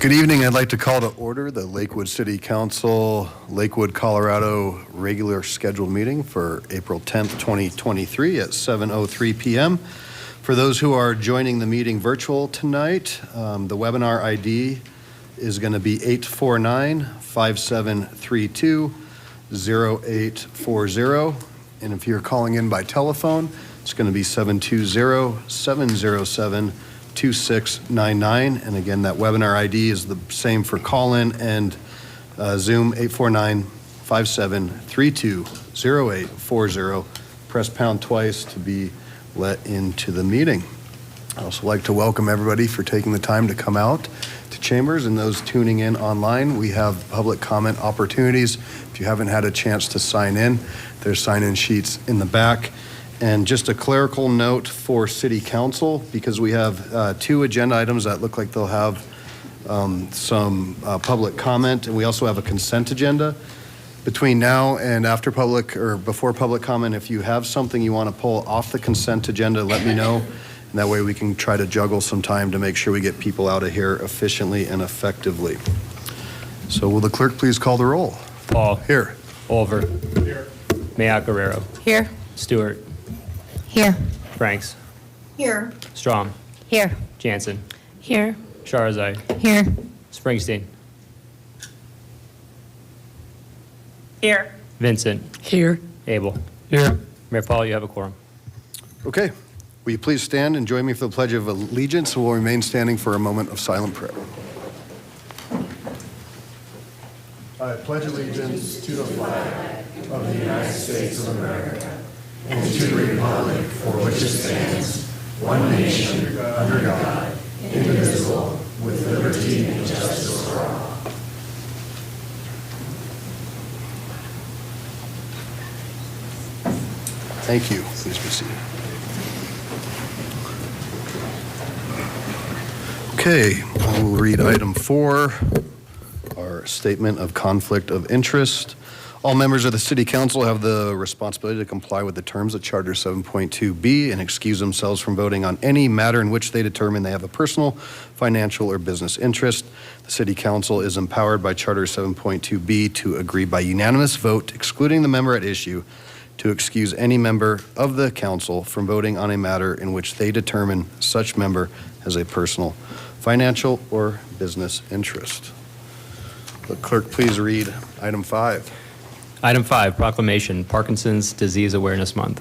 Good evening. I'd like to call to order the Lakewood City Council, Lakewood, Colorado regular scheduled meeting for April 10th, 2023 at 7:03 p.m. For those who are joining the meeting virtual tonight, the webinar ID is going to be 849-5732-0840. And if you're calling in by telephone, it's going to be 720-707-2699. And again, that webinar ID is the same for call-in and Zoom, 849-5732-0840. Press pound twice to be let into the meeting. I'd also like to welcome everybody for taking the time to come out to Chambers, and those tuning in online. We have public comment opportunities. If you haven't had a chance to sign in, there's sign-in sheets in the back. And just a clerical note for City Council, because we have two agenda items that look like they'll have some public comment, and we also have a consent agenda. Between now and after public or before public comment, if you have something you want to pull off the consent agenda, let me know. And that way we can try to juggle some time to make sure we get people out of here efficiently and effectively. So will the clerk please call the roll? Paul. Here. Oliver. Here. Mayock Guerrero. Here. Stewart. Here. Franks. Here. Strom. Here. Jansen. Here. Sharazai. Here. Springsteen. Here. Vincent. Here. Abel. Here. Mayor Paul, you have a quorum. Okay. Will you please stand and join me for the Pledge of Allegiance? We'll remain standing for a moment of silent prayer. I pledge allegiance to the flag of the United States of America and to the republic for which it stands, one nation, under God, indivisible, with liberty and justice for all. Thank you. Please be seated. Okay, I will read item 4, our statement of conflict of interest. All members of the City Council have the responsibility to comply with the terms of Charter 7.2B and excuse themselves from voting on any matter in which they determine they have a personal, financial, or business interest. The City Council is empowered by Charter 7.2B to agree by unanimous vote, excluding the member at issue, to excuse any member of the council from voting on a matter in which they determine such member has a personal, financial, or business interest. The clerk please read item 5. Item 5, Proclamation, Parkinson's Disease Awareness Month.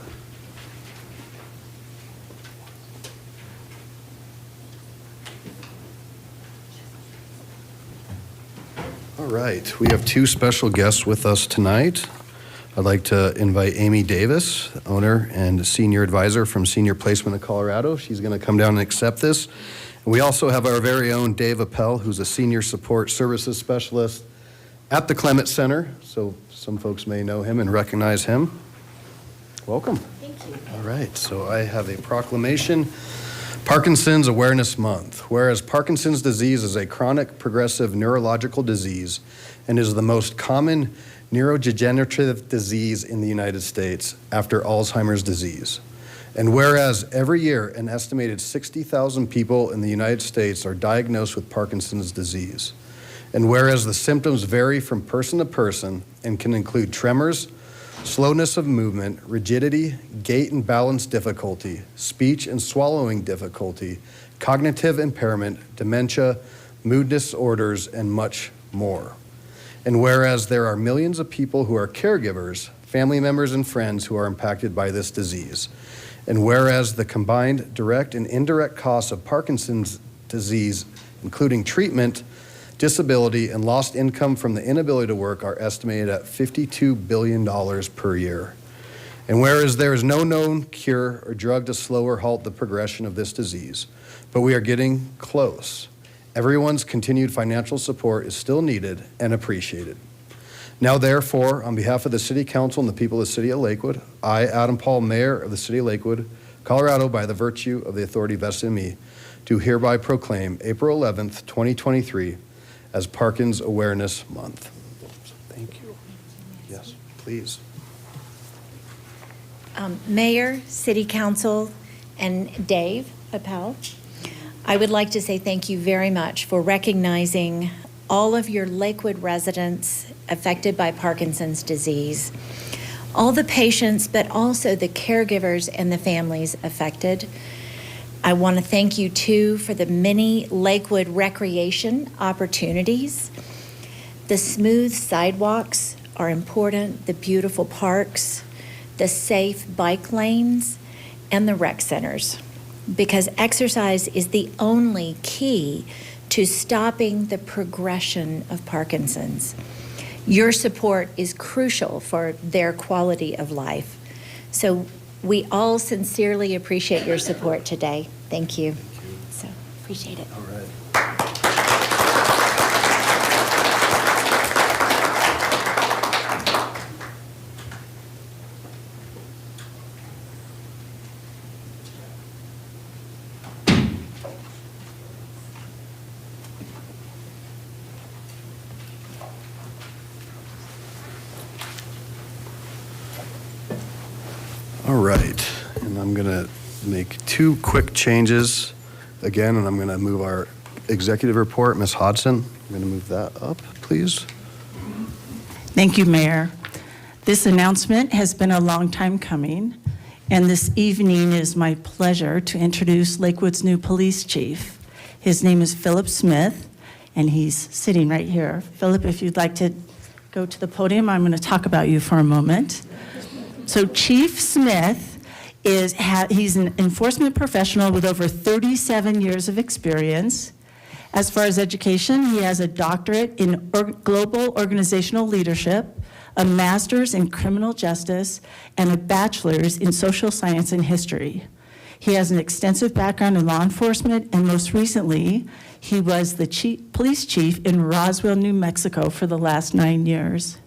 All right, we have two special guests with us tonight. I'd like to invite Amy Davis, owner and senior advisor from Senior Placement of Colorado. She's going to come down and accept this. And we also have our very own Dave Appel, who's a senior support services specialist at the Clement Center. So some folks may know him and recognize him. Welcome. Thank you. All right, so I have a proclamation. Parkinson's Awareness Month. Whereas Parkinson's disease is a chronic progressive neurological disease and is the most common neurodegenerative disease in the United States after Alzheimer's disease. And whereas every year an estimated 60,000 people in the United States are diagnosed with Parkinson's disease. And whereas the symptoms vary from person to person and can include tremors, slowness of movement, rigidity, gait and balance difficulty, speech and swallowing difficulty, cognitive impairment, dementia, mood disorders, and much more. And whereas there are millions of people who are caregivers, family members, and friends who are impacted by this disease. And whereas the combined direct and indirect costs of Parkinson's disease, including treatment, disability, and lost income from the inability to work, are estimated at $52 billion per year. And whereas there is no known cure or drug to slow or halt the progression of this disease, but we are getting close. Everyone's continued financial support is still needed and appreciated. Now, therefore, on behalf of the City Council and the people of the City of Lakewood, I, Adam Paul, Mayor of the City of Lakewood, Colorado, by the virtue of the authority vested in me, do hereby proclaim April 11th, 2023 as Parkinson's Awareness Month. Thank you. Yes, please. Mayor, City Council, and Dave Appel, I would like to say thank you very much for recognizing all of your Lakewood residents affected by Parkinson's disease, all the patients, but also the caregivers and the families affected. I want to thank you too for the many Lakewood recreation opportunities. The smooth sidewalks are important, the beautiful parks, the safe bike lanes, and the rec centers, because exercise is the only key to stopping the progression of Parkinson's. Your support is crucial for their quality of life. So we all sincerely appreciate your support today. Thank you. So appreciate it. All right. All right, and I'm going to make two quick changes again, and I'm going to move our executive report. Ms. Hodson, I'm going to move that up, please. Thank you, Mayor. This announcement has been a long time coming, and this evening is my pleasure to introduce Lakewood's new police chief. His name is Philip Smith, and he's sitting right here. Philip, if you'd like to go to the podium, I'm going to talk about you for a moment. So Chief Smith he's an enforcement professional with over 37 years of experience. As far as education, he has a doctorate in global organizational leadership, a master's in criminal justice, and a bachelor's in social science and history. He has an extensive background in law enforcement, and most recently, he was the police chief in Roswell, New Mexico for the last 9 years.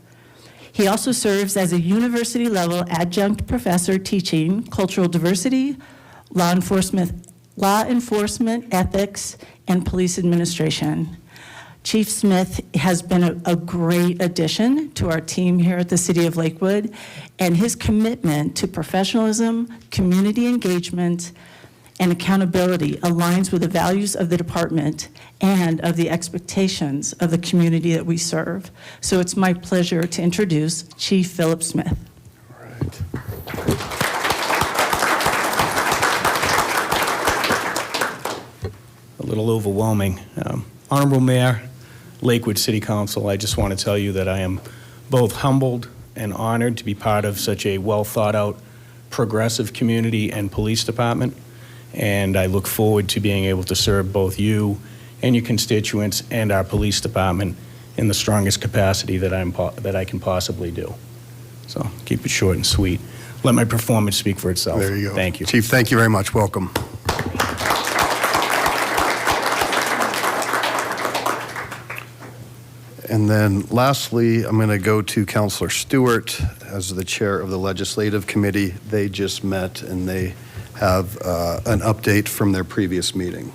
He also serves as a university-level adjunct professor teaching cultural diversity, law enforcement ethics, and police administration. Chief Smith has been a great addition to our team here at the City of Lakewood, and his commitment to professionalism, community engagement, and accountability aligns with the values of the department and of the expectations of the community that we serve. So it's my pleasure to introduce Chief Philip Smith. All right. A little overwhelming. Honorable Mayor, Lakewood City Council, I just want to tell you that I am both humbled and honored to be part of such a well-thought-out, progressive community and police department. And I look forward to being able to serve both you and your constituents and our police department in the strongest capacity that I can possibly do. So keep it short and sweet. Let my performance speak for itself. There you go. Thank you. Chief, thank you very much. Welcome. And then lastly, I'm going to go to Councilor Stewart as the chair of the Legislative Committee. They just met and they have an update from their previous meeting.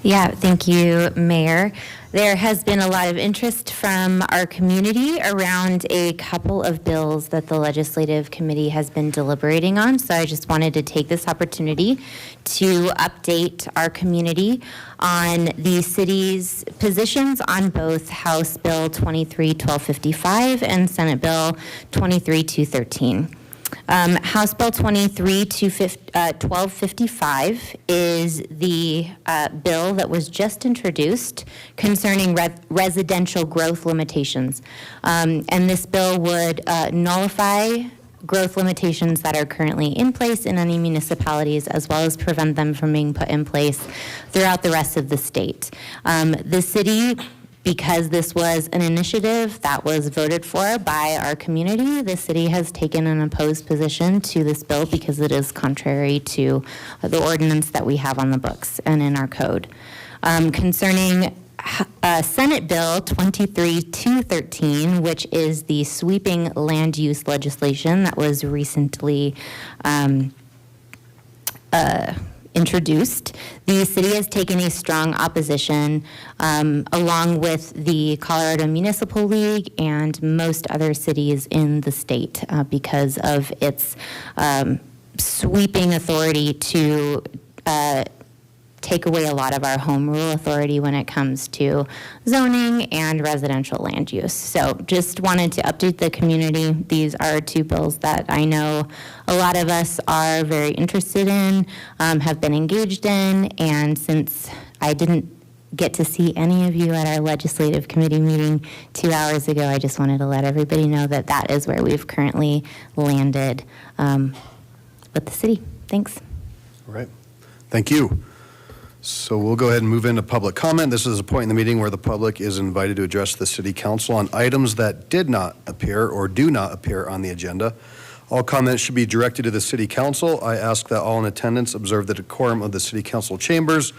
Yeah, thank you, Mayor. There has been a lot of interest from our community around a couple of bills that the Legislative Committee has been deliberating on. So I just wanted to take this opportunity to update our community on the city's positions on both House Bill 23-1255 and Senate Bill 23-213. House Bill 23-1255 is the bill that was just introduced concerning residential growth limitations. And this bill would nullify growth limitations that are currently in place in any municipalities, as well as prevent them from being put in place throughout the rest of the state. The city, because this was an initiative that was voted for by our community, the city has taken an opposed position to this bill because it is contrary to the ordinance that we have on the books and in our code. Concerning Senate Bill 23-213, which is the sweeping land use legislation that was recently introduced, the city has taken a strong opposition along with the Colorado Municipal League and most other cities in the state because of its sweeping authority to take away a lot of our home rule authority when it comes to zoning and residential land use. So just wanted to update the community. These are two bills that I know a lot of us are very interested in, have been engaged in, and since I didn't get to see any of you at our legislative committee meeting 2 hours ago, I just wanted to let everybody know that that is where we've currently landed with the city. Thanks. All right. Thank you. So we'll go ahead and move into public comment. This is a point in the meeting where the public is invited to address the city council on items that did not appear or do not appear on the agenda. All comments should be directed to the city council. I ask that all in attendance observe the decorum of the city council chambers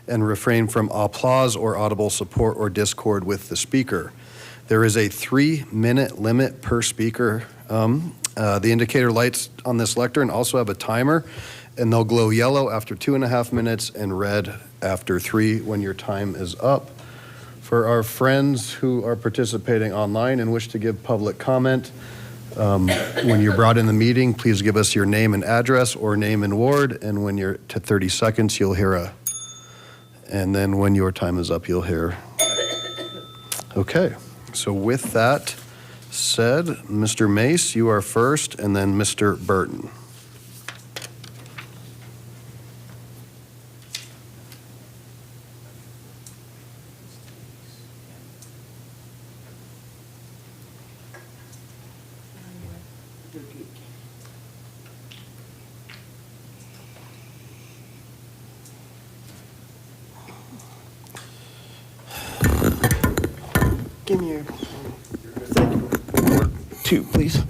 and refrain from applause or audible support or discord with the speaker. There is a 3-minute limit per speaker. The indicator lights on this lectern also have a timer, and they'll glow yellow after 2.5 minutes and red after 3 when your time is up. For our friends who are participating online and wish to give public comment, when you're brought in the meeting, please give us your name and address or name and ward, and when you're to 30 seconds, you'll hear a, and then when your time is up, you'll hear. Okay, so with that said, Mr. Mace, you are first, and then Mr. Burton. Give me a second. 2, please.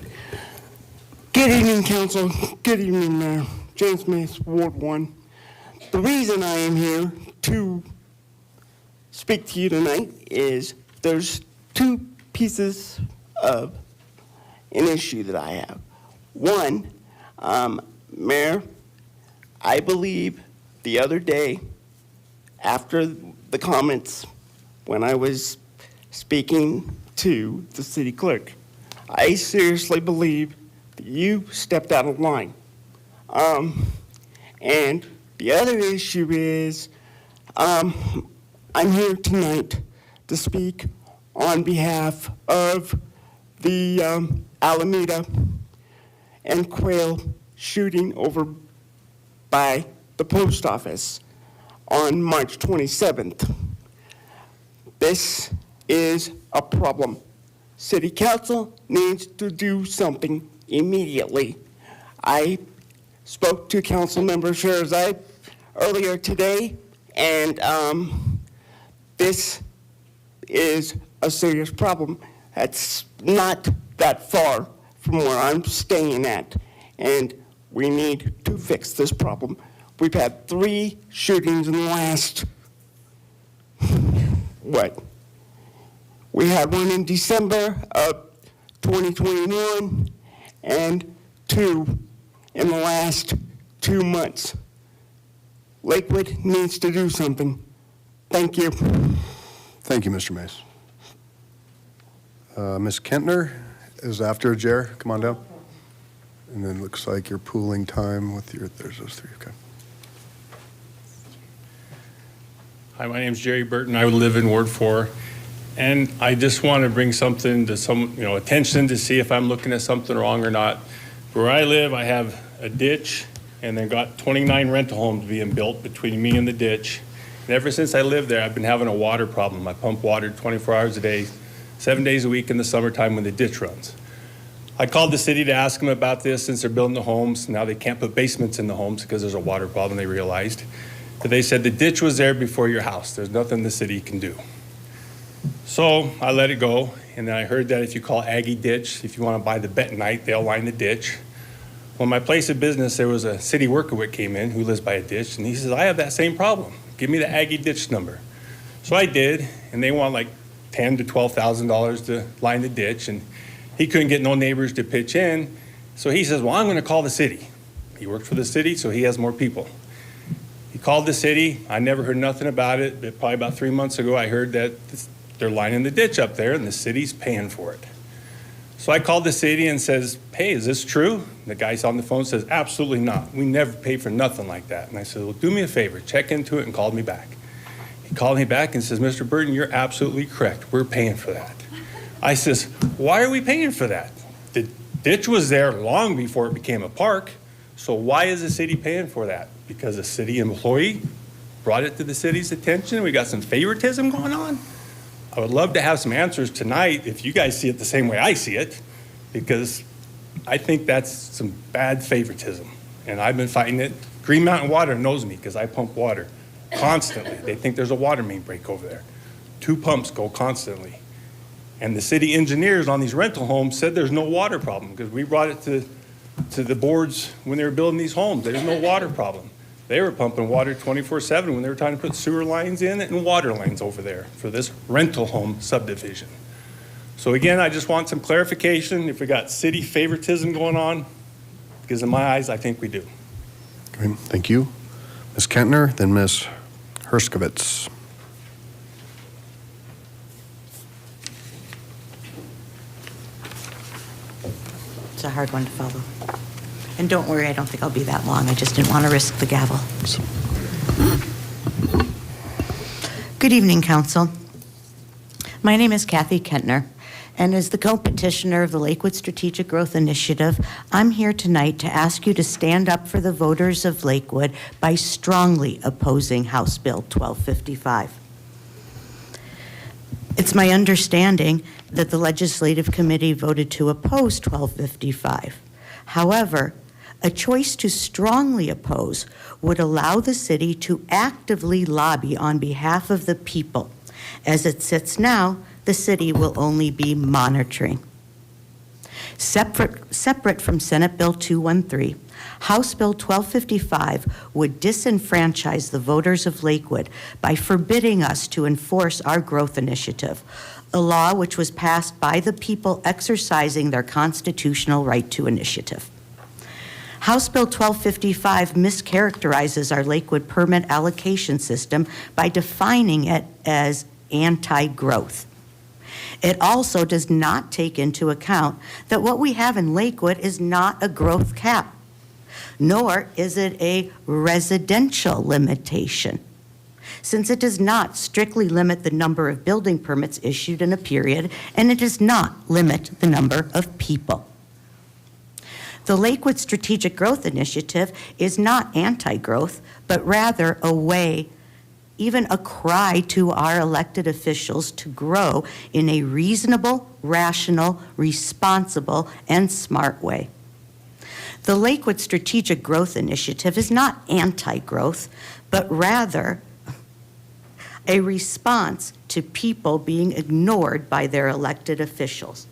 Good evening, council. Good evening, Mayor. James Mace, Ward 1. The reason I am here to speak to you tonight is there's 2 pieces of an issue that I have. One, Mayor, I believe the other day, after the comments, when I was speaking to the city clerk, I seriously believe that you stepped out of line. And the other issue is, I'm here tonight to speak on behalf of the Alameda and Quail shooting over by the post office on March 27th. This is a problem. City Council needs to do something immediately. I spoke to Councilmember Sherzai earlier today, and this is a serious problem. That's not that far from where I'm staying at, and we need to fix this problem. We've had 3 shootings in the last, we had one in December of 2021 and 2 in the last 2 months. Lakewood needs to do something. Thank you. Thank you, Mr. Mace. Ms. Kentner is after Jer. Come on down. And then looks like you're pooling time with your, there's those 3, okay. Hi, my name's Jerry Burton. I live in Ward 4. And I just want to bring something to some, attention to see if I'm looking at something wrong or not. Where I live, I have a ditch, and they've got 29 rental homes being built between me and the ditch. And ever since I lived there, I've been having a water problem. I pump water 24 hours a day, 7 days a week in the summertime when the ditch runs. I called the city to ask them about this since they're building the homes. Now they can't put basements in the homes because there's a water problem, they realized. But they said the ditch was there before your house. There's nothing the city can do. So I let it go, and then I heard that if you call Aggie Ditch, if you want to buy the bentonite, they'll line the ditch. Well, my place of business, there was a city worker that came in who lives by a ditch, and he says, I have that same problem. Give me the Aggie Ditch number. So I did, and they want like $10,000 to $12,000 to line the ditch, and he couldn't get no neighbors to pitch in. So he says, well, I'm going to call the city. He works for the city, so he has more people. He called the city. I never heard nothing about it, but probably about 3 months ago, I heard that they're lining the ditch up there and the city's paying for it. So I called the city and says, hey, is this true? The guy on the phone says, absolutely not. We never pay for nothing like that. And I said, well, do me a favor, check into it, and called me back. He called me back and says, Mr. Burton, you're absolutely correct. We're paying for that. I says, why are we paying for that? The ditch was there long before it became a park. So why is the city paying for that? Because a city employee brought it to the city's attention. We got some favoritism going on. I would love to have some answers tonight if you guys see it the same way I see it, because I think that's some bad favoritism. And I've been fighting it. Green Mountain Water knows me because I pump water constantly. They think there's a water main break over there. 2 pumps go constantly. And the city engineers on these rental homes said there's no water problem because we brought it to the boards when they were building these homes. There's no water problem. They were pumping water 24/7 when they were trying to put sewer lines in and water lines over there for this rental home subdivision. So again, I just want some clarification if we got city favoritism going on, because in my eyes, I think we do. Okay, thank you. Ms. Kentner, then Ms. Herskovitz. It's a hard one to follow. And don't worry, I don't think I'll be that long. I just didn't want to risk the gavel. Good evening, Council. My name is Kathy Kentner, and as the co-petitioner of the Lakewood Strategic Growth Initiative, I'm here tonight to ask you to stand up for the voters of Lakewood by strongly opposing House Bill 1255. It's my understanding that the Legislative Committee voted to oppose 1255. However, a choice to strongly oppose would allow the city to actively lobby on behalf of the people. As it sits now, the city will only be monitoring. Separate from Senate Bill 213, House Bill 1255 would disenfranchise the voters of Lakewood by forbidding us to enforce our growth initiative, a law which was passed by the people exercising their constitutional right to initiative. House Bill 1255 mischaracterizes our Lakewood permit allocation system by defining it as anti-growth. It also does not take into account that what we have in Lakewood is not a growth cap, nor is it a residential limitation, since it does not strictly limit the number of building permits issued in a period, and it does not limit the number of people. The Lakewood Strategic Growth Initiative is not anti-growth, but rather a way, even a cry to our elected officials to grow in a reasonable, rational, responsible, and smart way. The Lakewood Strategic Growth Initiative is not anti-growth, but rather a response to people being ignored by their elected officials.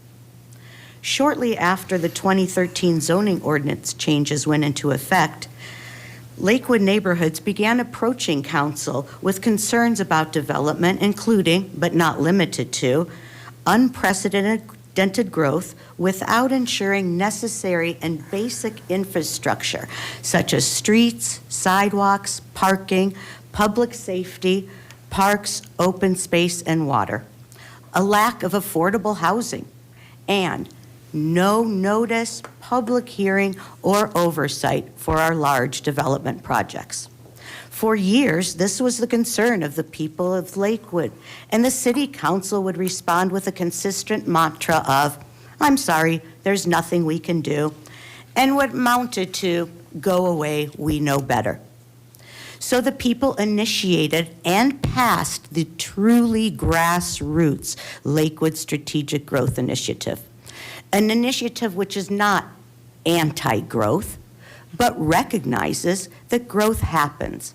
Shortly after the 2013 zoning ordinance changes went into effect, Lakewood neighborhoods began approaching council with concerns about development, including, but not limited to, unprecedented growth without ensuring necessary and basic infrastructure, such as streets, sidewalks, parking, public safety, parks, open space, and water, a lack of affordable housing, and no notice, public hearing, or oversight for our large development projects. For years, this was the concern of the people of Lakewood, and the city council would respond with a consistent mantra of, "I'm sorry, there's nothing we can do," and what amounted to, "Go away, we know better." So the people initiated and passed the truly grassroots Lakewood Strategic Growth Initiative, an initiative which is not anti-growth, but recognizes that growth happens,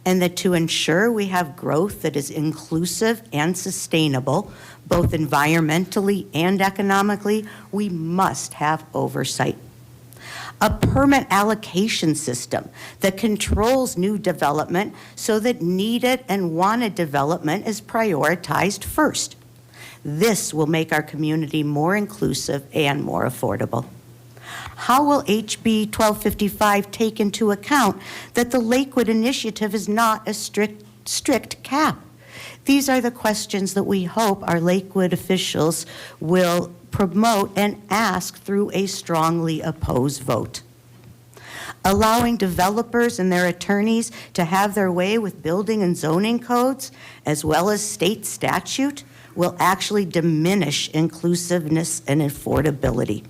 and that to ensure we have growth that is inclusive and sustainable, both environmentally and economically, we must have oversight. A permit allocation system that controls new development so that needed and wanted development is prioritized first. This will make our community more inclusive and more affordable. How will HB 1255 take into account that the Lakewood Initiative is not a strict cap? These are the questions that we hope our Lakewood officials will promote, and ask through a strongly opposed vote. Allowing developers and their attorneys to have their way with building and zoning codes, as well as state statute, will actually diminish inclusiveness and affordability.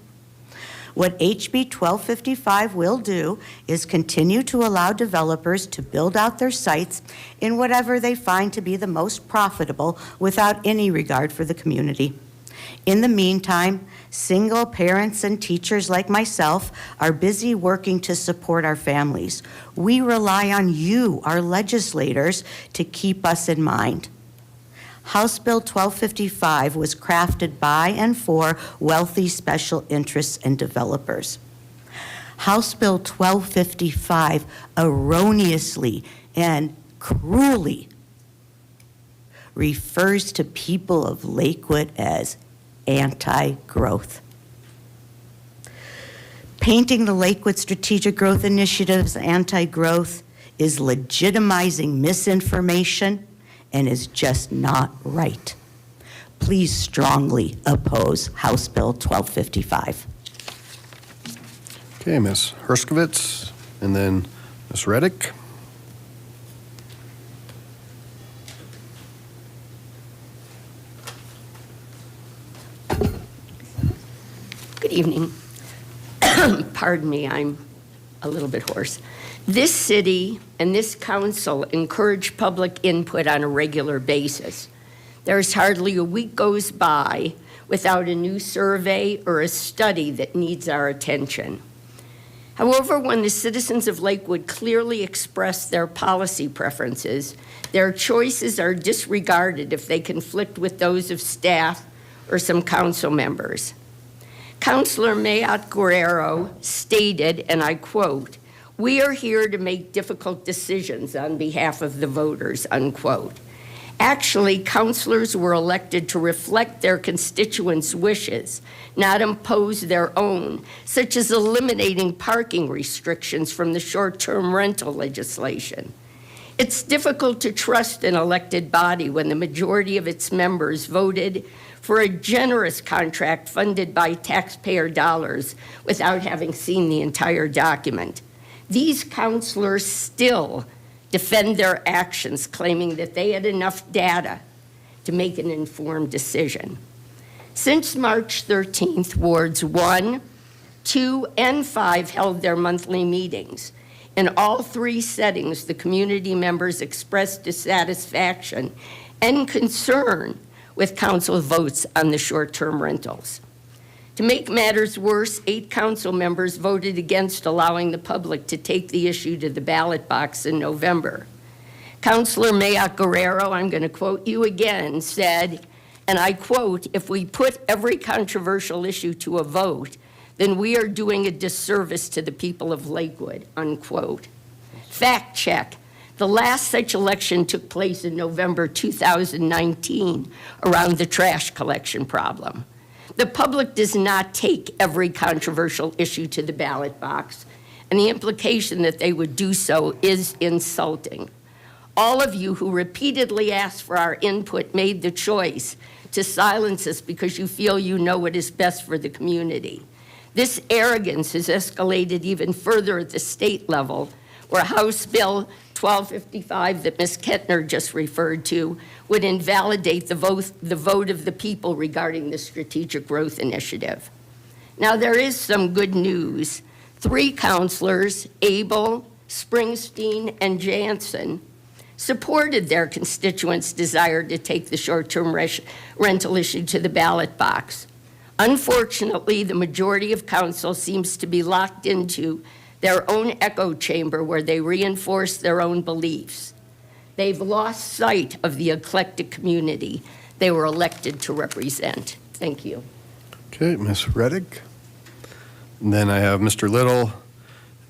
What HB 1255 will do is continue to allow developers to build out their sites in whatever they find to be the most profitable without any regard for the community. In the meantime, single parents and teachers like myself are busy working to support our families. We rely on you, our legislators, to keep us in mind. House Bill 1255 was crafted by and for wealthy special interests and developers. House Bill 1255 erroneously and cruelly refers to people of Lakewood as anti-growth. Painting the Lakewood Strategic Growth Initiative's anti-growth is legitimizing misinformation and is just not right. Please strongly oppose House Bill 1255. Okay, Ms. Herskovitz, and then Ms. Reddick. Good evening. Pardon me, I'm a little bit hoarse. This city and this council encourage public input on a regular basis. There's hardly a week goes by without a new survey or a study that needs our attention. However, when the citizens of Lakewood clearly express their policy preferences, their choices are disregarded if they conflict with those of staff or some council members. Councilor Mayat Guerrero stated, and I quote, "We are here to make difficult decisions on behalf of the voters," unquote. Actually, councilors were elected to reflect their constituents' wishes, not impose their own, such as eliminating parking restrictions from the short-term rental legislation. It's difficult to trust an elected body when the majority of its members voted for a generous contract funded by taxpayer dollars without having seen the entire document. These councilors still defend their actions, claiming that they had enough data to make an informed decision. Since March 13th, Wards 1, 2, and 5 held their monthly meetings. In all three settings, the community members expressed dissatisfaction and concern with council votes on the short-term rentals. To make matters worse, 8 council members voted against allowing the public to take the issue to the ballot box in November. Councilor Mayat Guerrero, I'm going to quote you again, said, and I quote, "If we put every controversial issue to a vote, then we are doing a disservice to the people of Lakewood," unquote. Fact check. The last such election took place in November 2019 around the trash collection problem. The public does not take every controversial issue to the ballot box, and the implication that they would do so is insulting. All of you who repeatedly asked for our input made the choice to silence us because you feel you know what is best for the community. This arrogance has escalated even further at the state level, where House Bill 1255 that Ms. Kettner just referred to would invalidate the vote of the people regarding the Strategic Growth Initiative. Now, there is some good news. 3 councilors, Abel, Springsteen, and Jansen, supported their constituents' desire to take the short-term rental issue to the ballot box. Unfortunately, the majority of council seems to be locked into their own echo chamber where they reinforce their own beliefs. They've lost sight of the eclectic community they were elected to represent. Thank you. Okay, Ms. Reddick. And then I have Mr. Little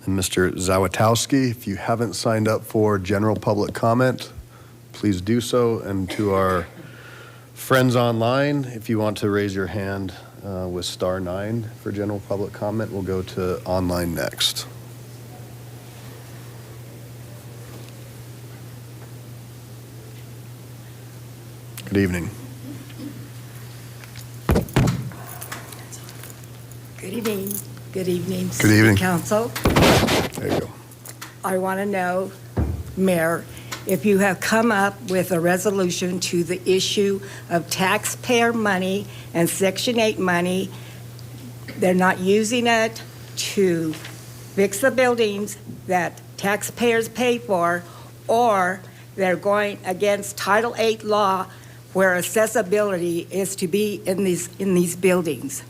and Mr. Zawatowski. If you haven't signed up for general public comment, please do so. And to our friends online, if you want to raise your hand with *9 for general public comment, we'll go to online next. Good evening. Good evening. Good evening. Good evening. City Council. There you go. I want to know, Mayor, if you have come up with a resolution to the issue of taxpayer money and Section 8 money. They're not using it to fix the buildings that taxpayers pay for, or they're going against Title 8 law where accessibility is to be in these buildings.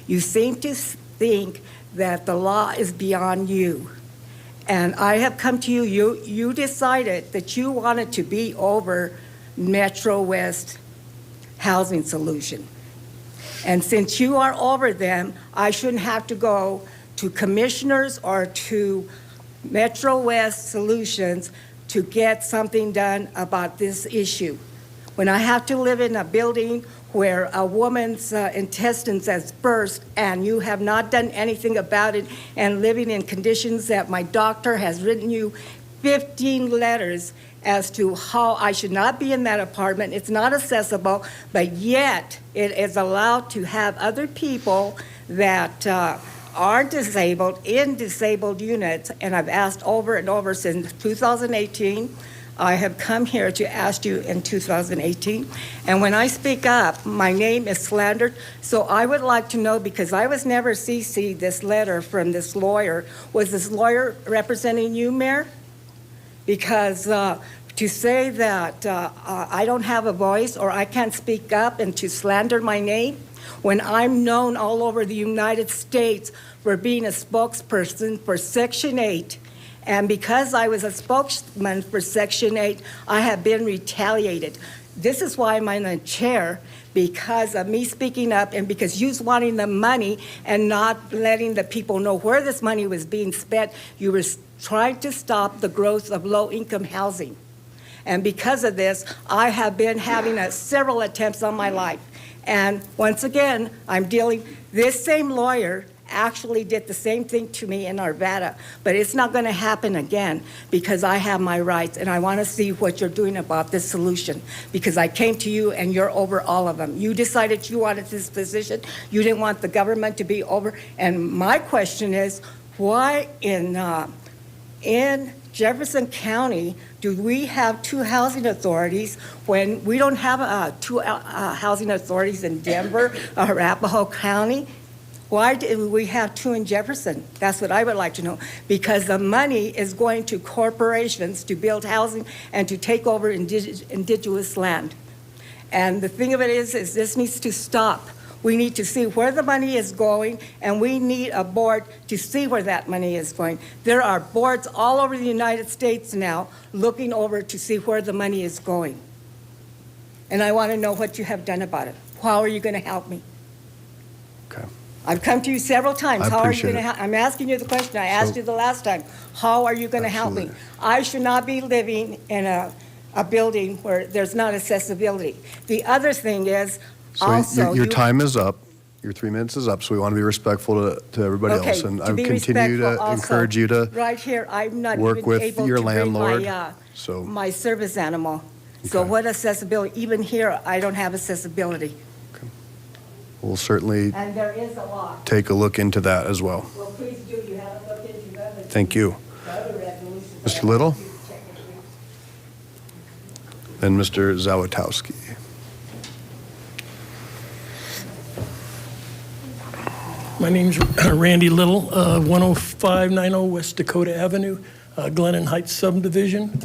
You seem to think that the law is beyond you. And I have come to you, you decided that you wanted to be over Metro West Housing Solution. And since you are over them, I shouldn't have to go to commissioners or to Metro West Solutions to get something done about this issue. When I have to live in a building where a woman's intestines has burst and you have not done anything about it, and living in conditions that my doctor has written you 15 letters as to how I should not be in that apartment. It's not accessible, but yet it is allowed to have other people that are disabled in disabled units. And I've asked over and over since 2018. I have come here to ask you in 2018, and when I speak up, my name is slandered. So I would like to know, because I was never CC'd this letter from this lawyer. Was this lawyer representing you, Mayor? Because to say that I don't have a voice or I can't speak up and to slander my name, when I'm known all over the United States for being a spokesperson for Section 8, and because I was a spokesman for Section 8, I have been retaliated. This is why I'm in the chair, because of me speaking up and because you wanting the money and not letting the people know where this money was being spent. You were trying to stop the growth of low-income housing. And because of this, I have been having several attempts on my life. And once again, I'm dealing, this same lawyer actually did the same thing to me in Arvada, but it's not going to happen again because I have my rights, and I want to see what you're doing about this solution, because I came to you and you're over all of them. You decided you wanted this position. You didn't want the government to be over. And my question is, why in Jefferson County do we have two housing authorities when we don't have two housing authorities in Denver or Arapahoe County? Why do we have two in Jefferson? That's what I would like to know. Because the money is going to corporations to build housing and to take over indigenous land. And the thing of it is this needs to stop. We need to see where the money is going, and we need a board to see where that money is going. There are boards all over the United States now looking over to see where the money is going. And I want to know what you have done about it. How are you going to help me? Okay. I've come to you several times. I How are you appreciate going to it. help? I'm asking you the question I asked you the last time. How are you going to help me? Absolutely. I should not be living in a building where there's not accessibility. The other thing is, So also, your time is up. Your 3 minutes is up, so we want to be respectful to everybody Okay, else. And to I would be continue to respectful also, encourage you to right here, I'm not work even with able your to bring landlord. my, So my service animal. So Okay. what accessibility? Even here, I don't have accessibility. we'll certainly And there is a law. take a look into that as well. Well, please do. You haven't looked into that. Thank you. The other resolution. Mr. Little? Then Mr. Zawitowski. My name's Randy Little, 10590 West Dakota Avenue, Glennon Heights subdivision.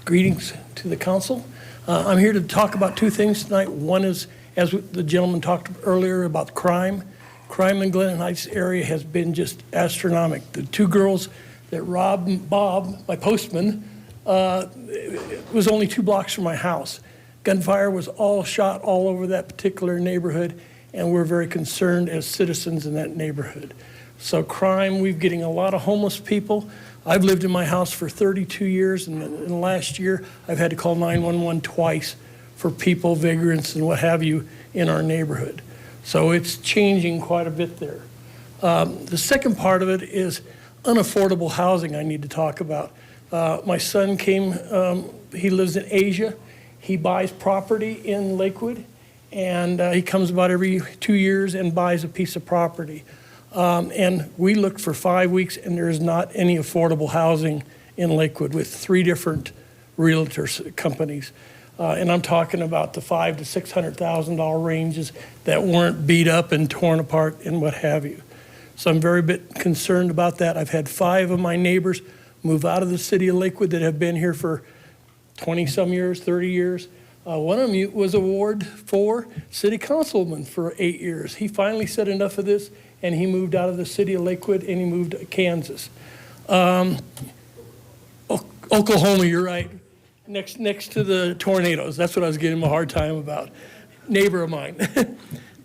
Greetings to the council. I'm here to talk about two things tonight. One is, as the gentleman talked earlier about crime. Crime in Glennon Heights area has been just astronomical. The two girls that robbed Bob, my postman, was only 2 blocks from my house. Gunfire was all shot all over that particular neighborhood, and we're very concerned as citizens in that neighborhood. So crime, we're getting a lot of homeless people. I've lived in my house for 32 years, and in the last year, I've had to call 911 twice for people, vagrants, and what have you in our neighborhood. So it's changing quite a bit there. The second part of it is unaffordable housing I need to talk about. My son came, he lives in Asia. He buys property in Lakewood, and he comes about every 2 years and buys a piece of property. And we looked for 5 weeks, and there's not any affordable housing in Lakewood with 3 different realtors companies. And I'm talking about the $500,000 to $600,000 ranges that weren't beat up and torn apart and what have you. So I'm very bit concerned about that. I've had 5 of my neighbors move out of the city of Lakewood that have been here for 20-some years, 30 years. One of them was a Ward 4 city councilman for 8 years. He finally said enough of this, and he moved out of the city of Lakewood, and he moved to Kansas. Oklahoma, you're right. Next to the tornadoes. That's what I was getting a hard time about. Neighbor of mine.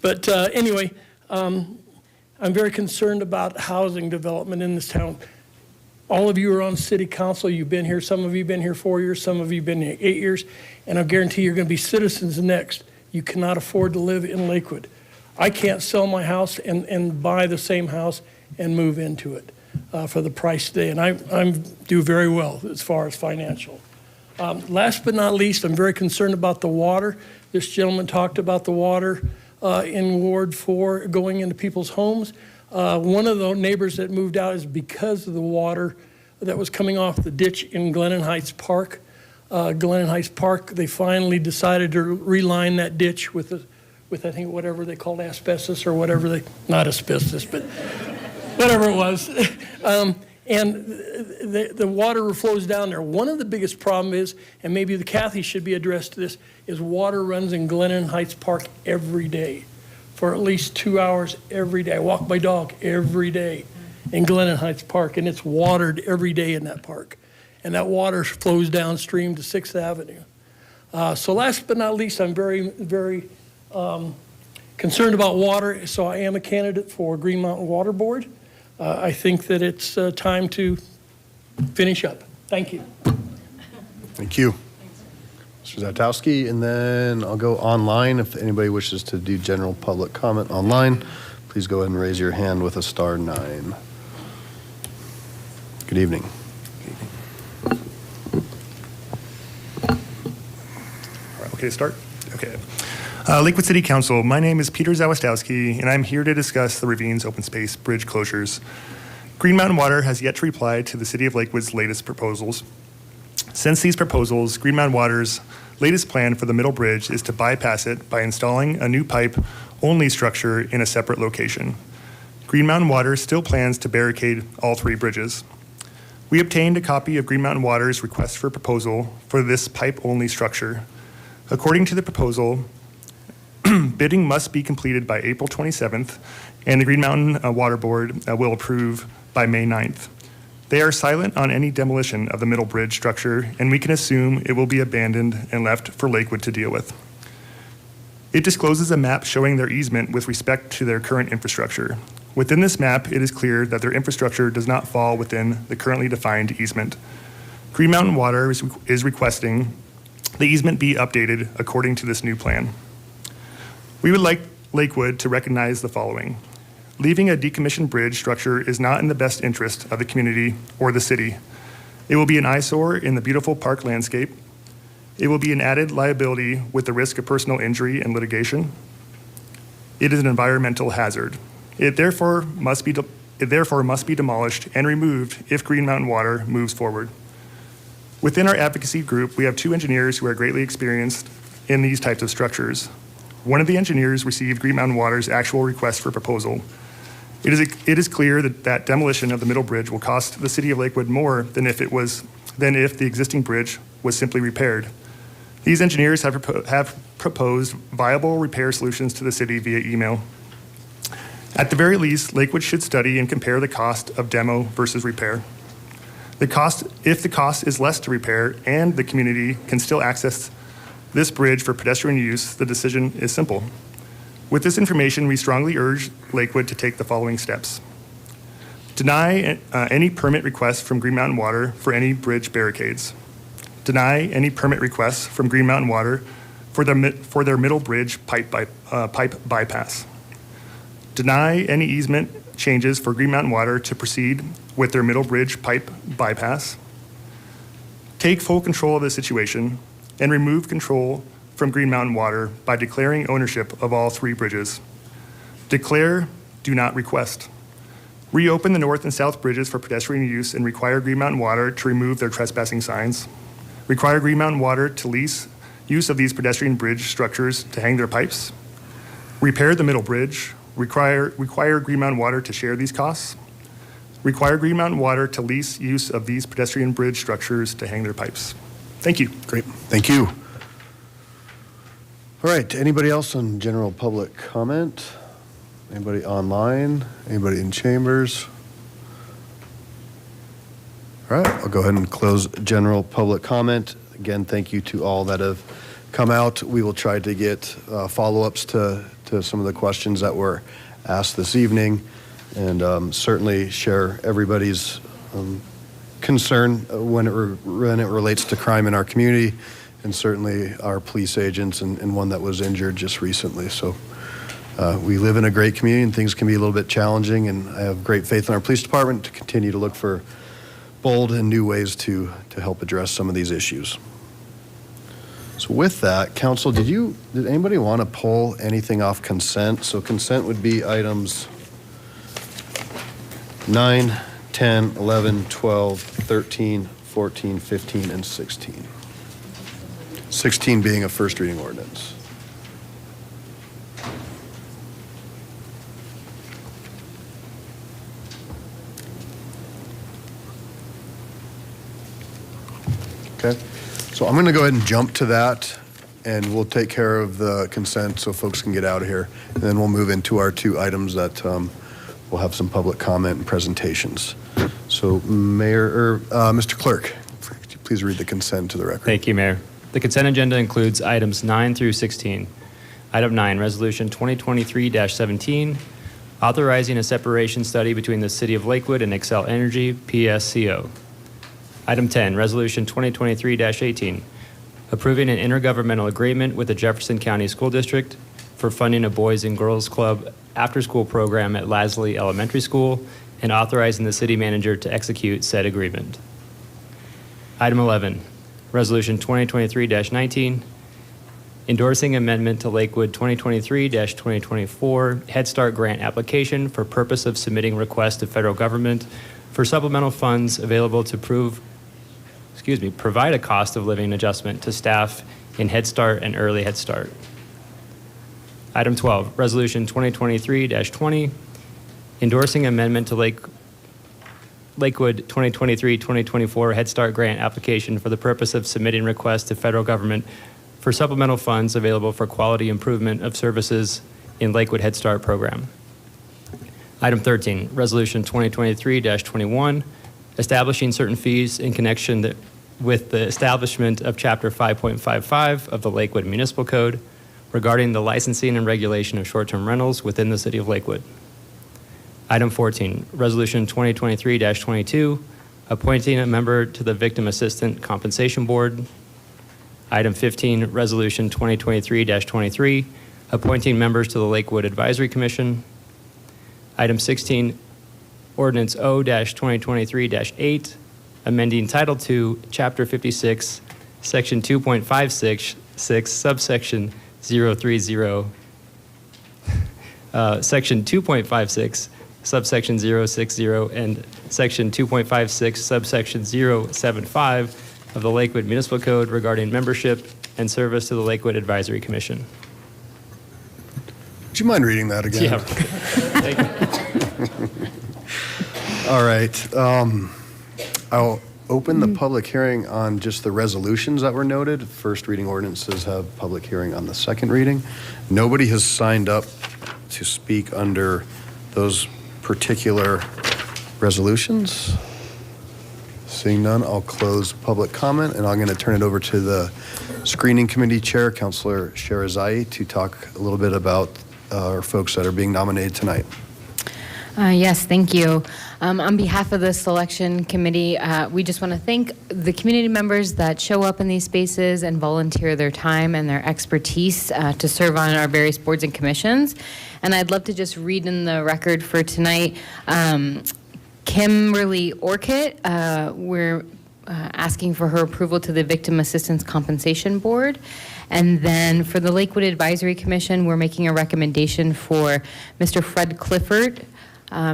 But anyway, I'm very concerned about housing development in this town. All of you are on city council. You've been here. Some of you have been here 4 years. Some of you have been here 8 years. And I guarantee you're going to be citizens next. You cannot afford to live in Lakewood. I can't sell my house and buy the same house and move into it for the price today. And I do very well as far as financial. Last but not least, I'm very concerned about the water. This gentleman talked about the water in Ward 4 going into people's homes. One of the neighbors that moved out is because of the water that was coming off the ditch in Glennon Heights Park. Glennon Heights Park, they finally decided to reline that ditch with I think whatever they called asbestos or whatever not asbestos, but whatever it was. And the water flows down there. One of the biggest problems is, and maybe the Kathy should be addressed to this, is water runs in Glennon Heights Park every day for at least 2 hours every day. I walk my dog every day in Glennon Heights Park, and it's watered every day in that park. And that water flows downstream to 6th Avenue. So last but not least, I'm very, very concerned about water, so I am a candidate for Green Mountain Water Board. I think that it's time to finish up. Thank you. Thank you. Mr. Zatowski, and then I'll go online. If anybody wishes to do general public comment online, please go ahead and raise your hand with a *9. Good evening. Okay to start? Okay. Lakewood City Council, my name is Peter Zawistowski, and I'm here to discuss the Ravines Open Space Bridge closures. Green Mountain Water has yet to reply to the City of Lakewood's latest proposals. Since these proposals, Green Mountain Water's latest plan for the middle bridge is to bypass it by installing a new pipe-only structure in a separate location. Green Mountain Water still plans to barricade all 3 bridges. We obtained a copy of Green Mountain Water's request for proposal for this pipe-only structure. According to the proposal, bidding must be completed by April 27th, and the Green Mountain Water Board will approve by May 9th. They are silent on any demolition of the middle bridge structure, and we can assume it will be abandoned and left for Lakewood to deal with. It discloses a map showing their easement with respect to their current infrastructure. Within this map, it is clear that their infrastructure does not fall within the currently defined easement. Green Mountain Water is requesting the easement be updated according to this new plan. We would like Lakewood to recognize the following. Leaving a decommissioned bridge structure is not in the best interest of the community or the city. It will be an eyesore in the beautiful park landscape. It will be an added liability with the risk of personal injury and litigation. It is an environmental hazard. It therefore must be demolished and removed if Green Mountain Water moves forward. Within our advocacy group, we have 2 engineers who are greatly experienced in these types of structures. One of the engineers received Green Mountain Water's actual request for proposal. It is clear that demolition of the middle bridge will cost the city of Lakewood more than if the existing bridge was simply repaired. These engineers have proposed viable repair solutions to the city via email. At the very least, Lakewood should study and compare the cost of demo versus repair. If the cost is less to repair and the community can still access this bridge for pedestrian use, the decision is simple. With this information, we strongly urge Lakewood to take the following steps. Deny any permit requests from Green Mountain Water for any bridge barricades. Deny any permit requests from Green Mountain Water for their middle bridge pipe bypass. Deny any easement changes for Green Mountain Water to proceed with their middle bridge pipe bypass. Take full control of the situation and remove control from Green Mountain Water by declaring ownership of all 3 bridges. Declare, do not request. Reopen the north and south bridges for pedestrian use and require Green Mountain Water to remove their trespassing signs. Require Green Mountain Water to lease use of these pedestrian bridge structures to hang their pipes. Repair the middle bridge. Require Green Mountain Water to share these costs. Require Green Mountain Water to lease use of these pedestrian bridge structures to hang their pipes. Thank you. Great, thank you. All right, anybody else on general public comment? Anybody online? Anybody in chambers? All right, I'll go ahead and close general public comment. Again, thank you to all that have come out. We will try to get follow-ups to some of the questions that were asked this evening, and certainly share everybody's concern when it relates to crime in our community, and certainly our police agents and one that was injured just recently. So we live in a great community, and things can be a little bit challenging, and I have great faith in our police department to continue to look for bold and new ways to help address some of these issues. So with that, council, did anybody want to pull anything off consent? So consent would be items 9, 10, 11, 12, 13, 14, 15, and 16. 16 being a first reading ordinance. Okay, so I'm going to go ahead and jump to that, and we'll take care of the consent so folks can get out of here. And then we'll move into our 2 items that we'll have some public comment and presentations. So Mr. Clerk, could you please read the consent to the record? Thank you, Mayor. The consent agenda includes items 9 through 16. Item 9, Resolution 2023-17, authorizing a separation study between the City of Lakewood and Xcel Energy, PSCO. Item 10, Resolution 2023-18, approving an intergovernmental agreement with the Jefferson County School District for funding a Boys and Girls Club after-school program at Lasley Elementary School and authorizing the city manager to execute said agreement. Item 11, Resolution 2023-19, endorsing amendment to Lakewood 2023-2024 Head Start grant application for purpose of submitting request to federal government for supplemental funds available to provide a cost of living adjustment to staff in Head Start and Early Head Start. Item 12, Resolution 2023-20, endorsing amendment to Lakewood 2023-2024 Head Start grant application for the purpose of submitting requests to federal government for supplemental funds available for quality improvement of services in Lakewood Head Start program. Item 13, Resolution 2023-21, establishing certain fees in connection with the establishment of Chapter 5.55 of the Lakewood Municipal Code regarding the licensing and regulation of short-term rentals within the City of Lakewood. Item 14, Resolution 2023-22, appointing a member to the Victim Assistant Compensation Board. Item 15, Resolution 2023-23, appointing members to the Lakewood Advisory Commission. Item 16, Ordinance O-2023-8, amending Title II, Chapter 56, Section 2.56, subsection 030, Section 2.56, subsection 060, and Section 2.56, subsection 075 of the Lakewood Municipal Code regarding membership and service to the Lakewood Advisory Commission. Would you mind reading that again? Yeah. Thank you. All right. I'll open the public hearing on just the resolutions that were noted. First reading ordinances have public hearing on the second reading. Nobody has signed up to speak under those particular resolutions. Seeing none, I'll close public comment, and I'm going to turn it over to the screening committee chair, Councilor Sherazai, to talk a little bit about our folks that are being nominated tonight. Yes, thank you. On behalf of the selection committee, we just want to thank the community members that show up in these spaces and volunteer their time and their expertise to serve on our various boards and commissions. And I'd love to just read in the record for tonight, Kimberly Orchid, we're asking for her approval to the Victim Assistance Compensation Board. And then for the Lakewood Advisory Commission, we're making a recommendation for Mr. Fred Clifford,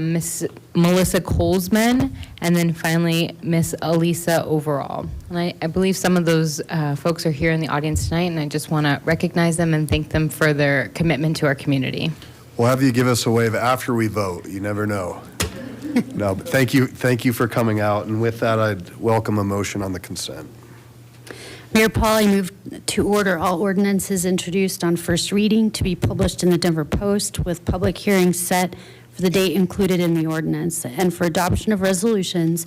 Miss Melissa Colesman, and then finally Miss Elisa Overall. And I believe some of those folks are here in the audience tonight, and I just want to recognize them and thank them for their commitment to our community. We'll have you give us a wave after we vote. You never know. No, but thank you for coming out. And with that, I'd welcome a motion on the consent. Mayor Paul, I move to order all ordinances introduced on first reading to be published in the Denver Post with public hearings set for the date included in the ordinance, and for adoption of resolutions,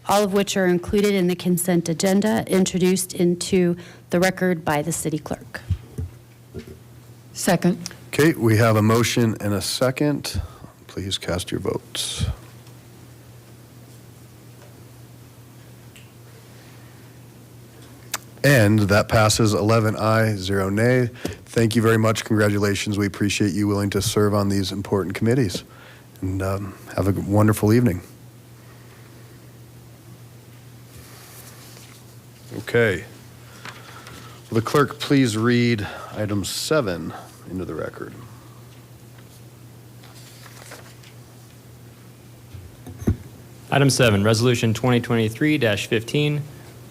all of which are included in the consent agenda, introduced into the record by the city clerk. Second. Okay, we have a motion and a second. Please cast your votes. And that passes 11 ayes, 0 nay. Thank you very much. Congratulations. We appreciate you willing to serve on these important committees. And have a wonderful evening. Okay. Will the clerk please read item 7 into the record? Item 7, Resolution 2023-15,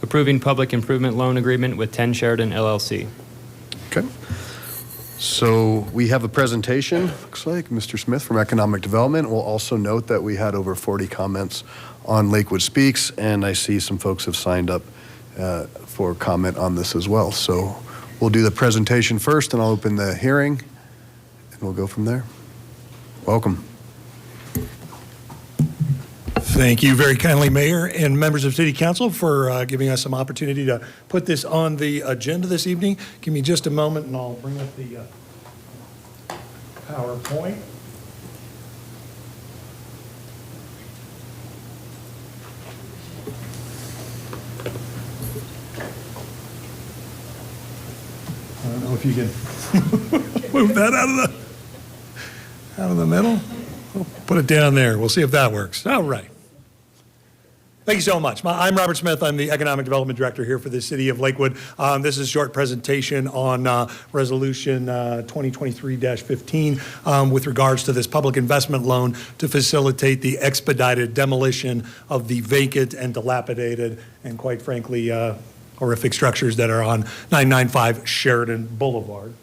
approving public improvement loan agreement with 10 Sheridan LLC. Okay. So we have a presentation, looks like, Mr. Smith from Economic Development. We'll also note that we had over 40 comments on Lakewood Speaks, and I see some folks have signed up for comment on this as well. So we'll do the presentation first, and I'll open the hearing, and we'll go from there. Welcome. Thank you very kindly, Mayor and members of City Council, for giving us some opportunity to put this on the agenda this evening. Give me just a moment and I'll bring up the PowerPoint. I don't know if you can move that out of the middle. We'll put it down there. We'll see if that works. All right. Thank you so much. I'm Robert Smith. I'm the Economic Development Director here for the City of Lakewood. This is a short presentation on Resolution 2023-15 with regards to this public investment loan to facilitate the expedited demolition of the vacant and dilapidated and, quite frankly, horrific structures that are on 995 Sheridan Boulevard.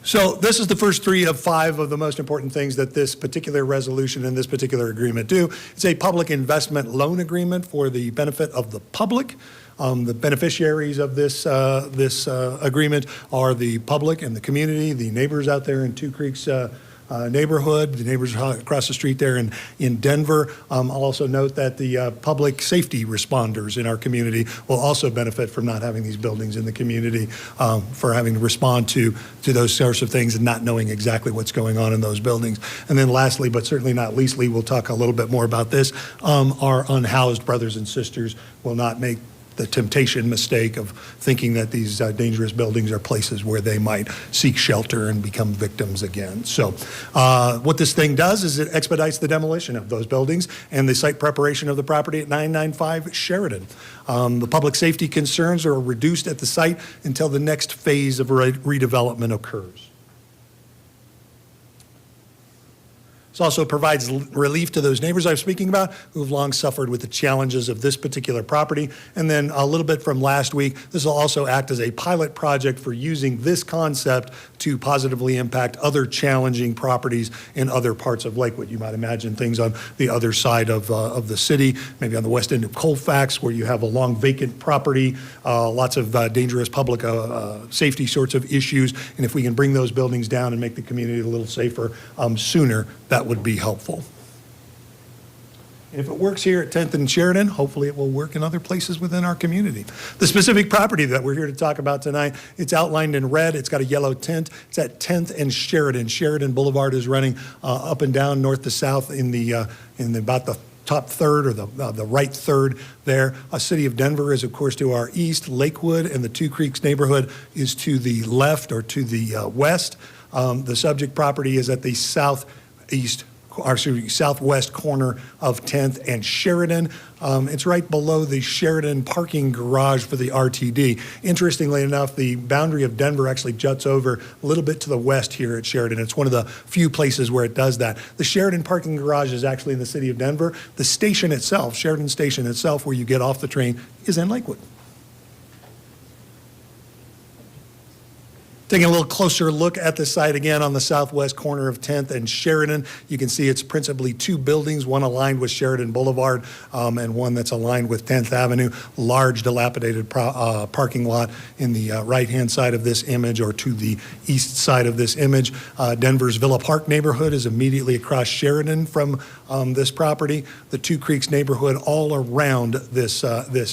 So this is the first 3 of 5 of the most important things that this particular resolution and this particular agreement do. It's a public investment loan agreement for the benefit of the public. The beneficiaries of this agreement are the public and the community, the neighbors out there in Two Creeks neighborhood, the neighbors across the street there in Denver. I'll also note that the public safety responders in our community will also benefit from not having these buildings in the community, for having to respond to those sorts of things and not knowing exactly what's going on in those buildings. And then lastly, but certainly not leastly, we'll talk a little bit more about this. Our unhoused brothers and sisters will not make the temptation mistake of thinking that these dangerous buildings are places where they might seek shelter and become victims again. So what this thing does is it expedites the demolition of those buildings and the site preparation of the property at 995 Sheridan. The public safety concerns are reduced at the site until the next phase of redevelopment occurs. This also provides relief to those neighbors I was speaking about who have long suffered with the challenges of this particular property. And then a little bit from last week, this will also act as a pilot project for using this concept to positively impact other challenging properties in other parts of Lakewood. You might imagine things on the other side of the city, maybe on the west end of Colfax, where you have a long vacant property, lots of dangerous public safety sorts of issues. And if we can bring those buildings down and make the community a little safer sooner, that would be helpful. And if it works here at 10th and Sheridan, hopefully it will work in other places within our community. The specific property that we're here to talk about tonight, it's outlined in red. It's got a yellow tint. It's at 10th and Sheridan. Sheridan Boulevard is running up and down north to south in about the top third or the right third there. City of Denver is, of course, to our east. Lakewood and the Two Creeks neighborhood is to the left or to the west. The subject property is at the southeast southwest corner of 10th and Sheridan. It's right below the Sheridan parking garage for the RTD. Interestingly enough, the boundary of Denver actually juts over a little bit to the west here at Sheridan. It's one of the few places where it does that. The Sheridan parking garage is actually in the city of Denver. The station itself, Sheridan Station itself, where you get off the train, is in Lakewood. Taking a little closer look at the site again on the southwest corner of 10th and Sheridan, you can see it's principally two buildings, one aligned with Sheridan Boulevard and one that's aligned with 10th Avenue. Large dilapidated parking lot in the right-hand side of this image, or to the east side of this image. Denver's Villa Park neighborhood is immediately across Sheridan from this property. The Two Creeks neighborhood all around this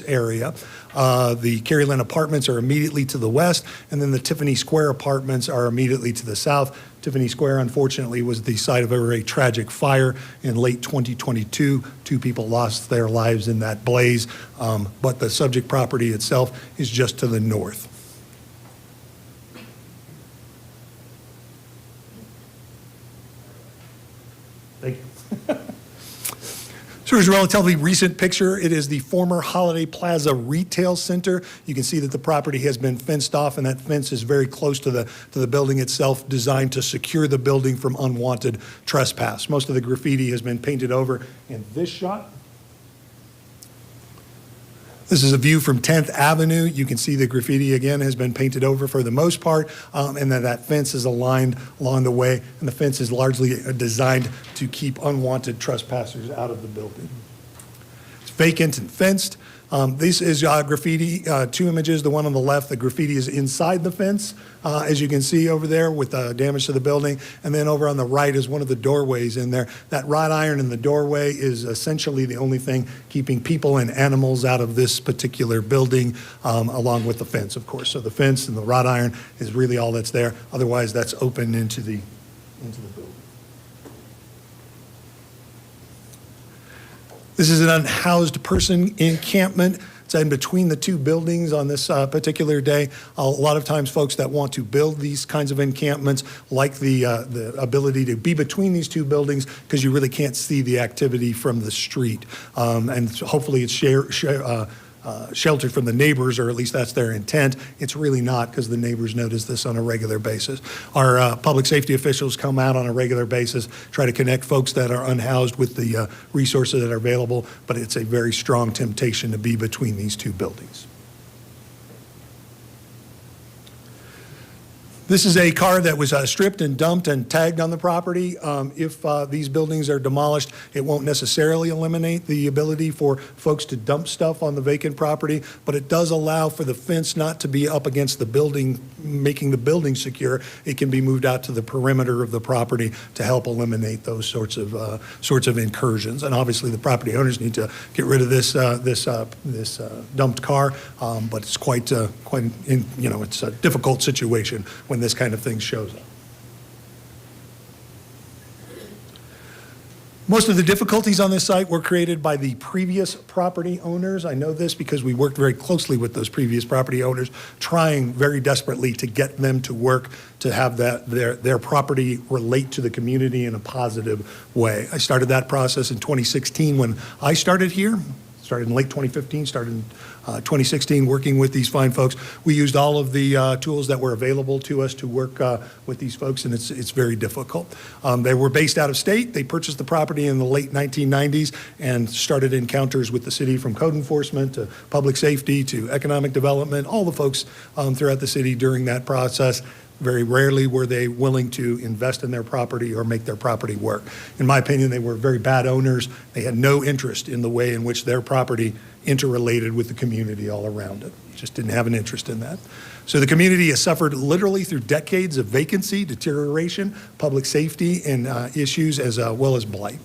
area. The Cary Lynn apartments are immediately to the west, and then the Tiffany Square apartments are immediately to the south. Tiffany Square, unfortunately, was the site of a very tragic fire in late 2022. 2 people lost their lives in that blaze, but the subject property itself is just to the north. Thank you. So here's a relatively recent picture. It is the former Holiday Plaza Retail Center. You can see that the property has been fenced off, and that fence is very close to the building itself, designed to secure the building from unwanted trespass. Most of the graffiti has been painted over in this shot. This is a view from 10th Avenue. You can see the graffiti again has been painted over for the most part, and then that fence is aligned along the way, and the fence is largely designed to keep unwanted trespassers out of the building. It's vacant and fenced. This is graffiti, 2 images. The one on the left, the graffiti is inside the fence, as you can see over there with damage to the building. And then over on the right is one of the doorways in there. That wrought iron in the doorway is essentially the only thing keeping people and animals out of this particular building, along with the fence, of course. So the fence and the wrought iron is really all that's there. Otherwise, that's open into the building. This is an unhoused person encampment. It's in between the 2 buildings on this particular day. A lot of times folks that want to build these kinds of encampments like the ability to be between these 2 buildings, because you really can't see the activity from the street. And hopefully it's sheltered from the neighbors, or at least that's their intent. It's really not, because the neighbors notice this on a regular basis. Our public safety officials come out on a regular basis, try to connect folks that are unhoused with the resources that are available, but it's a very strong temptation to be between these 2 buildings. This is a car that was stripped and dumped and tagged on the property. If these buildings are demolished, it won't necessarily eliminate the ability for folks to dump stuff on the vacant property, but it does allow for the fence not to be up against the building, making the building secure. It can be moved out to the perimeter of the property to help eliminate those sorts of incursions. And obviously, the property owners need to get rid of this dumped car, but it's quite it's a difficult situation when this kind of thing shows up. Most of the difficulties on this site were created by the previous property owners. I know this because we worked very closely with those previous property owners, trying very desperately to get them to work to have their property relate to the community in a positive way. I started that process in 2016 when I started here. Started in late 2015, started in 2016 working with these fine folks. We used all of the tools that were available to us to work with these folks, and it's very difficult. They were based out of state. They purchased the property in the late 1990s and started encounters with the city, from code enforcement to public safety to economic development, all the folks throughout the city during that process. Very rarely were they willing to invest in their property or make their property work. In my opinion, they were very bad owners. They had no interest in the way in which their property interrelated with the community all around it. Just didn't have an interest in that. So the community has suffered literally through decades of vacancy, deterioration, public safety, and issues, as well as blight.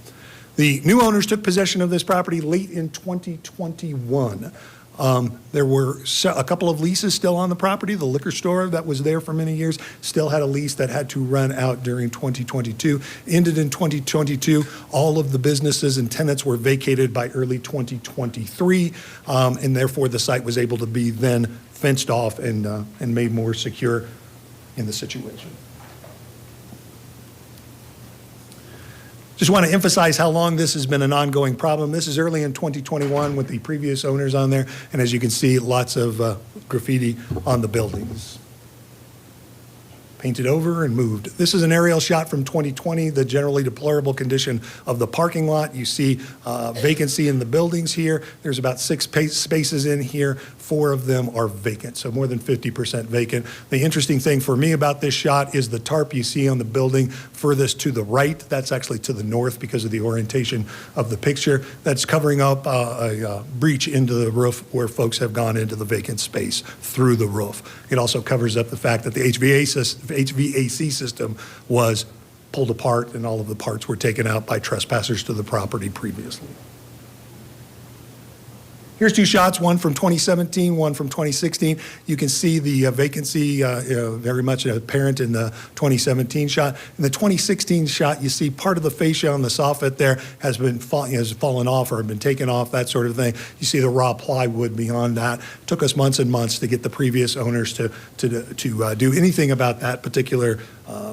The new owners took possession of this property late in 2021. There were a couple of leases still on the property. The liquor store that was there for many years still had a lease that had to run out during 2022. Ended in 2022. All of the businesses and tenants were vacated by early 2023, and therefore the site was able to be then fenced off and made more secure in the situation. Just want to emphasize how long this has been an ongoing problem. This is early in 2021 with the previous owners on there, and as you can see, lots of graffiti on the buildings. Painted over and moved. This is an aerial shot from 2020, the generally deplorable condition of the parking lot. You see vacancy in the buildings here. There's about 6 spaces in here. 4 of them are vacant, so more than 50% vacant. The interesting thing for me about this shot is the tarp you see on the building furthest to the right. That's actually to the north because of the orientation of the picture. That's covering up a breach into the roof where folks have gone into the vacant space through the roof. It also covers up the fact that the HVAC system was pulled apart and all of the parts were taken out by trespassers to the property previously. Here's 2 shots, one from 2017, one from 2016. You can see the vacancy very much apparent in the 2017 shot. In the 2016 shot, you see part of the fascia on the soffit there has fallen off or been taken off, that sort of thing. You see the raw plywood beyond that. It took us months and months to get the previous owners to do anything about that particular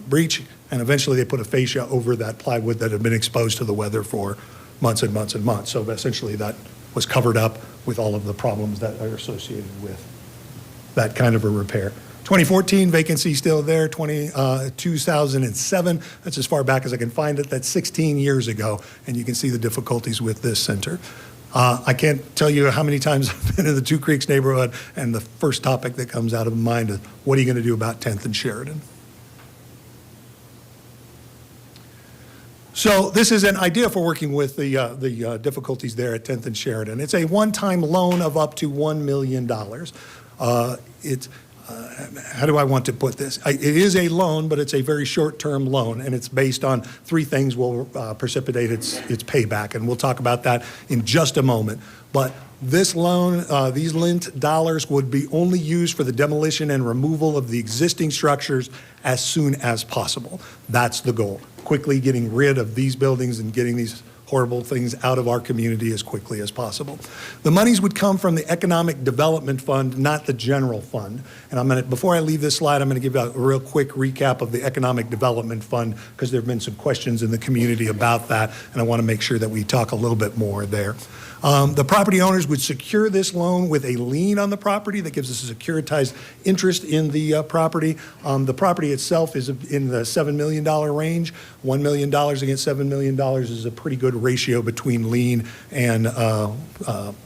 breach, and eventually they put a fascia over that plywood that had been exposed to the weather for months and months and months. So essentially that was covered up with all of the problems that are associated with that kind of a repair. 2014, vacancy still there. 2007, that's as far back as I can find it. That's 16 years ago, and you can see the difficulties with this center. I can't tell you how many times I've been in the Two Creeks neighborhood, and the first topic that comes out of mind is, what are you going to do about 10th and Sheridan? So this is an idea for working with the difficulties there at 10th and Sheridan. It's a one-time loan of up to $1 million. How do I want to put this? It is a loan, but it's a very short-term loan, and it's based on 3 things will precipitate its payback, and we'll talk about that in just a moment. But this loan, these lent dollars would be only used for the demolition and removal of the existing structures as soon as possible. That's the goal. Quickly getting rid of these buildings and getting these horrible things out of our community as quickly as possible. The monies would come from the Economic Development Fund, not the general fund. And before I leave this slide, I'm going to give a real quick recap of the Economic Development Fund because there have been some questions in the community about that, and I want to make sure that we talk a little bit more there. The property owners would secure this loan with a lien on the property that gives us a securitized interest in the property. The property itself is in the $7 million range. $1 million against $7 million is a pretty good ratio between lien and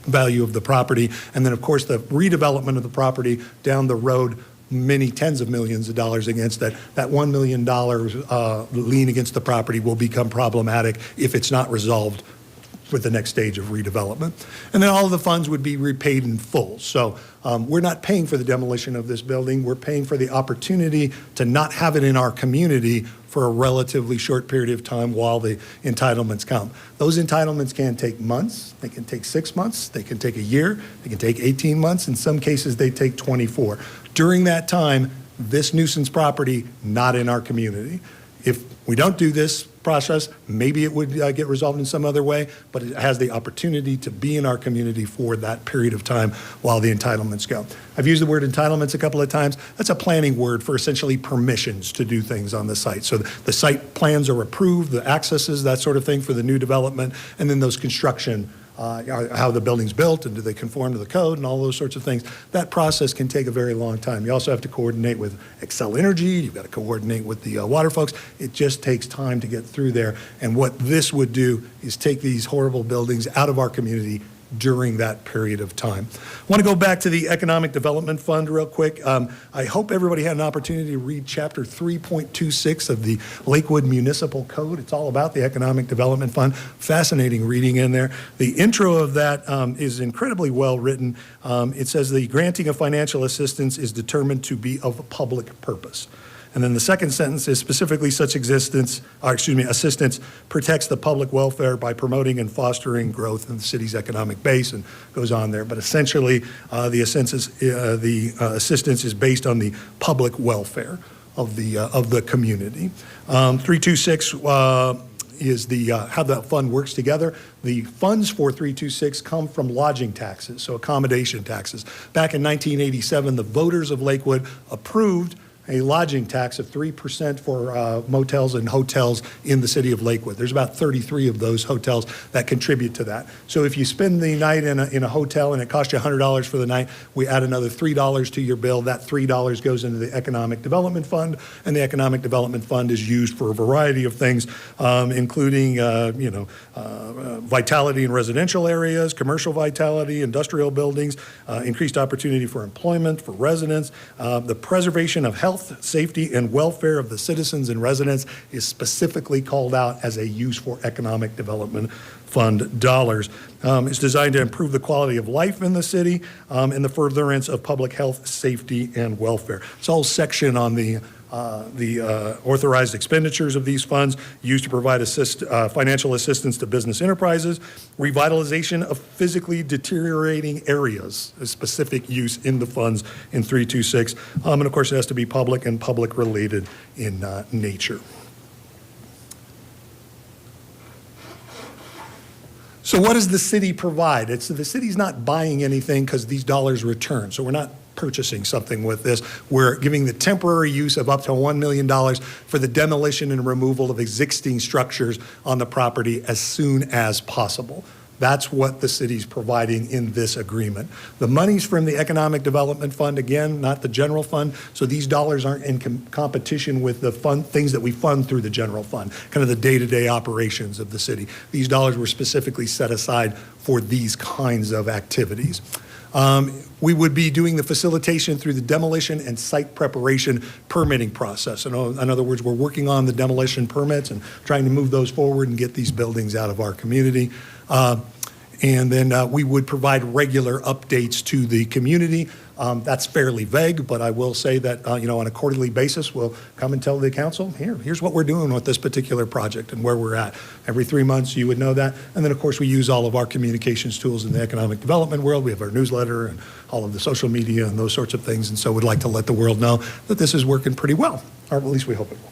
value of the property. And then, of course, the redevelopment of the property down the road, many tens of millions of dollars against that. That $1 million lien against the property will become problematic if it's not resolved with the next stage of redevelopment. And then all of the funds would be repaid in full. So we're not paying for the demolition of this building. We're paying for the opportunity to not have it in our community for a relatively short period of time while the entitlements come. Those entitlements can take months. They can take 6 months. They can take a year. They can take 18 months. In some cases, they take 24. During that time, this nuisance property, not in our community. If we don't do this process, maybe it would get resolved in some other way, but it has the opportunity to be in our community for that period of time while the entitlements go. I've used the word entitlements a couple of times. That's a planning word for essentially permissions to do things on the site. So the site plans are approved, the accesses, that sort of thing for the new development, and then those construction how the building's built and do they conform to the code and all those sorts of things. That process can take a very long time. You also have to coordinate with Xcel Energy. You've got to coordinate with the water folks. It just takes time to get through there. And what this would do is take these horrible buildings out of our community during that period of time. I want to go back to the Economic Development Fund real quick. I hope everybody had an opportunity to read Chapter 3.26 of the Lakewood Municipal Code. It's all about the Economic Development Fund. Fascinating reading in there. The intro of that is incredibly well written. It says the granting of financial assistance is determined to be of public purpose. And then the second sentence is specifically such assistance protects the public welfare by promoting and fostering growth in the city's economic base, and goes on there. But essentially, the assistance is based on the public welfare of the community. 326 is how the fund works together. The funds for 326 come from lodging taxes, so accommodation taxes. Back in 1987, the voters of Lakewood approved a lodging tax of 3% for motels and hotels in the city of Lakewood. There's about 33 of those hotels that contribute to that. So if you spend the night in a hotel and it costs you $100 for the night, we add another $3 to your bill. That $3 goes into the Economic Development Fund, and the Economic Development Fund is used for a variety of things, including vitality in residential areas, commercial vitality, industrial buildings, increased opportunity for employment for residents, the preservation of health, safety, and welfare of the citizens and residents is specifically called out as a use for Economic Development Fund dollars. It's designed to improve the quality of life in the city and the furtherance of public health, safety, and welfare. It's a whole section on the authorized expenditures of these funds used to provide financial assistance to business enterprises, revitalization of physically deteriorating areas, a specific use in the funds in 326. And of course, it has to be public and public related in nature. So what does the city provide? The city's not buying anything because these dollars return. So we're not purchasing something with this. We're giving the temporary use of up to $1 million for the demolition and removal of existing structures on the property as soon as possible. That's what the city's providing in this agreement. The money's from the Economic Development Fund, again, not the general fund, so these dollars aren't in competition with the things that we fund through the general fund, kind of the day-to-day operations of the city. These dollars were specifically set aside for these kinds of activities. We would be doing the facilitation through the demolition and site preparation permitting process. In other words, we're working on the demolition permits and trying to move those forward and get these buildings out of our community. And then we would provide regular updates to the community. That's fairly vague, but I will say that, on a quarterly basis, we'll come and tell the council, here's what we're doing with this particular project and where we're at. Every 3 months, you would know that. And then, of course, we use all of our communications tools in the economic development world. We have our newsletter and all of the social media and those sorts of things. And so we'd like to let the world know that this is working pretty well, or at least we hope it will.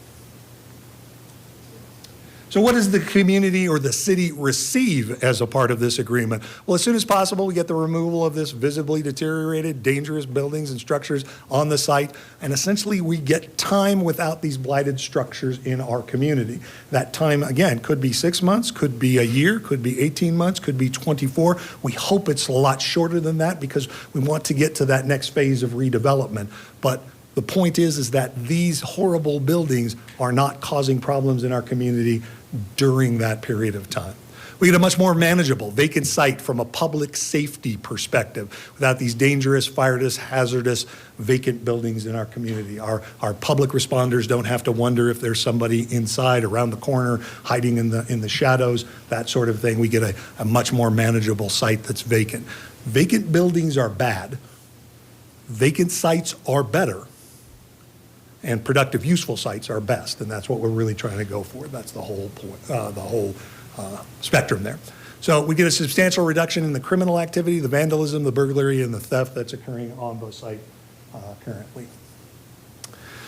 So what does the community or the city receive as a part of this agreement? Well, as soon as possible, we get the removal of this visibly deteriorated, dangerous buildings and structures on the site, and essentially we get time without these blighted structures in our community. That time, again, could be 6 months, could be a year, could be 18 months, could be 24. We hope it's a lot shorter than that because we want to get to that next phase of redevelopment. But the point is that these horrible buildings are not causing problems in our community during that period of time. We get a much more manageable vacant site from a public safety perspective without these dangerous, hazardous vacant buildings in our community. Our public responders don't have to wonder if there's somebody inside, around the corner, hiding in the shadows, that sort of thing. We get a much more manageable site that's vacant. Vacant buildings are bad. Vacant sites are better. And productive, useful sites are best, and that's what we're really trying to go for. That's the whole point, the whole spectrum there. So we get a substantial reduction in the criminal activity, the vandalism, the burglary, and the theft that's occurring on the site currently.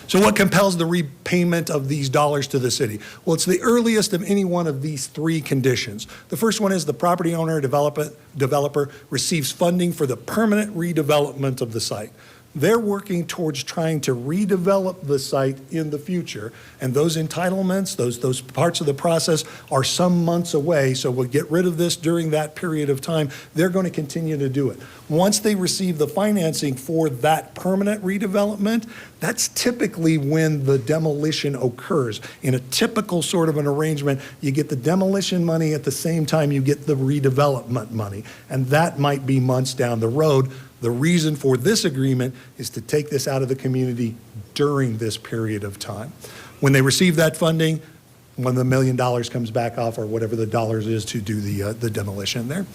So what compels the repayment of these dollars to the city? Well, it's the earliest of any one of these three conditions. The first one is the property owner or developer receives funding for the permanent redevelopment of the site. They're working towards trying to redevelop the site in the future, and those entitlements, those parts of the process are some months away, so we'll get rid of this during that period of time. They're going to continue to do it. Once they receive the financing for that permanent redevelopment, that's typically when the demolition occurs. In a typical sort of an arrangement, you get the demolition money at the same time you get the redevelopment money, and that might be months down the road. The reason for this agreement is to take this out of the community during this period of time. When they receive that funding, when the $1 million comes back off or whatever the dollars is to do the demolition there.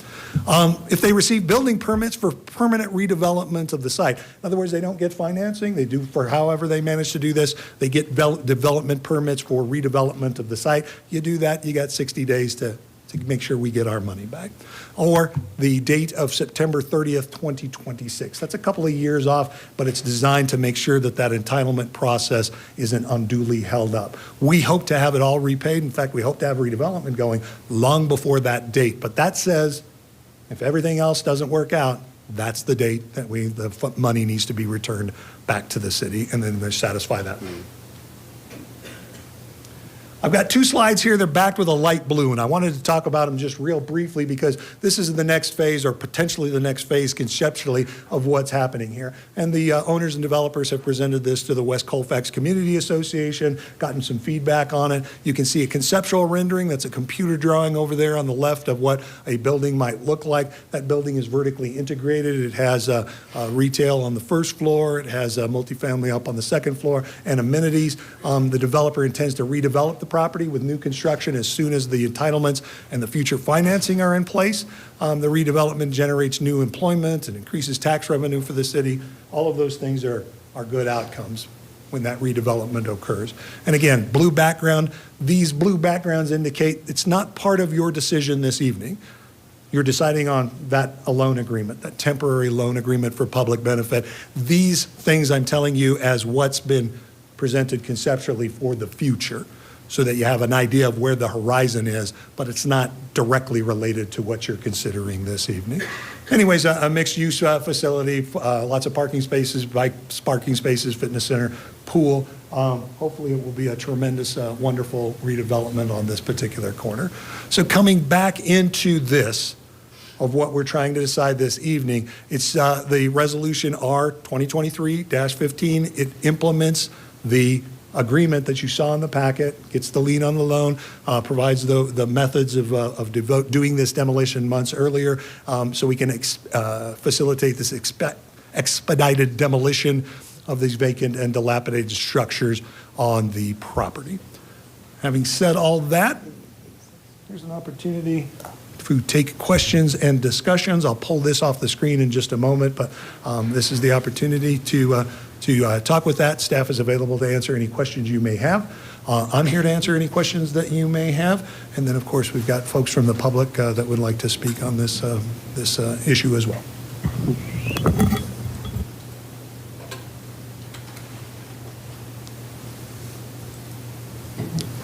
If they receive building permits for permanent redevelopment of the site, in other words, they don't get financing, they do for however they manage to do this, they get development permits for redevelopment of the site. You do that, you got 60 days to make sure we get our money back. Or the date of September 30th, 2026. That's a couple of years off, but it's designed to make sure that that entitlement process isn't unduly held up. We hope to have it all repaid. In fact, we hope to have redevelopment going long before that date. But that says, if everything else doesn't work out, that's the date that the money needs to be returned back to the city, and then they satisfy that need. I've got two slides here. They're backed with a light blue, and I wanted to talk about them just real briefly because this is the next phase, or potentially the next phase conceptually, of what's happening here. And the owners and developers have presented this to the West Colfax Community Association, gotten some feedback on it. You can see a conceptual rendering. That's a computer drawing over there on the left of what a building might look like. That building is vertically integrated. It has retail on the first floor. It has multifamily up on the second floor and amenities. The developer intends to redevelop the property with new construction as soon as the entitlements and the future financing are in place. The redevelopment generates new employment and increases tax revenue for the city. All of those things are good outcomes when that redevelopment occurs. And again, blue background, these blue backgrounds indicate it's not part of your decision this evening. You're deciding on a loan agreement, that temporary loan agreement for public benefit. These things I'm telling you as what's been presented conceptually for the future, so that you have an idea of where the horizon is, but it's not directly related to what you're considering this evening. Anyways, a mixed-use facility, lots of parking spaces, bike parking spaces, fitness center, pool. Hopefully it will be a tremendous, wonderful redevelopment on this particular corner. So coming back into this, of what we're trying to decide this evening, it's the resolution R 2023-15. It implements the agreement that you saw in the packet, gets the lien on the loan, provides the methods of doing this demolition months earlier, so we can facilitate this expedited demolition of these vacant and dilapidated structures on the property. Having said all that, here's an opportunity to take questions and discussions. I'll pull this off the screen in just a moment, but this is the opportunity to talk with that. Staff is available to answer any questions you may have. I'm here to answer any questions that you may have. And then, of course, we've got folks from the public that would like to speak on this issue as well.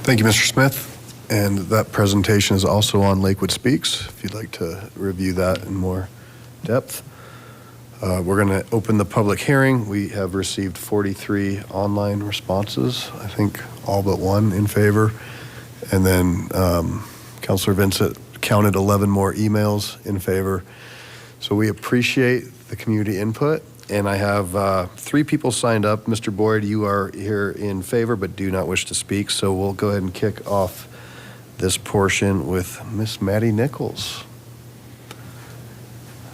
Thank you, Mr. Smith. And that presentation is also on Lakewood Speaks, if you'd like to review that in more depth. We're going to open the public hearing. We have received 43 online responses, I think all but one in favor. And then Councilor Vincent counted 11 more emails in favor. So we appreciate the community input. And I have 3 people signed up. Mr. Boyd, you are here in favor but do not wish to speak. So we'll go ahead and kick off this portion with Miss Maddie Nichols.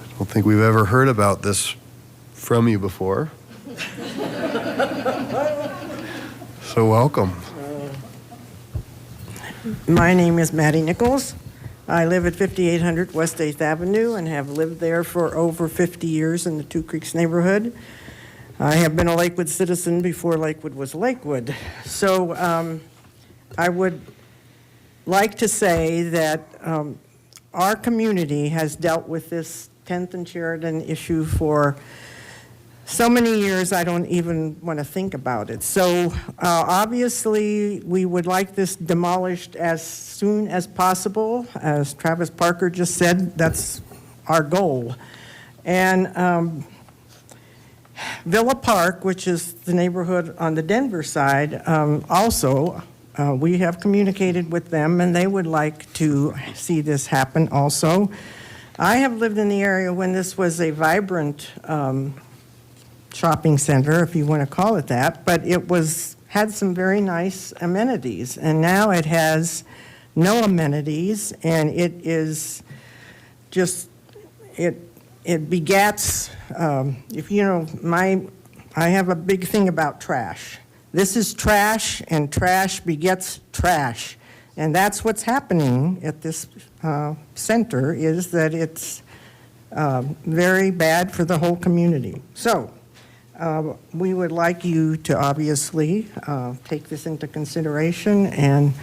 I don't think we've ever heard about this from you before. So welcome. My name is Maddie Nichols. I live at 5800 West 8th Avenue and have lived there for over 50 years in the Two Creeks neighborhood. I have been a Lakewood citizen before Lakewood was Lakewood. So I would like to say that our community has dealt with this 10th and Sheridan issue for so many years I don't even want to think about it. So obviously we would like this demolished as soon as possible. As Travis Parker just said, that's our goal. And Villa Park, which is the neighborhood on the Denver side, also we have communicated with them and they would like to see this happen also. I have lived in the area when this was a vibrant shopping center, if you want to call it that, but it had some very nice amenities, and now it has no amenities, and it is just, it begats, if you know, I have a big thing about trash. This is trash, and trash begets trash, and that's what's happening at this center, is that it's very bad for the whole community. So we would like you to obviously take this into consideration, and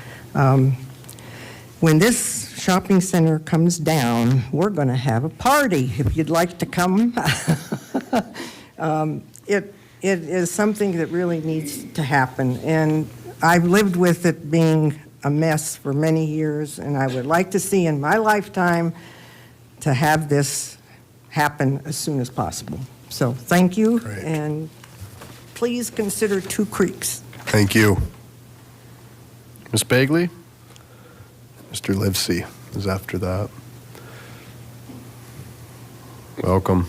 when this shopping center comes down, we're going to have a party if you'd like to come. It is something that really needs to happen, and I've lived with it being a mess for many years, and I would like to see in my lifetime to have this happen as soon as possible. So thank you, Great. and please consider Two Creeks. Thank you. Ms. Bagley? Mr. Livesey is after that. Welcome.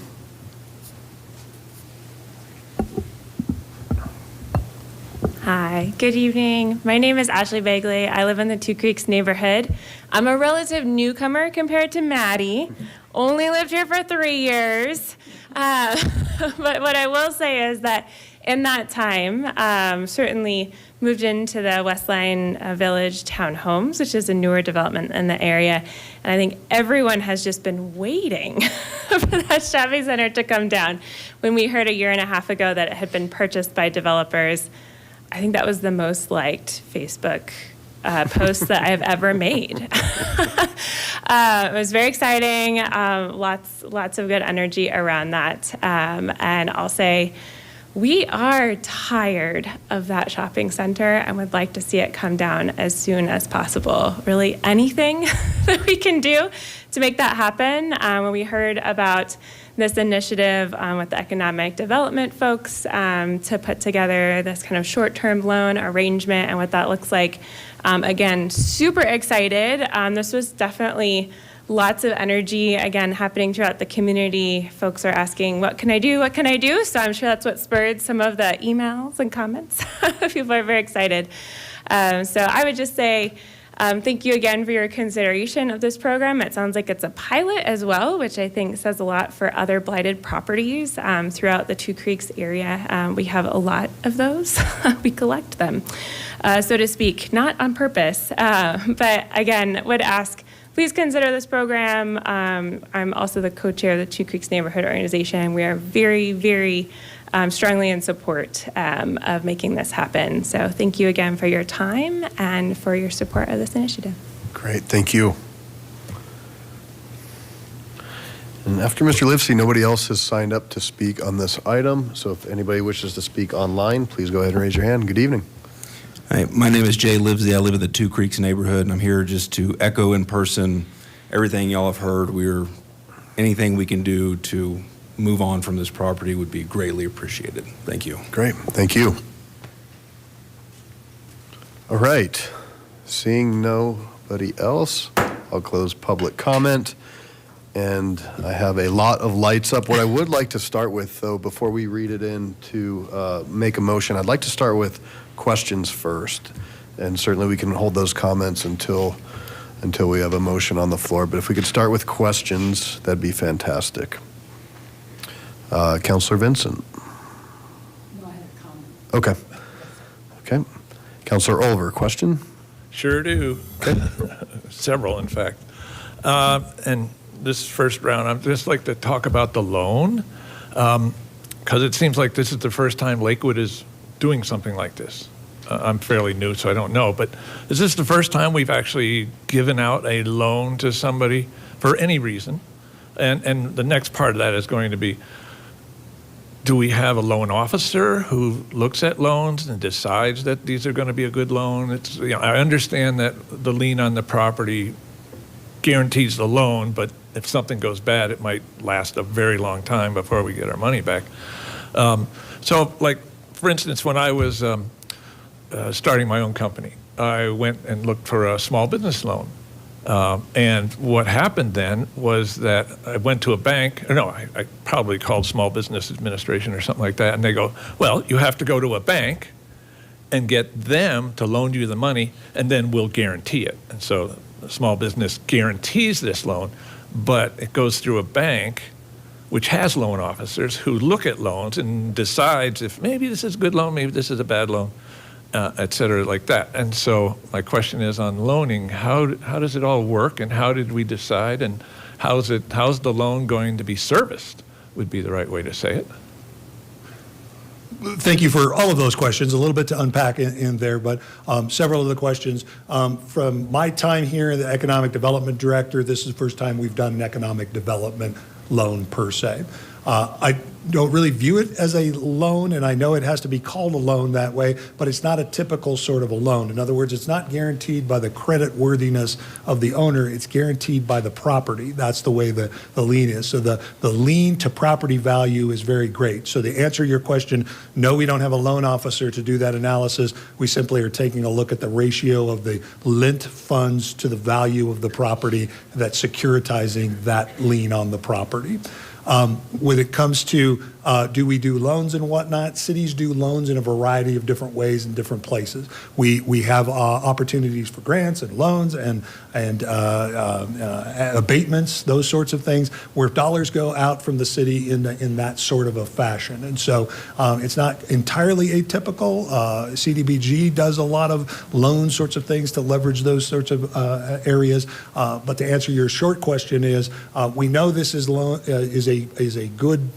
Hi, good evening. My name is Ashley Bagley. I live in the Two Creeks neighborhood. I'm a relative newcomer compared to Maddie. Only lived here for 3 years. But what I will say is that in that time, certainly moved into the Westline Village Townhomes, which is a newer development in the area. And I think everyone has just been waiting for that shopping center to come down. When we heard a year and a half ago that it had been purchased by developers, I think that was the most liked Facebook post that I have ever made. It was very exciting, lots of good energy around that. And I'll say, we are tired of that shopping center and would like to see it come down as soon as possible. Really anything that we can do to make that happen. When we heard about this initiative with the economic development folks to put together this kind of short-term loan arrangement and what that looks like, again, super excited. This was definitely lots of energy, again, happening throughout the community. Folks are asking, what can I do? What can I do? So I'm sure that's what spurred some of the emails and comments. People are very excited. So I would just say, thank you again for your consideration of this program. It sounds like it's a pilot as well, which I think says a lot for other blighted properties throughout the Two Creeks area. We have a lot of those. We collect them, so to speak, not on purpose. But again, would ask, please consider this program. I'm also the co-chair of the Two Creeks Neighborhood Organization. We are very, very strongly in support of making this happen. So thank you again for your time and for your support of this initiative. Great, thank you. And after Mr. Livesey, nobody else has signed up to speak on this item. So if anybody wishes to speak online, please go ahead and raise your hand. Good evening. Hi, my name is Jay Livesey. I live in the Two Creeks neighborhood, and I'm here just to echo in person everything y'all have heard. Anything we can do to move on from this property would be greatly appreciated. Thank you. Great, thank you. All right, seeing nobody else, I'll close public comment. And I have a lot of lights up. What I would like to start with, though, before we read it in to make a motion, I'd like to start with questions first. And certainly we can hold those comments until we have a motion on the floor. But if we could start with questions, that'd be fantastic. Councilor Vincent. No, I had a comment. Okay. Councilor Olver, question? Sure do. Okay. Several, in fact. And this first round, I'd just like to talk about the loan, because it seems like this is the first time Lakewood is doing something like this. I'm fairly new, so I don't know, but is this the first time we've actually given out a loan to somebody for any reason? And the next part of that is going to be, do we have a loan officer who looks at loans and decides that these are going to be a good loan? I understand that the lien on the property guarantees the loan, but if something goes bad, it might last a very long time before we get our money back. So, like, for instance, when I was starting my own company, I went and looked for a small business loan. And what happened then was that I went to a bank, I probably called Small Business Administration or something like that, and they go, well, you have to go to a bank and get them to loan you the money, and then we'll guarantee it. And so the small business guarantees this loan, but it goes through a bank which has loan officers who look at loans and decides if maybe this is a good loan, maybe this is a bad loan, et cetera, like that. And so my question is on loaning, how does it all work, and how did we decide, and how's the loan going to be serviced would be the right way to say it. Thank you for all of those questions. A little bit to unpack in there, but several of the questions. From my time here as the Economic Development Director, this is the first time we've done an economic development loan per se. I don't really view it as a loan, and I know it has to be called a loan that way, but it's not a typical sort of a loan. In other words, it's not guaranteed by the credit worthiness of the owner, it's guaranteed by the property. That's the way the lien is. So the lien to property value is very great. So to answer your question, no, we don't have a loan officer to do that analysis. We simply are taking a look at the ratio of the lent funds to the value of the property that's securitizing that lien on the property. When it comes to do we do loans and whatnot, cities do loans in a variety of different ways in different places. We have opportunities for grants and loans and abatements, those sorts of things, where dollars go out from the city in that sort of a fashion. And so it's not entirely atypical. CDBG does a lot of loan sorts of things to leverage those sorts of areas. But to answer your short question is, we know this is a good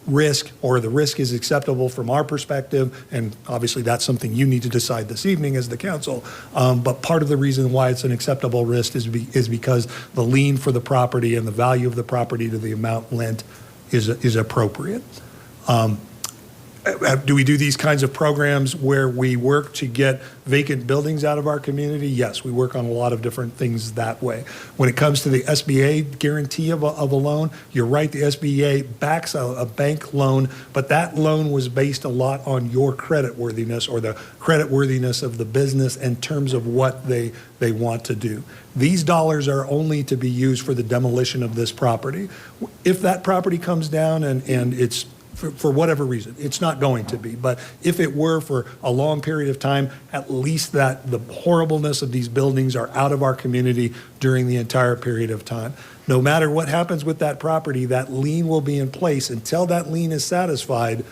risk, or the risk is acceptable from our perspective, and obviously that's something you need to decide this evening as the council. But part of the reason why it's an acceptable risk is because the lien for the property and the value of the property to the amount lent is appropriate. Do we do these kinds of programs where we work to get vacant buildings out of our community? Yes, we work on a lot of different things that way. When it comes to the SBA guarantee of a loan, you're right, the SBA backs a bank loan, but that loan was based a lot on your credit worthiness or the credit worthiness of the business in terms of what they want to do. These dollars are only to be used for the demolition of this property. If that property comes down and it's for whatever reason, it's not going to be, but if it were for a long period of time, at least that the horribleness of these buildings are out of our community during the entire period of time. No matter what happens with that property, that lien will be in place until that lien is satisfied.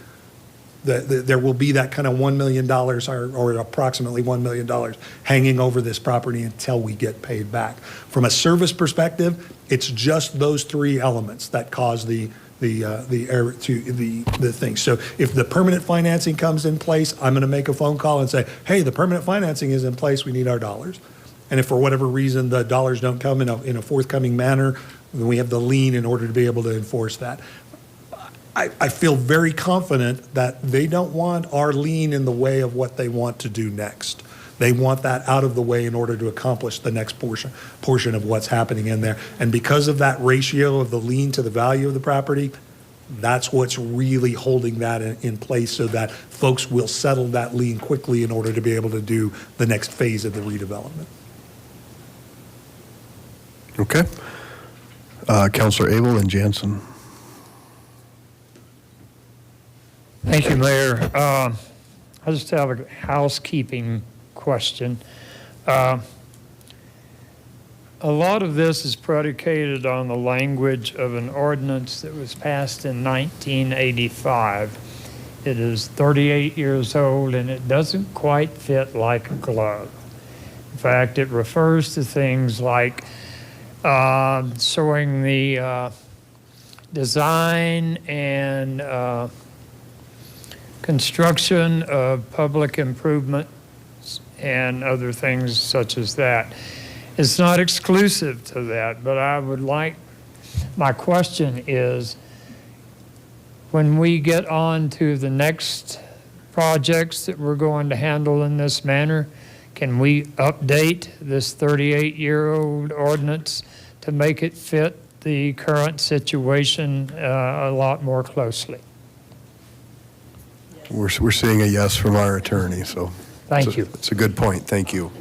There will be that kind of $1 million or approximately $1 million hanging over this property until we get paid back. From a service perspective, it's just those three elements that cause the thing. So if the permanent financing comes in place, I'm going to make a phone call and say, hey, the permanent financing is in place, we need our dollars. And if for whatever reason the dollars don't come in a forthcoming manner, then we have the lien in order to be able to enforce that. I feel very confident that they don't want our lien in the way of what they want to do next. They want that out of the way in order to accomplish the next portion of what's happening in there. And because of that ratio of the lien to the value of the property, that's what's really holding that in place so that folks will settle that lien quickly in order to be able to do the next phase of the redevelopment. Okay. Councilor Abel and Jansen. Thank you, Mayor. I just have a housekeeping question. A lot of this is predicated on the language of an ordinance that was passed in 1985. It is 38 years old and it doesn't quite fit like a glove. In fact, it refers to things like showing the design and construction of public improvements and other things such as that. It's not exclusive to that, but I would like, my question is, when we get on to the next projects that we're going to handle in this manner, can we update this 38-year-old ordinance to make it fit the current situation a lot more closely? We're seeing a yes from our attorney, so. Thank you. It's a good point. Thank you.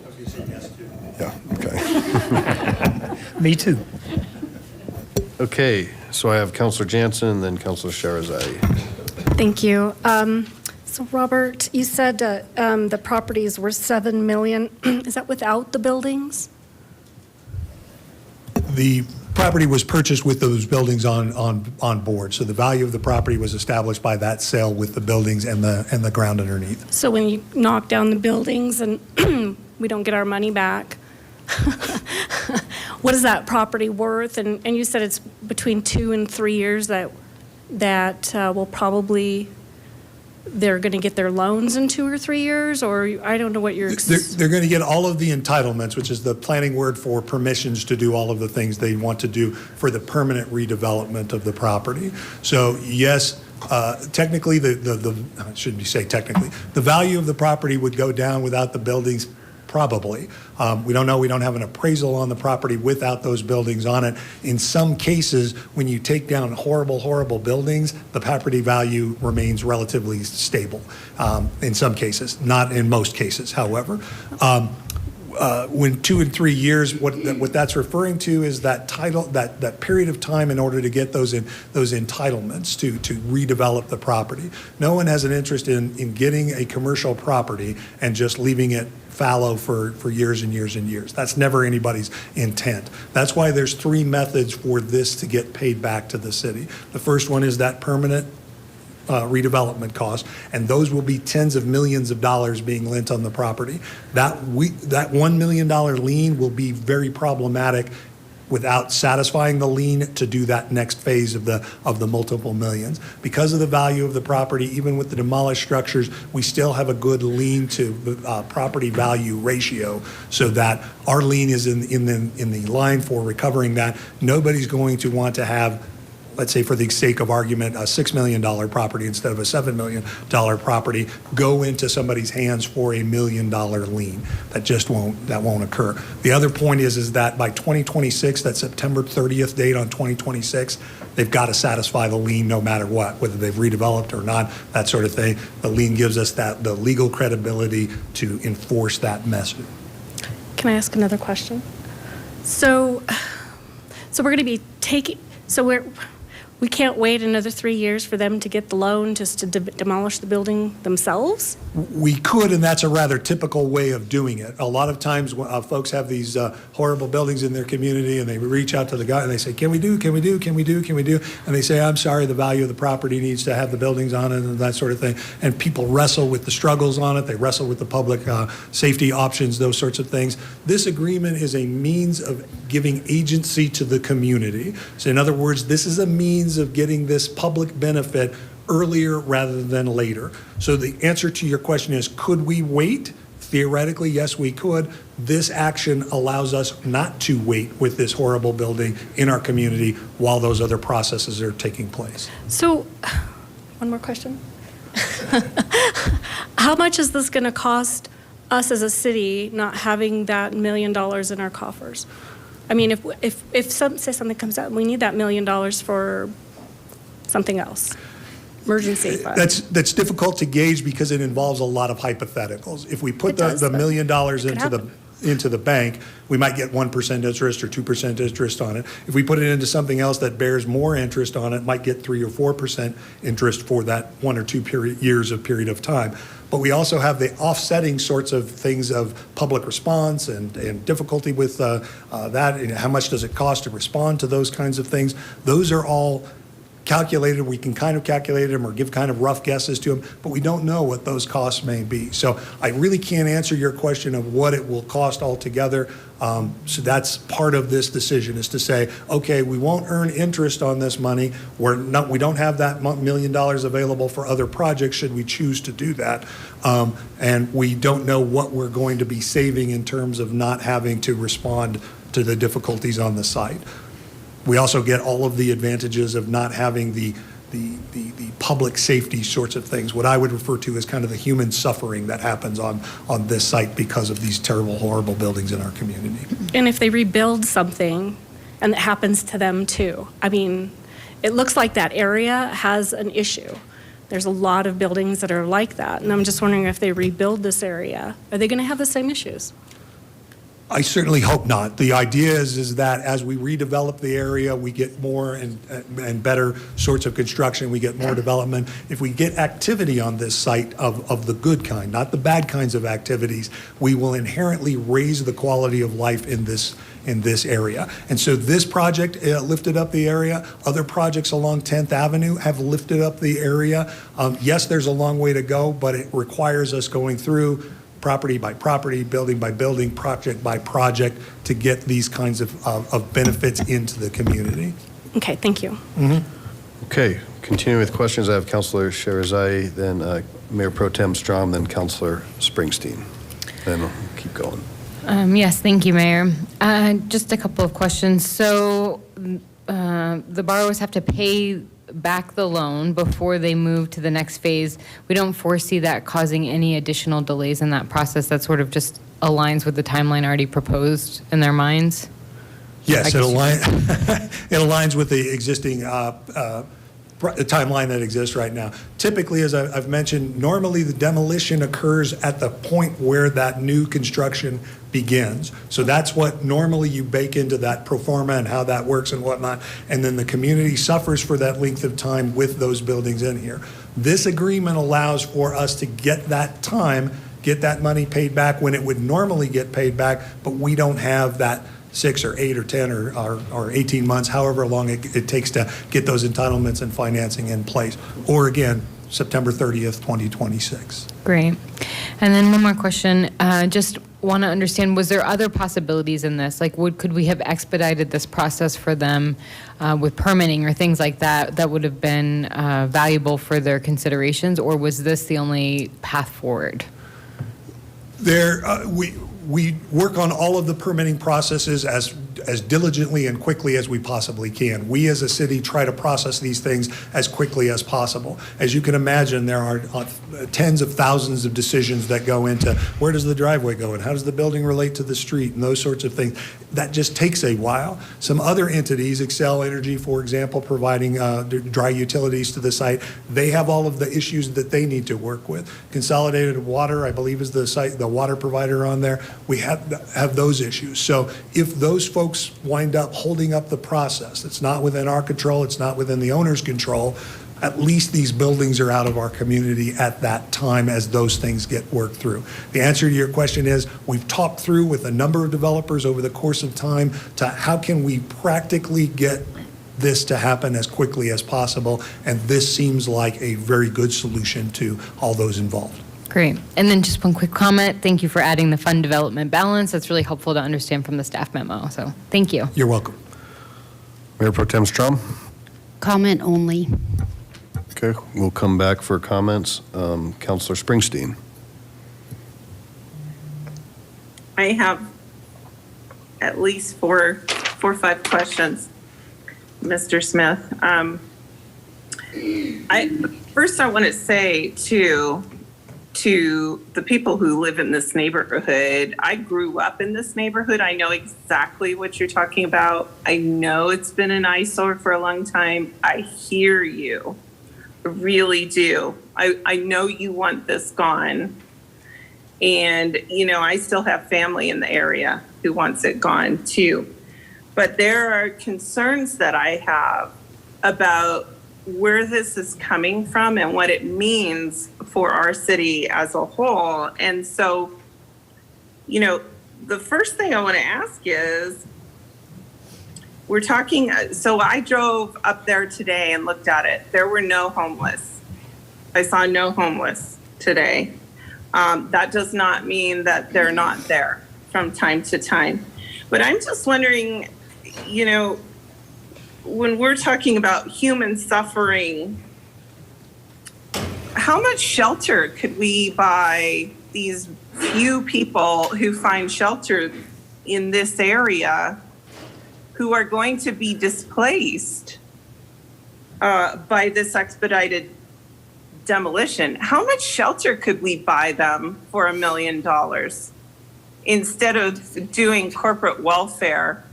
Yeah, okay. Me too. Okay, so I have Councilor Jansen and then Councilor Sherazade. Thank you. So Robert, you said the properties were $7 million. Is that without the buildings? The property was purchased with those buildings on board. So the value of the property was established by that sale with the buildings and the ground underneath. So when you knock down the buildings and we don't get our money back, what is that property worth? And you said it's between 2 and 3 years that will probably they're going to get their loans in 2 or 3 years, or I don't know what you're... They're going to get all of the entitlements, which is the planning word for permissions to do all of the things they want to do for the permanent redevelopment of the property. So yes, technically, I shouldn't say technically, the value of the property would go down without the buildings. Probably. We don't know. We don't have an appraisal on the property without those buildings on it. In some cases, when you take down horrible, horrible buildings, the property value remains relatively stable. In some cases, not in most cases, however. When 2 and 3 years, what that's referring to is that that period of time in order to get those entitlements to redevelop the property. No one has an interest in getting a commercial property and just leaving it fallow for years and years and years. That's never anybody's intent. That's why there's 3 methods for this to get paid back to the city. The first one is that permanent redevelopment cost, and those will be tens of millions of dollars being lent on the property. That $1 million lien will be very problematic without satisfying the lien to do that next phase of the multiple millions. Because of the value of the property, even with the demolished structures, we still have a good lien to property value ratio, so that our lien is in the line for recovering that. Nobody's going to want to have, let's say for the sake of argument, a $6 million property instead of a $7 million property go into somebody's hands for $1 million lien. That won't occur. The other point is that by 2026, that September 30th date on 2026, they've got to satisfy the lien no matter what, whether they've redeveloped or not, that sort of thing. The lien gives us the legal credibility to enforce that message. Can I ask another question? So we're going to be taking, we can't wait another 3 years for them to get the loan just to demolish the building themselves? We could, and that's a rather typical way of doing it. A lot of times folks have these horrible buildings in their community, and they reach out to the guy and they say, can we do? And they say, I'm sorry, the value of the property needs to have the buildings on it and that sort of thing. And people wrestle with the struggles on it. They wrestle with the public safety options, those sorts of things. This agreement is a means of giving agency to the community. So in other words, this is a means of getting this public benefit earlier rather than later. So the answer to your question is, could we wait? Theoretically, yes, we could. This action allows us not to wait with this horrible building in our community while those other processes are taking place. So, one more question. How much is this going to cost us as a city not having that $1 million in our coffers? I mean, if something comes up and we need that $1 million for something else. Emergency fund. That's difficult to gauge because it involves a lot of hypotheticals. If we put the $1 million into the bank, we might get 1% interest or 2% interest on it. If we put it into something else that bears more interest on it, might get 3 or 4% interest for that 1 or 2 years of period of time. But we also have the offsetting sorts of things of public response and difficulty with that. And how much does it cost to respond to those kinds of things? Those are all calculated. We can kind of calculate them or give kind of rough guesses to them, but we don't know what those costs may be. So I really can't answer your question of what it will cost altogether. So that's part of this decision, is to say, okay, we won't earn interest on this money. We don't have that $1 million available for other projects should we choose to do that. And we don't know what we're going to be saving in terms of not having to respond to the difficulties on the site. We also get all of the advantages of not having the public safety sorts of things, what I would refer to as kind of the human suffering that happens on this site because of these terrible, horrible buildings in our community. And if they rebuild something and it happens to them too, I mean, it looks like that area has an issue. There's a lot of buildings that are like that. And I'm just wondering, if they rebuild this area, are they going to have the same issues? I certainly hope not. The idea is that as we redevelop the area, we get more and better sorts of construction, we get more development. If we get activity on this site of the good kind, not the bad kinds of activities, we will inherently raise the quality of life in this area. And so this project lifted up the area. Other projects along 10th Avenue have lifted up the area. Yes, there's a long way to go, but it requires us going through property by property, building by building, project by project to get these kinds of benefits into the community. Okay, thank you. Mm-hmm. Okay, continuing with questions, I have Councilor Sherazai, then Mayor Pro Tem Strom, then Councilor Springsteen. Then we'll keep going. Yes, thank you, Mayor. Just a couple of questions. So the borrowers have to pay back the loan before they move to the next phase. We don't foresee that causing any additional delays in that process. That sort of just aligns with the timeline already proposed in their minds? Yes, it aligns with the existing timeline that exists right now. Typically, as I've mentioned, normally the demolition occurs at the point where that new construction begins. So that's what normally you bake into that pro forma and how that works and whatnot. And then the community suffers for that length of time with those buildings in here. This agreement allows for us to get that time, get that money paid back when it would normally get paid back, but we don't have that 6 or 8 or 10 or 18 months, however long it takes to get those entitlements and financing in place. Or again, September 30th, 2026. Great. And then one more question. Just want to understand, was there other possibilities in this? Like, could we have expedited this process for them with permitting or things like that that would have been valuable for their considerations? Or was this the only path forward? We work on all of the permitting processes as diligently and quickly as we possibly can. We as a city try to process these things as quickly as possible. As you can imagine, there are tens of thousands of decisions that go into where does the driveway go and how does the building relate to the street and those sorts of things. That just takes a while. Some other entities, Excel Energy, for example, providing dry utilities to the site, they have all of the issues that they need to work with. Consolidated Water, I believe, is the water provider on there. We have those issues. So if those folks wind up holding up the process, it's not within our control, it's not within the owner's control, at least these buildings are out of our community at that time as those things get worked through. The answer to your question is we've talked through with a number of developers over the course of time to how can we practically get this to happen as quickly as possible, and this seems like a very good solution to all those involved. Great. And then just one quick comment. Thank you for adding the fund development balance. That's really helpful to understand from the staff memo. So thank you. You're welcome. Mayor Pro Tem Strom? Comment only. Okay, we'll come back for comments. Councilor Springsteen. I have at least four or five questions, Mr. Smith. First, I want to say to the people who live in this neighborhood, I grew up in this neighborhood. I know exactly what you're talking about. I know it's been an eyesore for a long time. I hear you. I really do. I know you want this gone. And, you know, I still have family in the area who wants it gone too. But there are concerns that I have about where this is coming from and what it means for our city as a whole. And so, you know, the first thing I want to ask is, we're talking, so I drove up there today and looked at it. There were no homeless. I saw no homeless today. That does not mean that they're not there from time to time. But I'm just wondering, you know, when we're talking about human suffering, how much shelter could we buy these few people who find shelter in this area who are going to be displaced by this expedited demolition? How much shelter could we buy them for $1 million instead of doing corporate welfare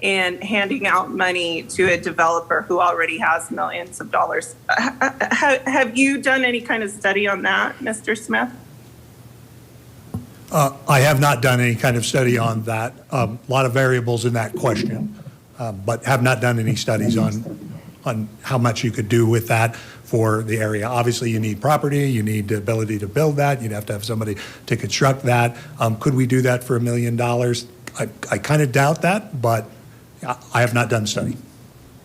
and handing out money to a developer who already has millions of dollars? Have you done any kind of study on that, Mr. Smith? I have not done any kind of study on that. A lot of variables in that question, but have not done any studies on how much you could do with that for the area. Obviously, you need property, you need the ability to build that, you'd have to have somebody to construct that. Could we do that for $1 million? I kind of doubt that, but I have not done the study.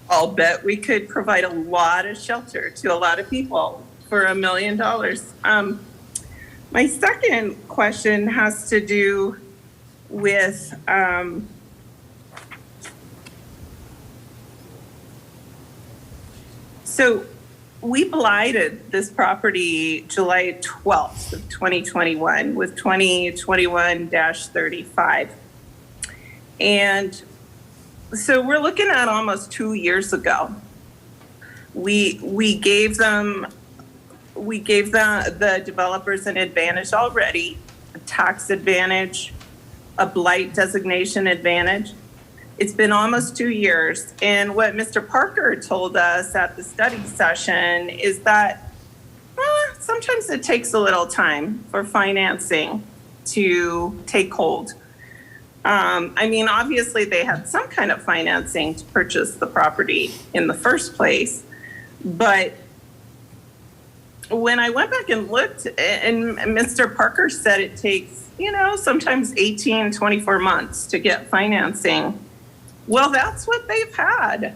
I'll bet we could provide a lot of shelter to a lot of people for $1 million. My second question has to do with So we blighted this property July 12th of 2021 with 2021-35. And so we're looking at almost 2 years ago. We gave the developers an advantage already, a tax advantage, a blight designation advantage. It's been almost 2 years. And what Mr. Parker told us at the study session is that sometimes it takes a little time for financing to take hold. I mean, obviously they had some kind of financing to purchase the property in the first place, but when I went back and looked, and Mr. Parker said it takes, sometimes 18, 24 months to get financing. Well, that's what they've had.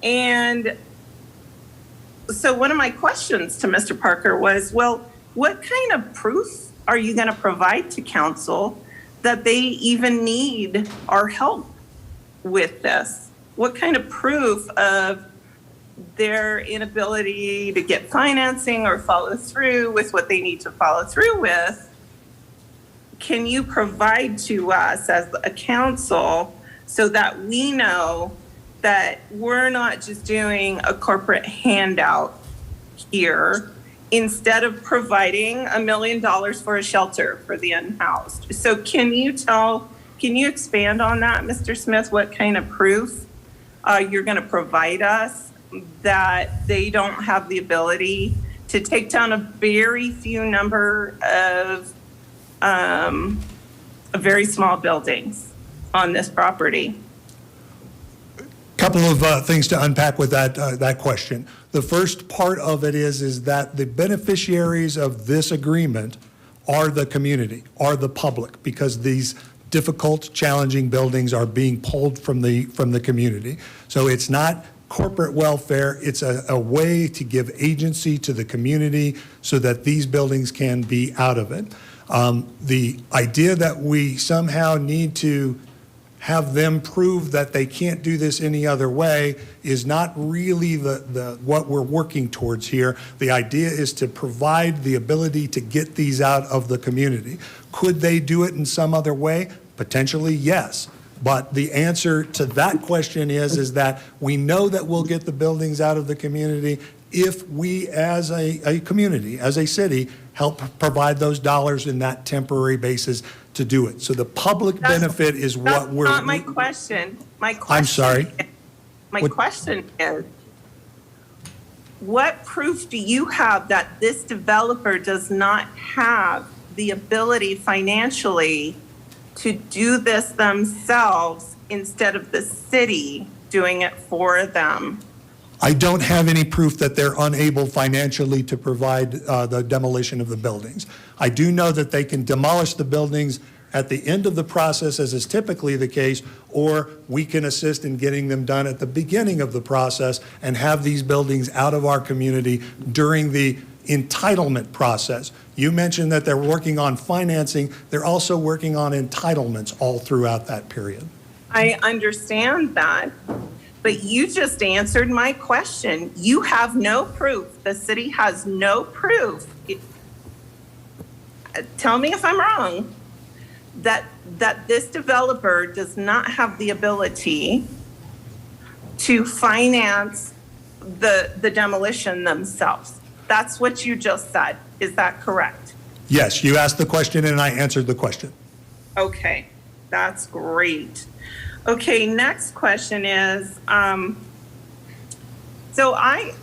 And so one of my questions to Mr. Parker was, well, what kind of proof are you going to provide to council that they even need our help with this? What kind of proof of their inability to get financing or follow through with what they need to follow through with can you provide to us as a council so that we know that we're not just doing a corporate handout here instead of providing $1 million for a shelter for the unhoused? So can you expand on that, Mr. Smith, what kind of proof you're going to provide us that they don't have the ability to take down a very few number of very small buildings on this property? Couple of things to unpack with that question. The first part of it is that the beneficiaries of this agreement are the community, are the public, because these difficult, challenging buildings are being pulled from the community. So it's not corporate welfare, it's a way to give agency to the community so that these buildings can be out of it. The idea that we somehow need to have them prove that they can't do this any other way is not really what we're working towards here. The idea is to provide the ability to get these out of the community. Could they do it in some other way? Potentially, yes. But the answer to that question is that we know that we'll get the buildings out of the community if we as a community, as a city, help provide those dollars in that temporary basis to do it. So the public benefit is what we're... That's not my question. I'm sorry? My question is, what proof do you have that this developer does not have the ability financially to do this themselves instead of the city doing it for them? I don't have any proof that they're unable financially to provide the demolition of the buildings. I do know that they can demolish the buildings at the end of the process, as is typically the case, or we can assist in getting them done at the beginning of the process and have these buildings out of our community during the entitlement process. You mentioned that they're working on financing. They're also working on entitlements all throughout that period. I understand that. But you just answered my question. You have no proof. The city has no proof. Tell me if I'm wrong, that this developer does not have the ability to finance the demolition themselves. That's what you just said. Is that correct? Yes, you asked the question and I answered the question. Okay, that's great. Okay, next question is, so I'm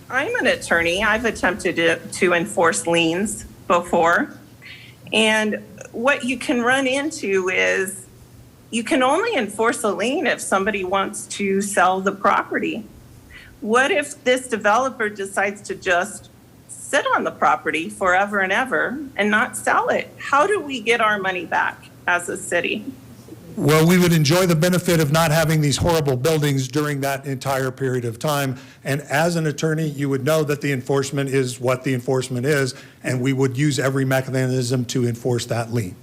an attorney. I've attempted to enforce liens before. And what you can run into is you can only enforce a lien if somebody wants to sell the property. What if this developer decides to just sit on the property forever and ever and not sell it? How do we get our money back as a city? Well, we would enjoy the benefit of not having these horrible buildings during that entire period of time. And as an attorney, you would know that the enforcement is what the enforcement is, and we would use every mechanism to enforce that lien.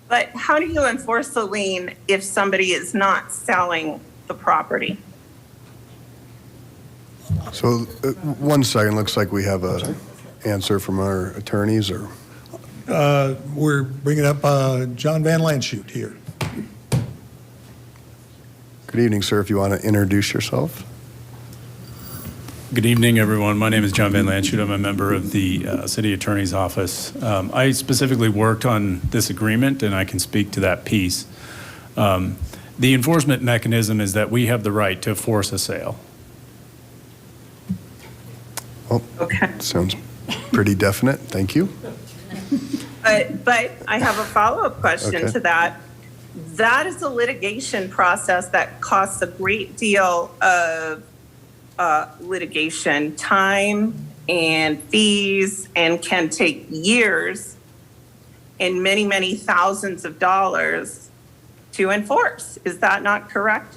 But how do you enforce a lien if somebody is not selling the property? So, 1 second, looks like we have a answer from our attorneys, or? We're bringing up John Van Landshut here. Good evening, sir, if you want to introduce yourself. Good evening, everyone. My name is John Van Landshut. I'm a member of the City Attorney's Office. I specifically worked on this agreement, and I can speak to that piece. The enforcement mechanism is that we have the right to force a sale. Well, Okay. sounds pretty definite. Thank you. But I have a follow-up question Okay. to that. That is a litigation process that costs a great deal of litigation time and fees, and can take years and many, many thousands of dollars to enforce. Is that not correct?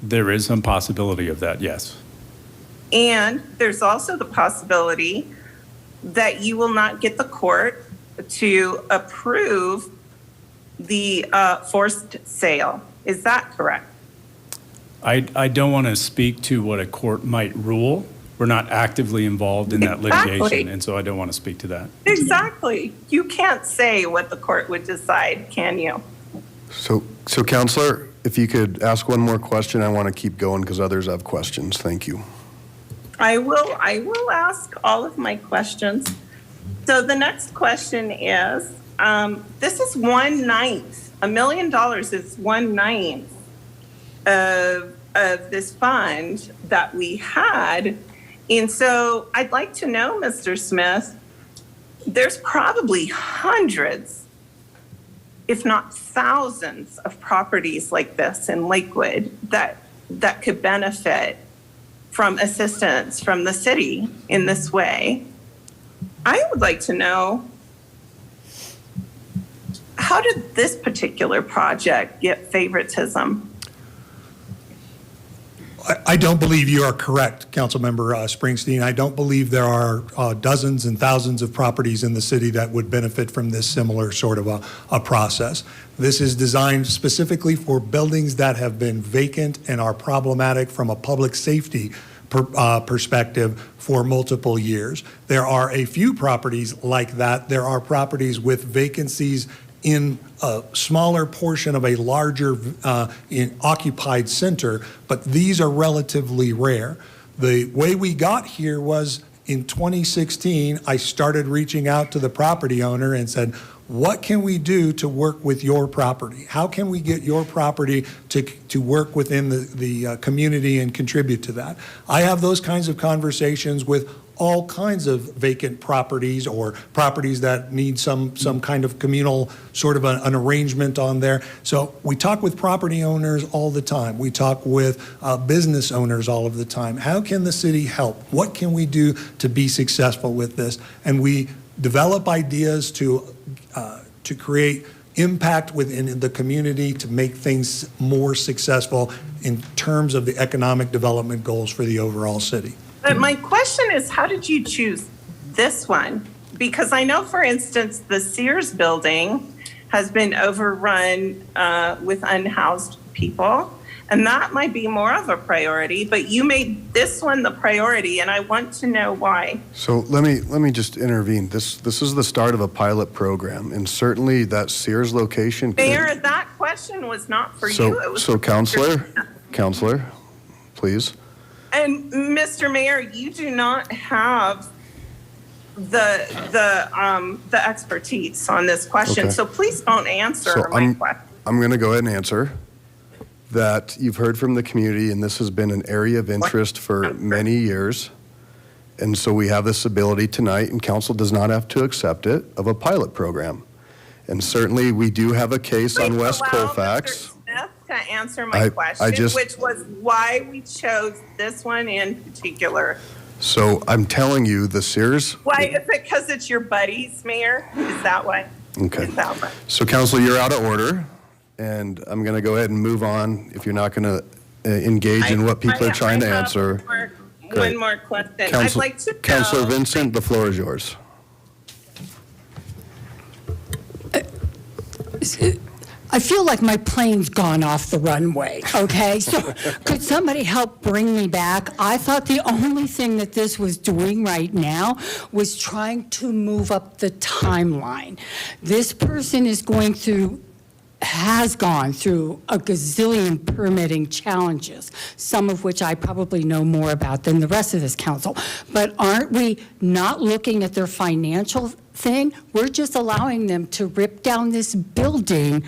There is some possibility of that, yes. And there's also the possibility that you will not get the court to approve the forced sale. Is that correct? I don't want to speak to what a court might rule. We're not actively involved in that Exactly. litigation, and so I don't want to speak to that. Exactly. You can't say what the court would decide, can you? So Counselor, if you could ask one more question, I want to keep going because others have questions. Thank you. I will ask all of my questions. So the next question is, this is 1/9. $1 million is 1/9 of this fund that we had. And so I'd like to know, Mr. Smith, there's probably hundreds, if not thousands, of properties like this in Lakewood that could benefit from assistance from the city in this way. I would like to know, how did this particular project get favoritism? I don't believe you are correct, Councilmember Springsteen. I don't believe there are dozens and thousands of properties in the city that would benefit from this similar sort of a process. This is designed specifically for buildings that have been vacant and are problematic from a public safety perspective for multiple years. There are a few properties like that. There are properties with vacancies in a smaller portion of a larger occupied center, but these are relatively rare. The way we got here was in 2016, I started reaching out to the property owner and said, what can we do to work with your property? How can we get your property to work within the community and contribute to that? I have those kinds of conversations with all kinds of vacant properties or properties that need some kind of communal sort of an arrangement on there. So we talk with property owners all the time. We talk with business owners all of the time. How can the city help? What can we do to be successful with this? And we develop ideas to create impact within the community to make things more successful in terms of the economic development goals for the overall city. But my question is, how did you choose this one? Because I know, for instance, the Sears building has been overrun with unhoused people, and that might be more of a priority, but you made this one the priority, and I want to know why. So let me just intervene. This is the start of a pilot program, and certainly that Sears location. Mayor, that question was not for you. It was So for Counselor, please. And Mr. Mayor, you do not have the expertise on this question, Okay. so please don't answer So my question. I'm going to go ahead and answer that. You've heard from the community, and this has been an area of interest for many years. And so we have this ability tonight, and council does not have to accept it, of a pilot program. And certainly we do have a case on West Allow Colfax. Mr. Smith to answer my question, which was why we chose this one in particular. So I'm telling you, the Sears. Why, is it because it's your buddies, Mayor? Is that why? Okay. Is that why? So council, you're out of order, and I'm going to go ahead and move on if you're not going to engage in what people are trying to answer. One more question. I'd Council- like to know. Councilor Vincent, the floor is yours. I feel like my plane's gone off the runway, okay? So could somebody help bring me back? I thought the only thing that this was doing right now was trying to move up the timeline. This person has gone through a gazillion permitting challenges, some of which I probably know more about than the rest of this council. But aren't we not looking at their financial thing? We're just allowing them to rip down this building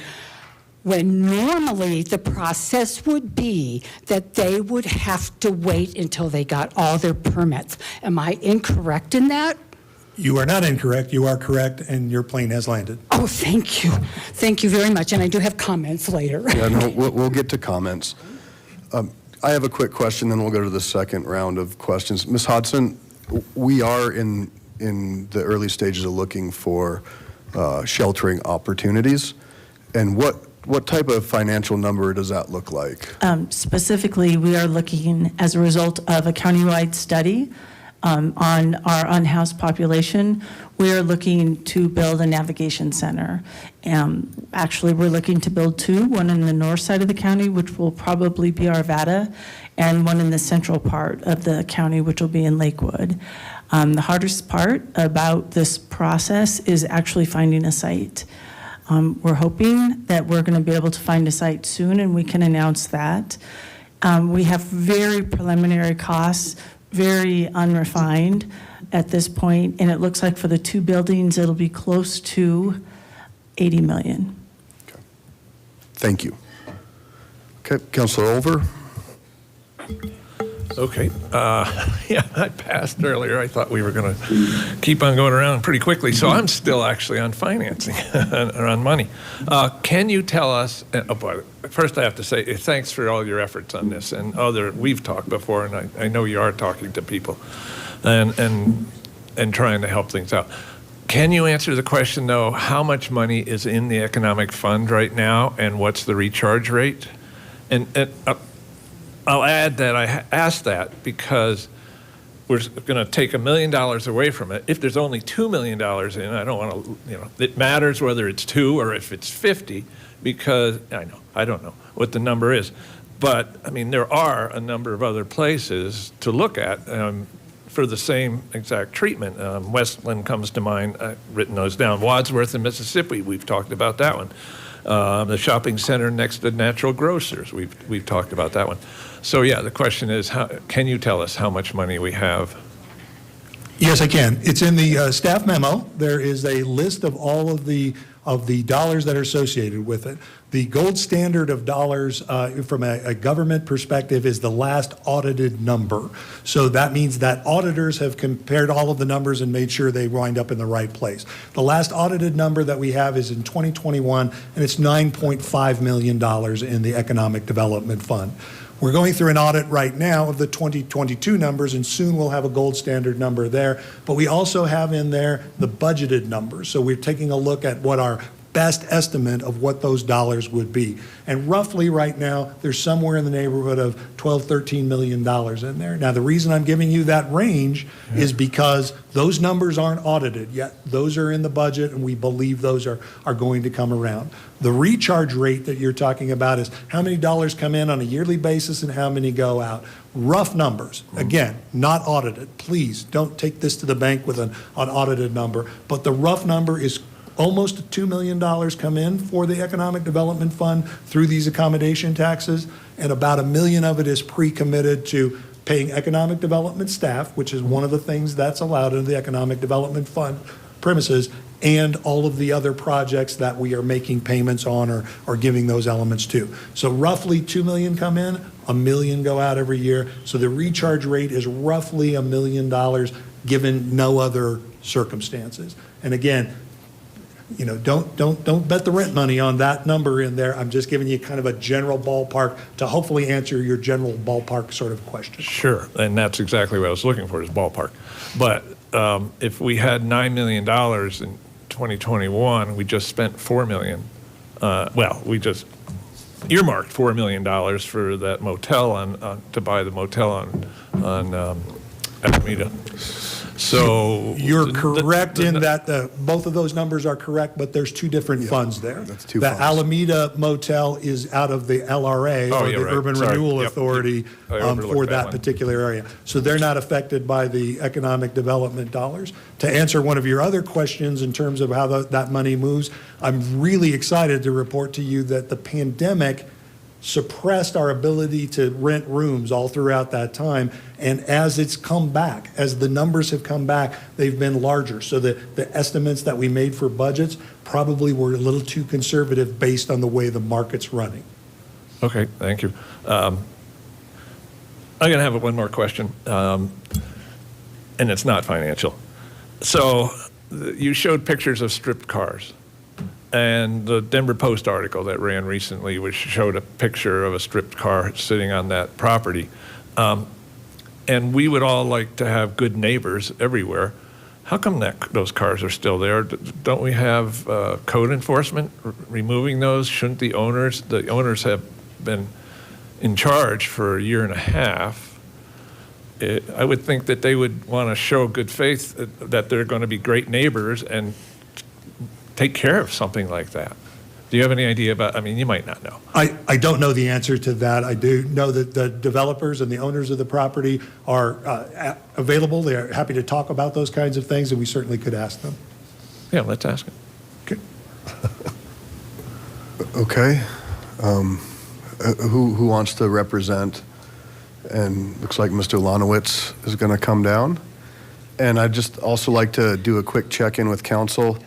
when normally the process would be that they would have to wait until they got all their permits. Am I incorrect in that? You are not incorrect. You are correct, and your plane has landed. Oh, thank you. Thank you very much. And I do have comments later. Yeah, no, we'll get to comments. I have a quick question, then we'll go to the second round of questions. Ms. Hodson, we are in the early stages of looking for sheltering opportunities. And what type of financial number does that look like? Specifically, we are looking, as a result of a countywide study on our unhoused population, we are looking to build a navigation center. Actually, we're looking to build two, one in the north side of the county, which will probably be Arvada, and one in the central part of the county, which will be in Lakewood. The hardest part about this process is actually finding a site. We're hoping that we're going to be able to find a site soon, and we can announce that. We have very preliminary costs, very unrefined at this point, and it looks like for the two buildings, it'll be close to $80 million. Okay. Thank you. Okay, Councilor Olver. Okay. Yeah, I passed earlier. I thought we were going to keep on going around pretty quickly. So I'm still actually on financing or on money. Can you tell us, first I have to say thanks for all your efforts on this and we've talked before, and I know you are talking to people and trying to help things out. Can you answer the question though, how much money is in the economic fund right now and what's the recharge rate? And I'll add that I asked that because we're going to take $1 million away from it. If there's only $2 million in, I don't want to, it matters whether it's 2 or if it's 50, because I don't know what the number is. But I mean, there are a number of other places to look at for the same exact treatment. Westland comes to mind. I've written those down. Wadsworth in Mississippi, we've talked about that one. The shopping center next to Natural Grocers, we've talked about that one. So yeah, the question is, can you tell us how much money we have? Yes, I can. It's in the staff memo. There is a list of all of the dollars that are associated with it. The gold standard of dollars from a government perspective is the last audited number. So that means that auditors have compared all of the numbers and made sure they wind up in the right place. The last audited number that we have is in 2021, and it's $9.5 million in the Economic Development Fund. We're going through an audit right now of the 2022 numbers, and soon we'll have a gold standard number there. But we also have in there the budgeted numbers. So we're taking a look at what our best estimate of what those dollars would be. And roughly right now, there's somewhere in the neighborhood of $12–13 million in there. Now, the reason I'm giving you that range is because those numbers aren't audited yet. Those are in the budget, and we believe those are going to come around. The recharge rate that you're talking about is how many dollars come in on a yearly basis and how many go out. Rough numbers, again, not audited. Please don't take this to the bank with an unaudited number, but the rough number is almost $2 million come in for the Economic Development Fund through these accommodation taxes, and about $1 million of it is pre-committed to paying economic development staff, which is one of the things that's allowed in the Economic Development Fund premises, and all of the other projects that we are making payments on or giving those elements to. So roughly $2 million come in, $1 million go out every year. So the recharge rate is roughly $1 million given no other circumstances. And again, don't bet the rent money on that number in there. I'm just giving you kind of a general ballpark to hopefully answer your general ballpark sort of question. Sure, and that's exactly what I was looking for, is ballpark. But if we had $9 million in 2021, we just spent $4 million. We just earmarked $4 million for that motel to buy the motel on Alameda. So. You're correct in that both of those numbers are correct, but there's two different funds there. That's two The funds. Alameda Motel is out of the LRA, Oh, or yeah, the right. Urban Sorry. Renewal Yep. Authority, I overlooked for that that one. particular area. So they're not affected by the economic development dollars. To answer one of your other questions in terms of how that money moves, I'm really excited to report to you that the pandemic suppressed our ability to rent rooms all throughout that time. And as it's come back, as the numbers have come back, they've been larger. So the estimates that we made for budgets probably were a little too conservative based on the way the market's running. Okay, thank you. I'm going to have one more question, and it's not financial. So you showed pictures of stripped cars. And the Denver Post article that ran recently, which showed a picture of a stripped car sitting on that property. And we would all like to have good neighbors everywhere. How come those cars are still there? Don't we have code enforcement removing those? Shouldn't the owners have been in charge for a year and a half? I would think that they would want to show good faith that they're going to be great neighbors and take care of something like that. Do you have any idea about, I mean, you might not know. I don't know the answer to that. I do know that the developers and the owners of the property are available. They're happy to talk about those kinds of things, and we certainly could ask them. Yeah, let's ask them. Okay. Who wants to represent? And looks like Mr. Lonowitz is going to come down. And I'd just also like to do a quick check-in with council,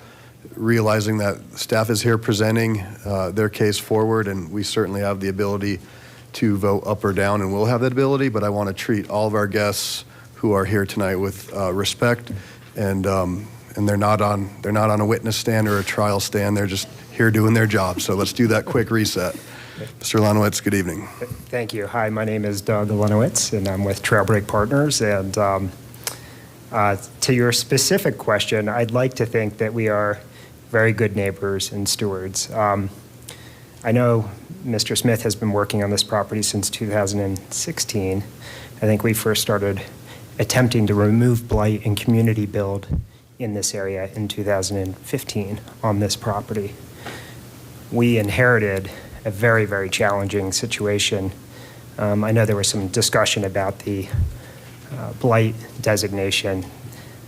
realizing that staff is here presenting their case forward, and we certainly have the ability to vote up or down, and we'll have that ability, but I want to treat all of our guests who are here tonight with respect, and they're not on a witness stand or a trial stand. They're just here doing their job. So let's do that quick reset. Mr. Lonowitz, good evening. Thank you. Hi, my name is Doug Lonowitz, and I'm with Trailbreak Partners. And to your specific question, I'd like to think that we are very good neighbors and stewards. I know Mr. Smith has been working on this property since 2016. I think we first started attempting to remove blight and community build in this area in 2015 on this property. We inherited a very, very challenging situation. I know there was some discussion about the blight designation.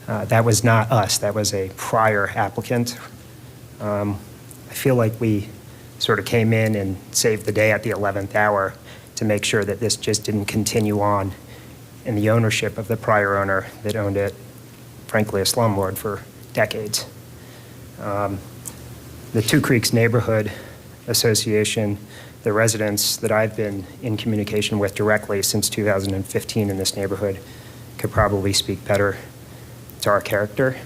That was not us. That was a prior applicant. I feel like we sort of came in and saved the day at the 11th hour to make sure that this just didn't continue on in the ownership of the prior owner that owned it, frankly, a slumlord for decades. The Two Creeks Neighborhood Association, the residents that I've been in communication with directly since 2015 in this neighborhood could probably speak better to our character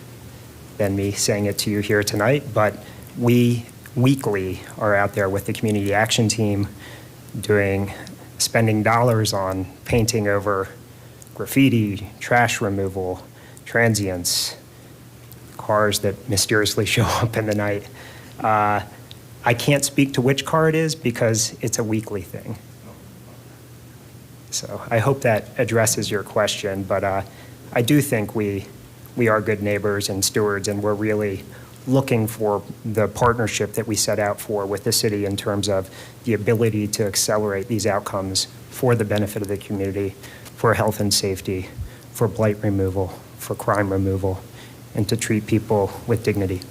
than me saying it to you here tonight, but we weekly are out there with the community action team spending dollars on painting over graffiti, trash removal, transients, cars that mysteriously show up in the night. I can't speak to which car it is because it's a weekly thing. So I hope that addresses your question, but I do think we are good neighbors and stewards, and we're really looking for the partnership that we set out for with the city in terms of the ability to accelerate these outcomes for the benefit of the community, for health and safety, for blight removal, for crime removal, and to treat people with dignity.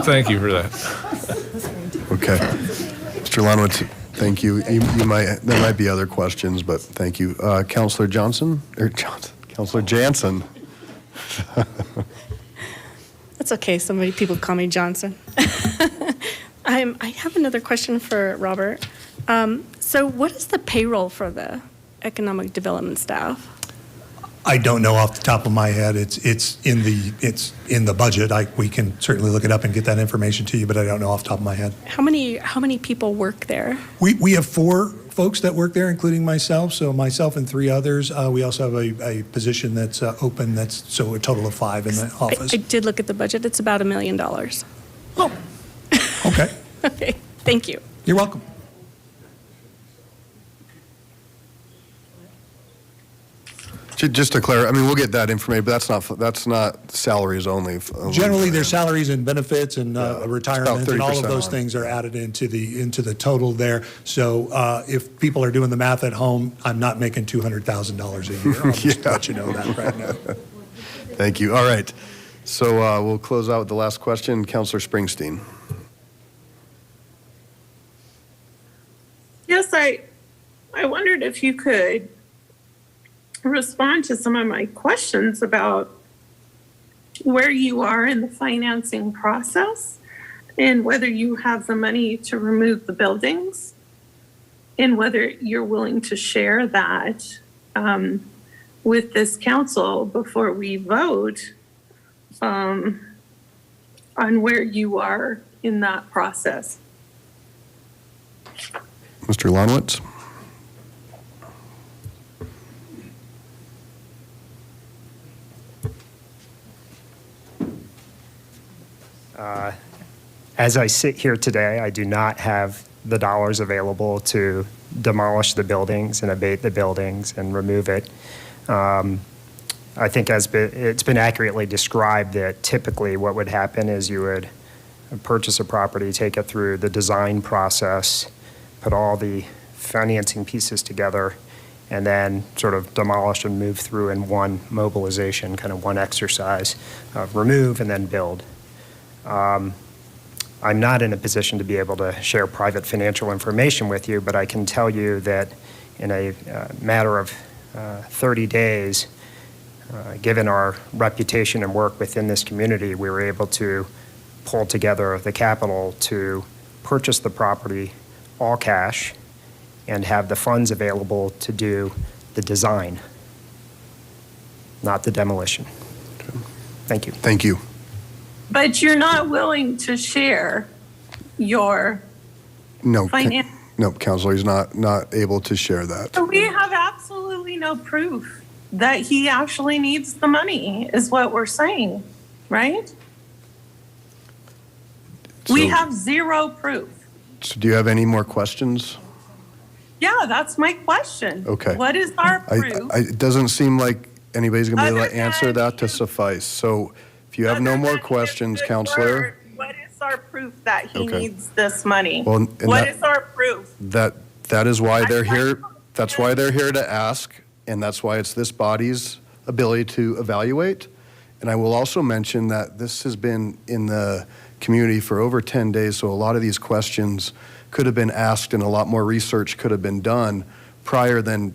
Thank you for that. Okay. Mr. Lonowitz, thank you. There might be other questions, but thank you. Councilor Councilor Jansen. That's okay. People call me Johnson. I have another question for Robert. So what is the payroll for the economic development staff? I don't know off the top of my head. It's in the budget. We can certainly look it up and get that information to you, but I don't know off the top of my head. How many people work there? We have 4 folks that work there, including myself. So myself and 3 others. We also have a position that's open. So a total of 5 in the office. I did look at the budget. It's about $1 million. Oh, okay. Okay. Thank you. You're welcome. Just to clarify, I mean, we'll get that information, but that's not salaries only. Generally, their salaries and benefits and retirement and all of 30% those on. things are added into the total there. So if people are doing the math at home, I'm not making $200,000 a year. I'll just let you know that right now. Thank you. All right. So we'll close out with the last question. Councilor Springsteen. Yes, I wondered if you could respond to some of my questions about where you are in the financing process and whether you have the money to remove the buildings and whether you're willing to share that with this council before we vote on where you are in that process. Mr. Lonowitz. As I sit here today, I do not have the dollars available to demolish the buildings and abate the buildings and remove it. I think it's been accurately described that typically what would happen is you would purchase a property, take it through the design process, put all the financing pieces together, and then sort of demolish and move through in one mobilization, kind of one exercise of remove and then build. I'm not in a position to be able to share private financial information with you, but I can tell you that in a matter of 30 days, given our reputation and work within this community, we were able to pull together the capital to purchase the property all cash and have the funds available to do the design, not the demolition. Thank you. Thank you. But you're not willing to share your finance. No, Counselor, he's not able to share that. So we have absolutely no proof that he actually needs the money, is what we're saying, right? We have zero proof. So do you have any more questions? Yeah, that's my question. Okay. What is our proof? It doesn't seem like anybody's going to be able to answer that to suffice. So if you have no more questions, Counselor. What is our proof that he Okay. needs this money? Well, and What is our proof? That is why they're here. That's why they're here to ask, and that's why it's this body's ability to evaluate. And I will also mention that this has been in the community for over 10 days, so a lot of these questions could have been asked and a lot more research could have been done prior than,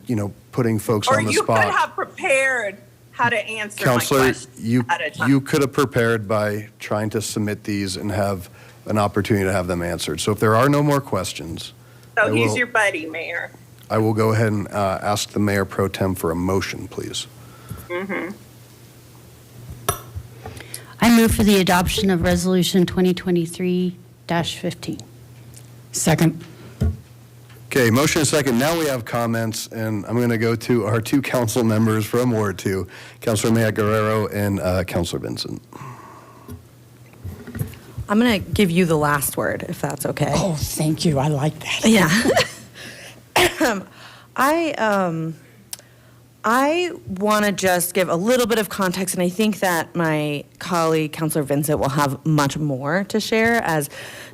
putting folks Or on the you spot. could have prepared how to answer Counselor, my question at a time. you could have prepared by trying to submit these and have an opportunity to have them answered. So if there are no more questions, So he's your buddy, Mayor. I will go ahead and ask the Mayor Pro Tem for a motion, please. Mm-hmm. I move for the adoption of Resolution 2023-15. Second. Okay, motion and second. Now we have comments, and I'm going to go to our two council members from Ward 2, Councilor Maya Guerrero and Councilor Vincent. I'm going to give you the last word, if that's okay. Oh, thank you. I like that. Yeah. I want to just give a little bit of context, and I think that my colleague, Councilor Vincent, will have much more to share, as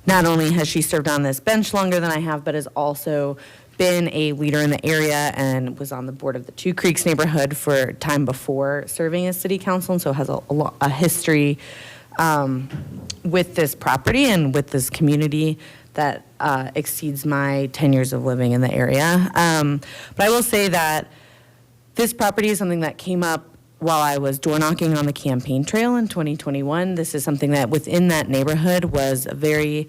not only has she served on this bench longer than I have, but has also been a leader in the area and was on the board of the Two Creeks neighborhood for time before serving as city council, and so has a history with this property and with this community that exceeds my 10 years of living in the area. But I will say that this property is something that came up while I was door knocking on the campaign trail in 2021. This is something that within that neighborhood was very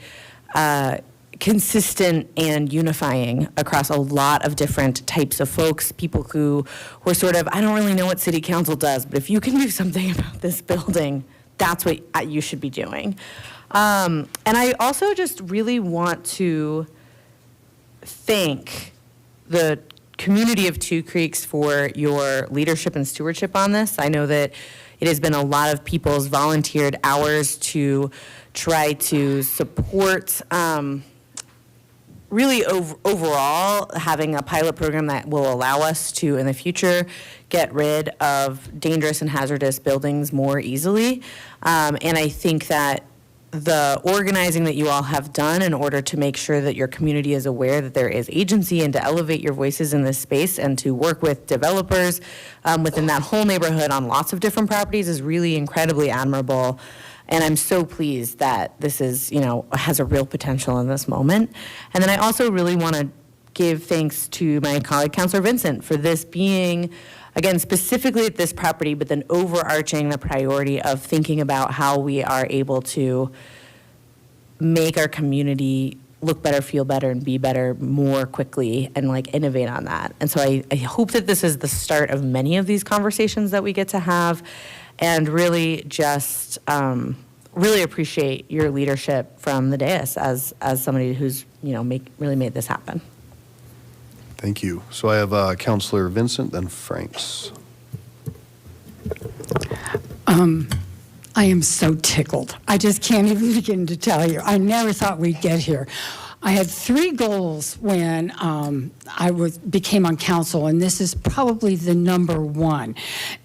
consistent and unifying across a lot of different types of folks, people who were sort of, I don't really know what city council does, but if you can do something about this building, that's what you should be doing. And I also just really want to thank the community of Two Creeks for your leadership and stewardship on this. I know that it has been a lot of people's volunteered hours to try to support really overall, having a pilot program that will allow us to, in the future, get rid of dangerous and hazardous buildings more easily. And I think that the organizing that you all have done in order to make sure that your community is aware that there is agency and to elevate your voices in this space and to work with developers within that whole neighborhood on lots of different properties is really incredibly admirable. And I'm so pleased that this is, has a real potential in this moment. And then I also really want to give thanks to my colleague, Councilor Vincent, for this being, again, specifically at this property, but then overarching the priority of thinking about how we are able to make our community look better, feel better, and be better more quickly and innovate on that. And so I hope that this is the start of many of these conversations that we get to have, and really just really appreciate your leadership from the dais as somebody who's really made this happen. Thank you. So I have Councilor Vincent, then Franks. I am so tickled. I just can't even begin to tell you. I never thought we'd get here. I had 3 goals when I became on council, and this is probably the number 1.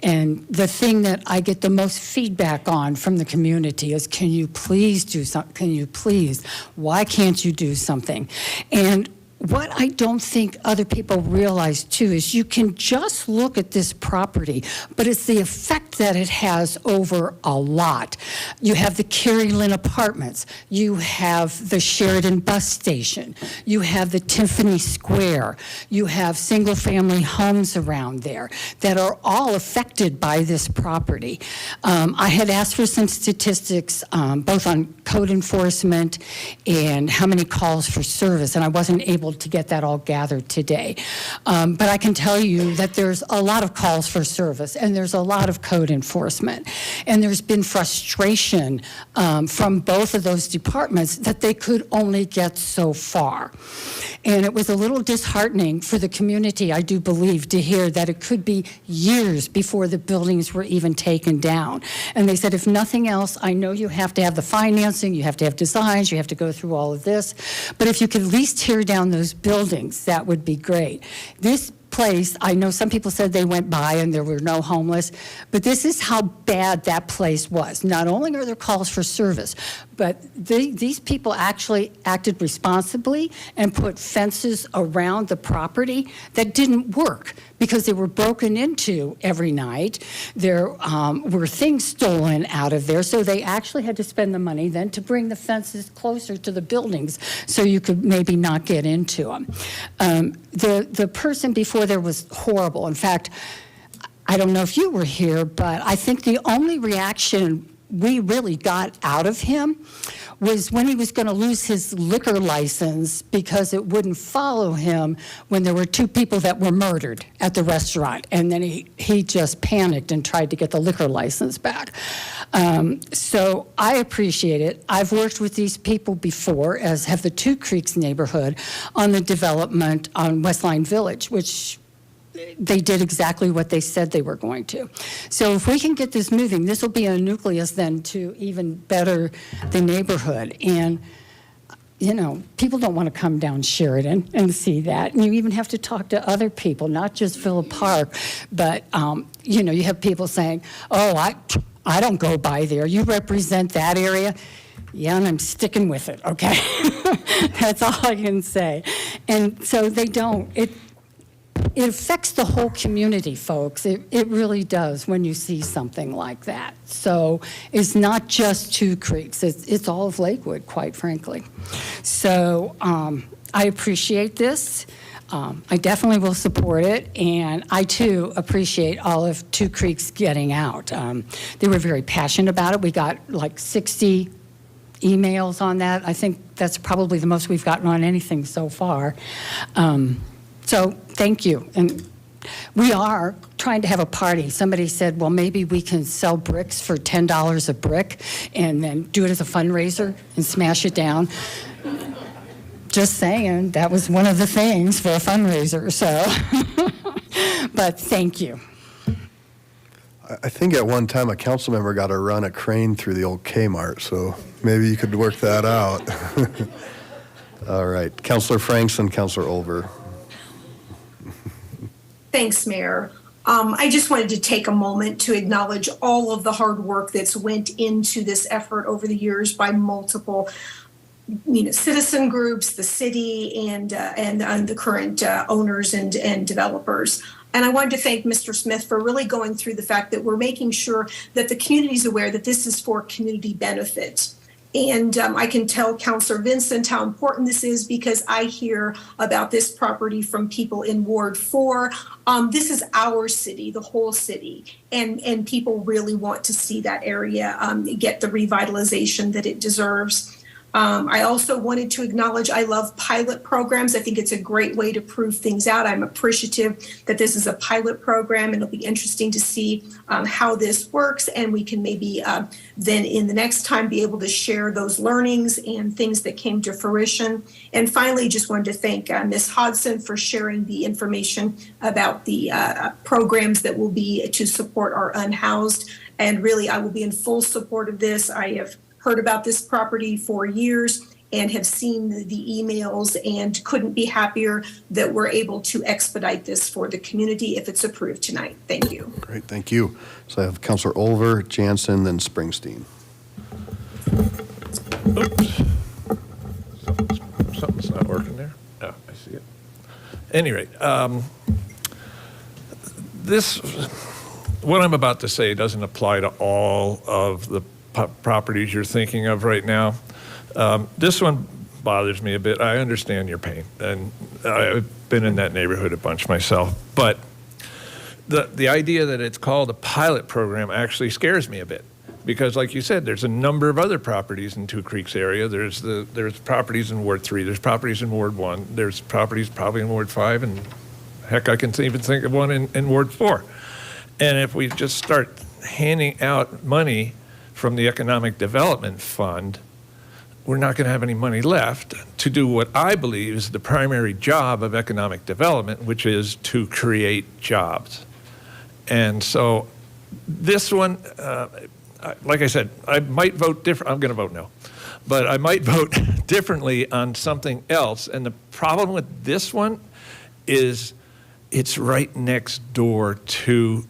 And the thing that I get the most feedback on from the community is, can you please do something? Can you please? Why can't you do something? And what I don't think other people realize too is you can just look at this property, but it's the effect that it has over a lot. You have the Carrie Lynn Apartments, you have the Sheridan Bus Station, you have the Tiffany Square, you have single-family homes around there that are all affected by this property. I had asked for some statistics, both on code enforcement and how many calls for service, and I wasn't able to get that all gathered today. But I can tell you that there's a lot of calls for service, and there's a lot of code enforcement. And there's been frustration from both of those departments that they could only get so far. And it was a little disheartening for the community, I do believe, to hear that it could be years before the buildings were even taken down. And they said, if nothing else, I know you have to have the financing, you have to have designs, you have to go through all of this, but if you could at least tear down those buildings, that would be great. This place, I know some people said they went by and there were no homeless, but this is how bad that place was. Not only are there calls for service, but these people actually acted responsibly and put fences around the property that didn't work because they were broken into every night. There were things stolen out of there, so they actually had to spend the money then to bring the fences closer to the buildings so you could maybe not get into them. The person before there was horrible. In fact, I don't know if you were here, but I think the only reaction we really got out of him was when he was going to lose his liquor license because it wouldn't follow him when there were 2 people that were murdered at the restaurant. And then he just panicked and tried to get the liquor license back. So I appreciate it. I've worked with these people before, as have the Two Creeks neighborhood, on the development on Westline Village, which they did exactly what they said they were going to. So if we can get this moving, this will be a nucleus then to even better the neighborhood. And, people don't want to come down Sheridan and see that. And you even have to talk to other people, not just Phillip Park, but, you have people saying, oh, I don't go by there. You represent that area. Yeah, and I'm sticking with it, okay? That's all I can say. And so they don't. It affects the whole community, folks. It really does when you see something like that. So it's not just Two Creeks. It's all of Lakewood, quite frankly. So I appreciate this. I definitely will support it. And I, too, appreciate all of Two Creeks getting out. They were very passionate about it. We got like 60 emails on that. I think that's probably the most we've gotten on anything so far. So thank you. And we are trying to have a party. Somebody said, well, maybe we can sell bricks for $10 a brick and then do it as a fundraiser and smash it down. Just saying, that was one of the things for a fundraiser. So, but thank you. I think at one time a council member got to run a crane through the old Kmart, so maybe you could work that out. All right, Counselor Franks and Counselor Olver. Thanks, Mayor. I just wanted to take a moment to acknowledge all of the hard work that's went into this effort over the years by multiple, citizen groups, the city, and the current owners and developers. And I wanted to thank Mr. Smith for really going through the fact that we're making sure that the community is aware that this is for community benefit. And I can tell Councilor Vincent how important this is because I hear about this property from people in Ward 4. This is our city, the whole city, and people really want to see that area get the revitalization that it deserves. I also wanted to acknowledge I love pilot programs. I think it's a great way to prove things out. I'm appreciative that this is a pilot program, and it'll be interesting to see how this works, and we can maybe then in the next time be able to share those learnings and things that came to fruition. And finally, just wanted to thank Ms. Hodson for sharing the information about the programs that will be to support our unhoused. And really, I will be in full support of this. I have heard about this property for years and have seen the emails and couldn't be happier that we're able to expedite this for the community if it's approved tonight. Thank you. Great, thank you. So I have Counselor Olver, Jansen, then Springsteen. Oops. Something's not working there. Oh, I see it. Any rate, what I'm about to say doesn't apply to all of the properties you're thinking of right now. This one bothers me a bit. I understand your pain, and I've been in that neighborhood a bunch myself. But the idea that it's called a pilot program actually scares me a bit, because, like you said, there's a number of other properties in Two Creeks area. There's properties in Ward 3. There's properties in Ward 1. There's properties probably in Ward 5, and heck, I can even think of one in Ward 4. And if we just start handing out money from the Economic Development Fund, we're not going to have any money left to do what I believe is the primary job of economic development, which is to create jobs. And so this one, like I said, I might vote different. I'm going to vote no. But I might vote differently on something else. And the problem with this one is it's right next door to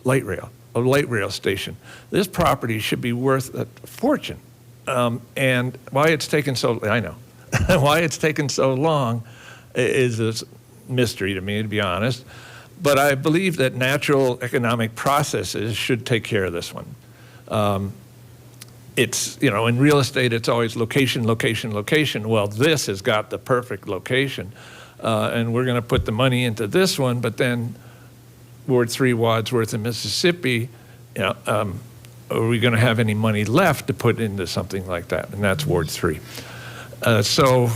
light rail. A light rail station. This property should be worth a fortune. And why it's taken so, I know, why it's taken so long is a mystery to me, to be honest. But I believe that natural economic processes should take care of this one. It's, in real estate, it's always location, location, location. Well, this has got the perfect location. And we're going to put the money into this one, but then Ward 3, Wadsworth, and Mississippi, are we going to have any money left to put into something like that? And that's Ward 3. So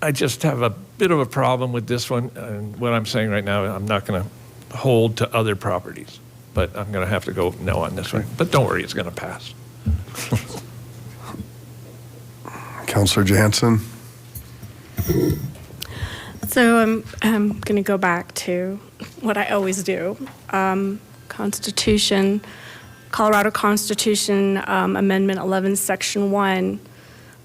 I just have a bit of a problem with this one. And what I'm saying right now, I'm not going to hold to other properties, but I'm going to have to go no on this one. But don't worry, it's going to pass. Counselor Jansen. So I'm going to go back to what I always do. Constitution, Colorado Constitution, Amendment 11, Section 1,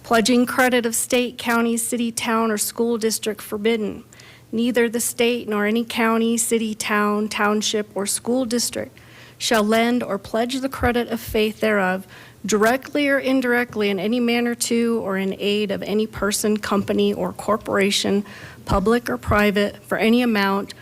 pledging credit of state, county, city, town, or school district forbidden. Neither the state nor any county, city, town, township, or school district shall lend or pledge the credit of faith thereof, directly or indirectly in any manner to or in aid of any person, company, or corporation, public or private, for any amount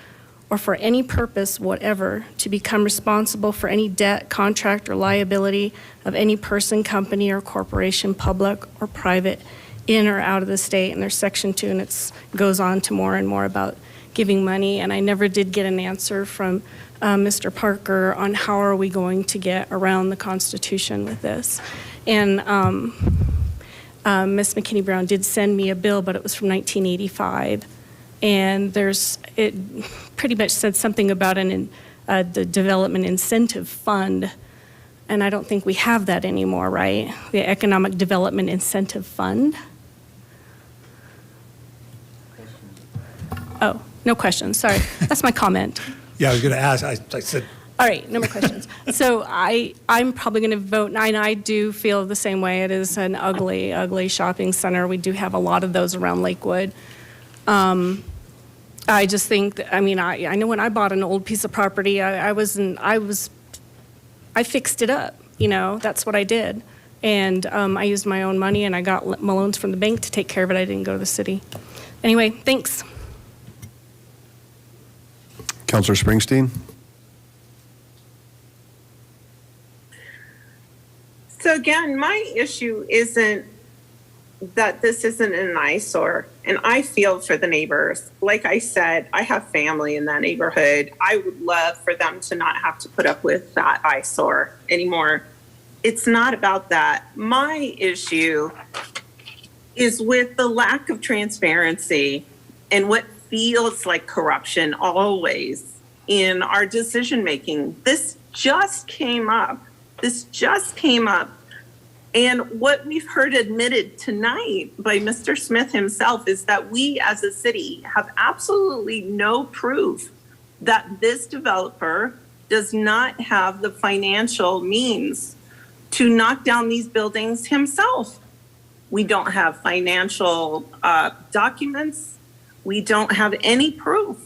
or for any purpose whatever, to become responsible for any debt, contract, or liability of any person, company, or corporation, public or private, in or out of the state. And there's Section 2, and it goes on to more and more about giving money. And I never did get an answer from Mr. Parker on how are we going to get around the Constitution with this. And Ms. McKinney-Brown did send me a bill, but it was from 1985. And it pretty much said something about the Development Incentive Fund. And I don't think we have that anymore, right? The Economic Development Incentive Fund. Oh, no questions, sorry. That's my comment. Yeah, I was going to ask, I said, All right, no more questions. So I'm probably going to vote, and I do feel the same way. It is an ugly, ugly shopping center. We do have a lot of those around Lakewood. I just think that, I mean, I know when I bought an old piece of property, I fixed it up, you know, that's what I did. And I used my own money, and I got loans from the bank to take care of it. I didn't go to the city. Anyway, thanks. Councilor Springsteen? So again, my issue isn't that this isn't an eyesore, and I feel for the neighbors. Like I said, I have family in that neighborhood. I would love for them to not have to put up with that eyesore anymore. It's not about that. My issue is with the lack of transparency and what feels like corruption always in our decision making. This just came up. And what we've heard admitted tonight by Mr. Smith himself is that we as a city have absolutely no proof that this developer does not have the financial means to knock down these buildings himself. We don't have financial documents. We don't have any proof.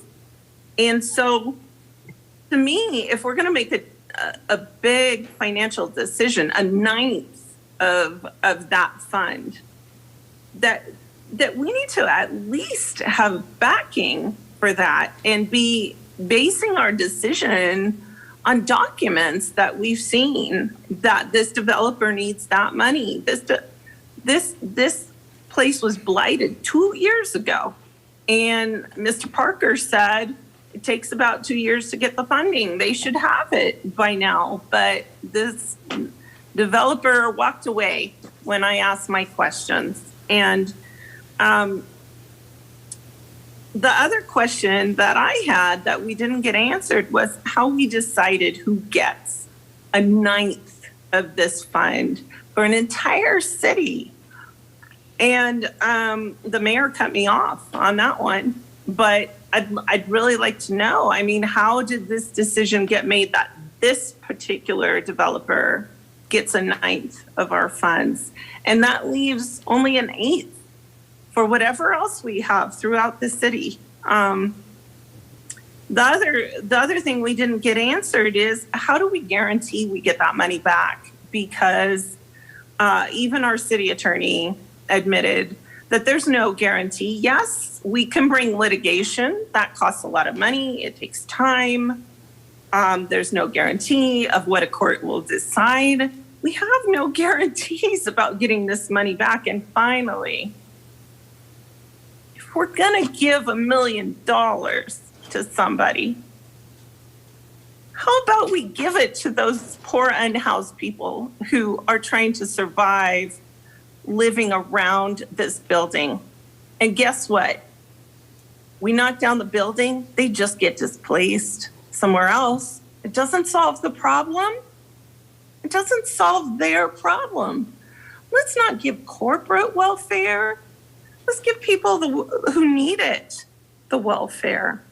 And so to me, if we're gonna make a big financial decision, a ninth of that fund, that we need to at least have backing for that and be basing our decision on documents that we've seen that this developer needs that money. This place was blighted 2 years ago, and Mr. Parker said it takes about 2 years to get the funding. They should have it by now, but this developer walked away when I asked my questions. And the other question that I had that we didn't get answered was how we decided who gets a ninth of this fund for an entire city. And the mayor cut me off on that one, but I'd really like to know, I mean, how did this decision get made that this particular developer gets a ninth of our funds? And that leaves only an eighth for whatever else we have throughout the city. The other thing we didn't get answered is how do we guarantee we get that money back? Because even our city attorney admitted that there's no guarantee. Yes, we can bring litigation. That costs a lot of money. It takes time. There's no guarantee of what a court will decide. We have no guarantees about getting this money back. And finally, if we're gonna give $1 million to somebody, how about we give it to those poor unhoused people who are trying to survive living around this building? And guess what? We knock down the building, they just get displaced somewhere else. It doesn't solve the problem. It doesn't solve their problem. Let's not give corporate welfare. Let's give people who need it the welfare.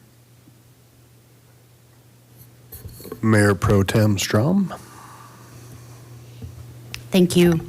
Mayor Pro Tem Strom. Thank you.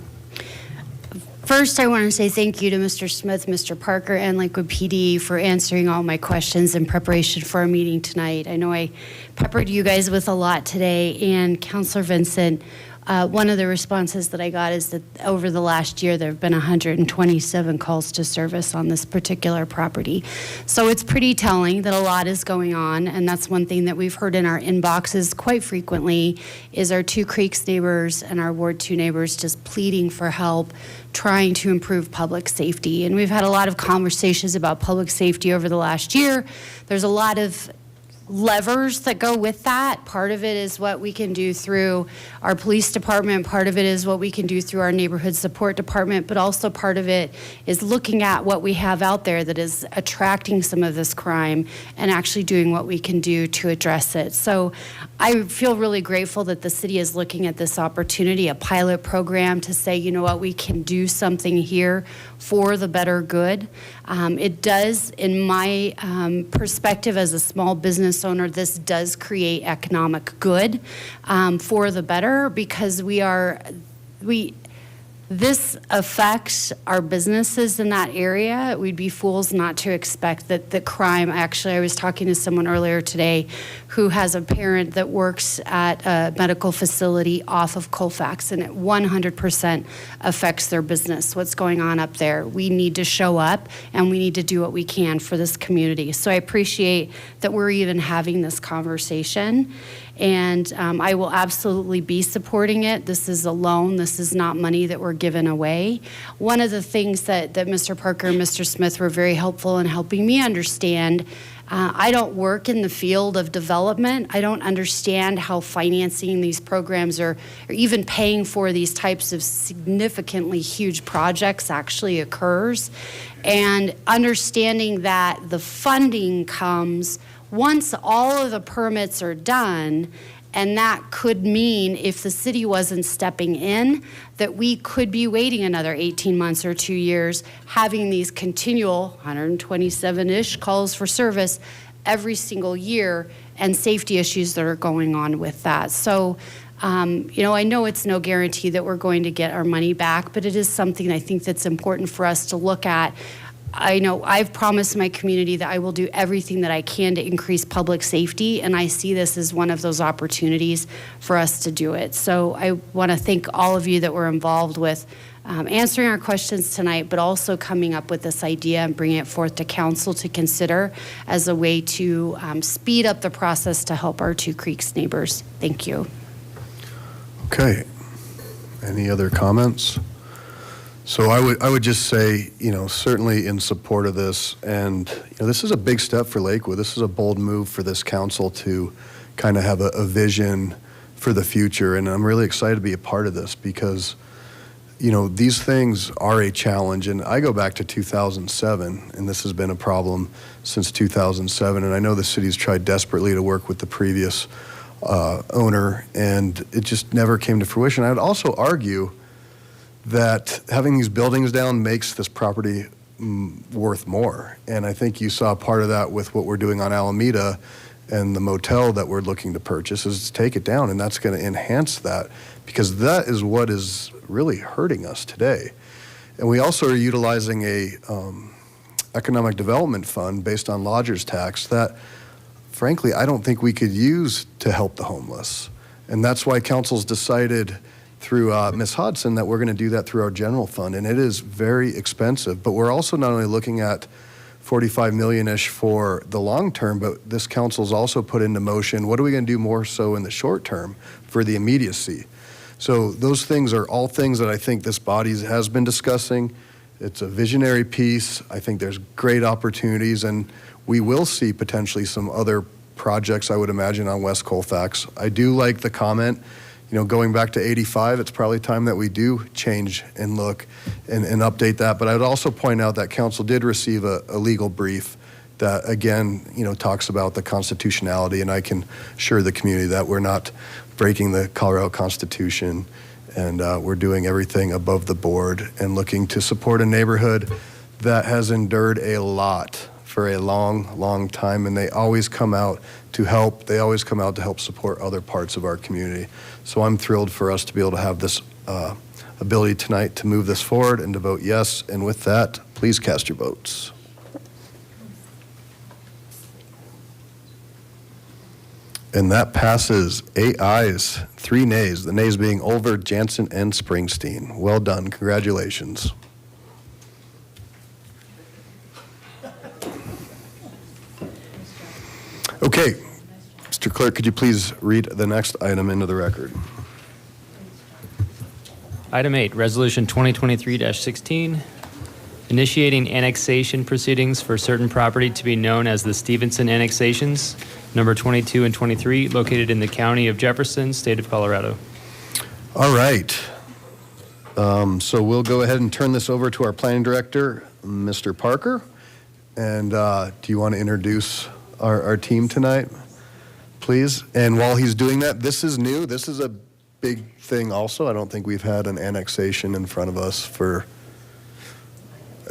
First, I want to say thank you to Mr. Smith, Mr. Parker, and Lakewood PD for answering all my questions in preparation for our meeting tonight. I know I peppered you guys with a lot today, and Councilor Vincent, one of the responses that I got is that over the last year, there have been 127 calls to service on this particular property. So it's pretty telling that a lot is going on, and that's one thing that we've heard in our inboxes quite frequently is our Two Creeks neighbors and our Ward 2 neighbors just pleading for help, trying to improve public safety. And we've had a lot of conversations about public safety over the last year. There's a lot of levers that go with that. Part of it is what we can do through our police department. Part of it is what we can do through our neighborhood support department, but also part of it is looking at what we have out there that is attracting some of this crime and actually doing what we can do to address it. So I feel really grateful that the city is looking at this opportunity, a pilot program to say, you know what, we can do something here for the better good. It does, in my perspective as a small business business owner, this does create economic good for the better, because this affects our businesses in that area. We'd be fools not to expect that the crime, actually, I was talking to someone earlier today who has a parent that works at a medical facility off of Colfax, and it 100% affects their business, what's going on up there. We need to show up, and we need to do what we can for this community. So I appreciate that we're even having this conversation. And I will absolutely be supporting it. This is a loan. This is not money that we're giving away. One of the things that Mr. Parker and Mr. Smith were very helpful in helping me understand, I don't work in the field of development. I don't understand how financing these programs or even paying for these types of significantly huge projects actually occurs. And understanding that the funding comes once all of the permits are done, and that could mean, if the city wasn't stepping in, that we could be waiting another 18 months or 2 years, having these continual 127-ish calls for service every single year, and safety issues that are going on with that. So, I know it's no guarantee that we're going to get our money back, but it is something I think that's important for us to look at. I know I've promised my community that I will do everything that I can to increase public safety, and I see this as one of those opportunities for us to do it. So I want to thank all of you that were involved with answering our questions tonight, but also coming up with this idea and bringing it forth to council to consider as a way to speed up the process to help our Two Creeks neighbors. Thank you. Okay. Any other comments? So I would just say, certainly in support of this, and this is a big step for Lakewood. This is a bold move for this council to kind of have a vision for the future, and I'm really excited to be a part of this because, these things are a challenge, and I go back to 2007, and this has been a problem since 2007, and I know the city's tried desperately to work with the previous owner, and it just never came to fruition. I would also argue that having these buildings down makes this property worth more. And I think you saw part of that with what we're doing on Alameda and the motel that we're looking to purchase is take it down, and that's going to enhance that because that is what is really hurting us today. And we also are utilizing a economic development fund based on lodger's tax that, frankly, I don't think we could use to help the homeless. And that's why council's decided through Ms. Hodson that we're going to do that through our general fund, and it is very expensive. But we're also not only looking at 45 million-ish for the long term, but this council's also put into motion, what are we going to do more so in the short term for the immediacy? So those things are all things that I think this body has been discussing. It's a visionary piece. I think there's great opportunities, and we will see potentially some other projects, I would imagine, on West Colfax. I do like the comment, going back to 85, it's probably time that we do change and look and update that. But I would also point out that council did receive a legal brief that, again, talks about the constitutionality, and I can assure the community that we're not breaking the Colorado Constitution, and we're doing everything above the board and looking to support a neighborhood that has endured a lot for a long, long time, and they always come out to help. They always come out to help support other parts of our community. So I'm thrilled for us to be able to have this ability tonight to move this forward and to vote yes. And with that, please cast your votes. And that passes 8 ayes, 3 nays, the nays being Olver, Jansen, and Springsteen. Well done. Congratulations. Okay, Mr. Clerk, could you please read the next item into the record? Item 8, Resolution 2023-16, initiating annexation proceedings for certain property to be known as the Stevenson Annexations, number 22 and 23, located in the county of Jefferson, state of Colorado. All right. So we'll go ahead and turn this over to our planning director, Mr. Parker. And do you want to introduce our team tonight, please? And while he's doing that, this is new. This is a big thing also. I don't think we've had an annexation in front of us for,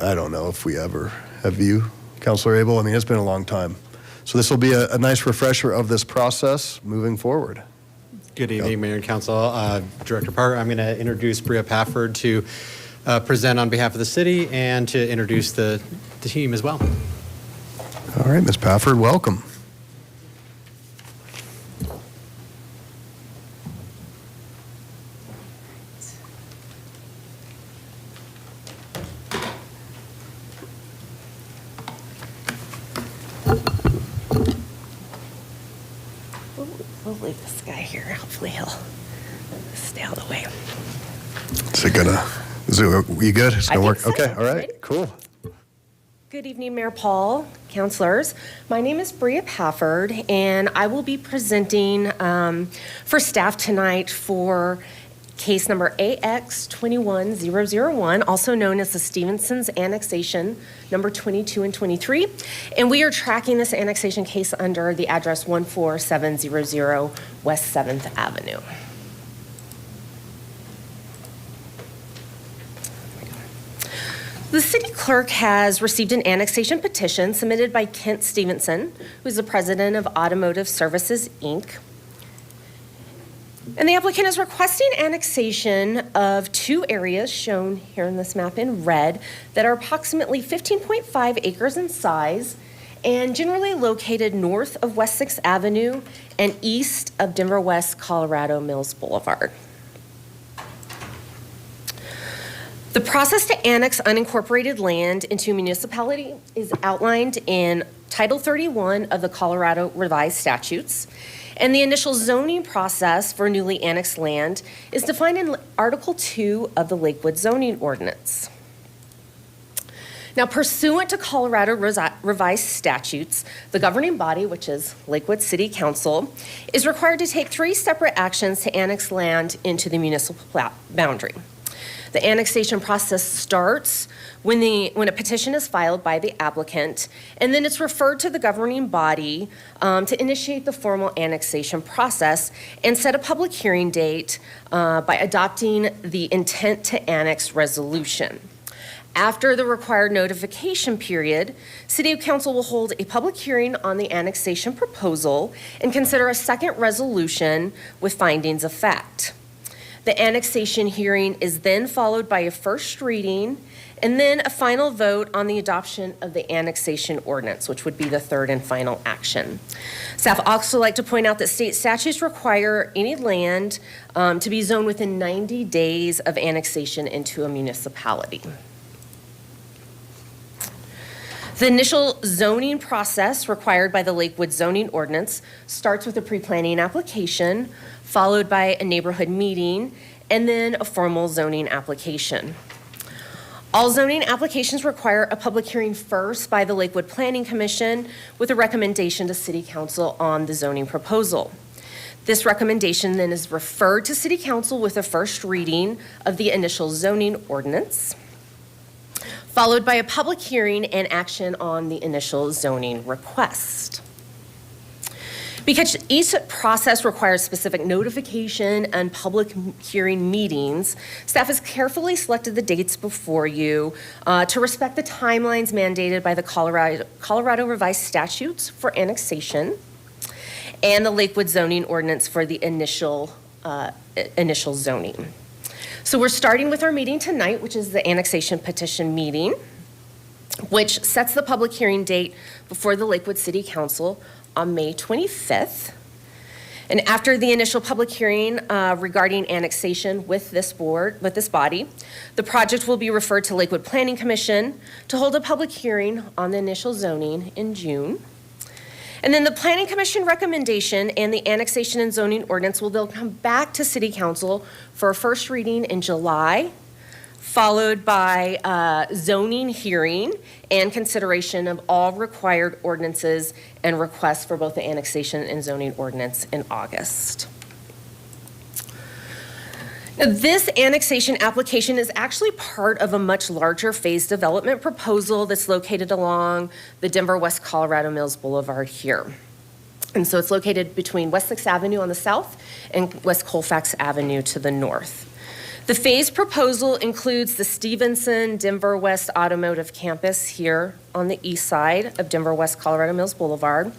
I don't know if we ever have. You, Councilor Abel? I mean, it's been a long time. So this will be a nice refresher of this process moving forward. Good evening, Mayor and Council. Director Parker, I'm going to introduce Bria Pafford to present on behalf of the city and to introduce the team as well. All right, Ms. Pafford, welcome. We'll leave this guy here. Hopefully he'll stay out of the way. You good? It's gonna I work? think so. Okay, all right, cool. Good evening, Mayor Paul, councilors. My name is Bria Pafford, and I will be presenting for staff tonight for case number AX 21001, also known as the Stevenson's Annexation, number 22 and 23. And we are tracking this annexation case under the address 14700 West 7th Avenue. The city clerk has received an annexation petition submitted by Kent Stevenson, who's the president of Automotive Services, Inc. And the applicant is requesting annexation of 2 areas shown here in this map in red that are approximately 15.5 acres in size and generally located north of West 6th Avenue and east of Denver West Colorado Mills Boulevard. The process to annex unincorporated land into a municipality is outlined in Title 31 of the Colorado Revised Statutes, and the initial zoning process for newly annexed land is defined in Article 2 of the Lakewood zoning ordinance. Now, pursuant to Colorado Revised Statutes, the governing body, which is Lakewood City Council, is required to take 3 separate actions to annex land into the municipal boundary. The annexation process starts when a petition is filed by the applicant, and then it's referred to the governing body to initiate the formal annexation process and set a public hearing date by adopting the intent to annex resolution. After the required notification period, City Council will hold a public hearing on the annexation proposal and consider a second resolution with findings of fact. The annexation hearing is then followed by a first reading and then a final vote on the adoption of the annexation ordinance, which would be the third and final action. Staff also like to point out that state statutes require any land to be zoned within 90 days of annexation into a municipality. The initial zoning process required by the Lakewood zoning ordinance starts with a pre-planning application, followed by a neighborhood meeting, and then a formal zoning application. All zoning applications require a public hearing first by the Lakewood Planning Commission with a recommendation to City Council on the zoning proposal. This recommendation then is referred to City Council with a first reading of the initial zoning ordinance, followed by a public hearing and action on the initial zoning request. Because each process requires specific notification and public hearing meetings, staff has carefully selected the dates before you to respect the timelines mandated by the Colorado Revised Statutes for annexation and the Lakewood zoning ordinance for the initial zoning. So we're starting with our meeting tonight, which is the annexation petition meeting, which sets the public hearing date before the Lakewood City Council on May 25th. And after the initial public hearing regarding annexation with this body, the project will be referred to Lakewood Planning Commission to hold a public hearing on the initial zoning in June. And then the Planning Commission recommendation and the annexation and zoning ordinance will then come back to City Council for a first reading in July, followed by zoning hearing and consideration of all required ordinances and requests for both the annexation and zoning ordinance in August. Now, this annexation application is actually part of a much larger phase development proposal that's located along the Denver West Colorado Mills Boulevard here. And so it's located between West 6th Avenue on the south and West Colfax Avenue to the north. The phase proposal includes the Stevenson Denver West Automotive Campus here on the east side of Denver West Colorado Mills Boulevard,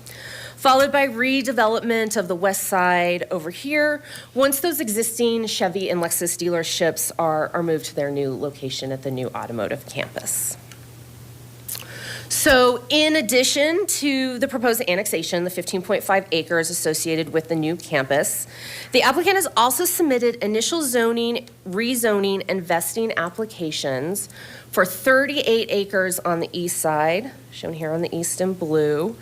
followed by redevelopment of the west side over here once those existing Chevy and Lexus dealerships are moved to their new location at the new automotive campus. So in addition to the proposed annexation, the 15.5 acres associated with the new campus, the applicant has also submitted initial zoning, rezoning, and vesting applications for 38 acres on the east side, shown here on the east in blue,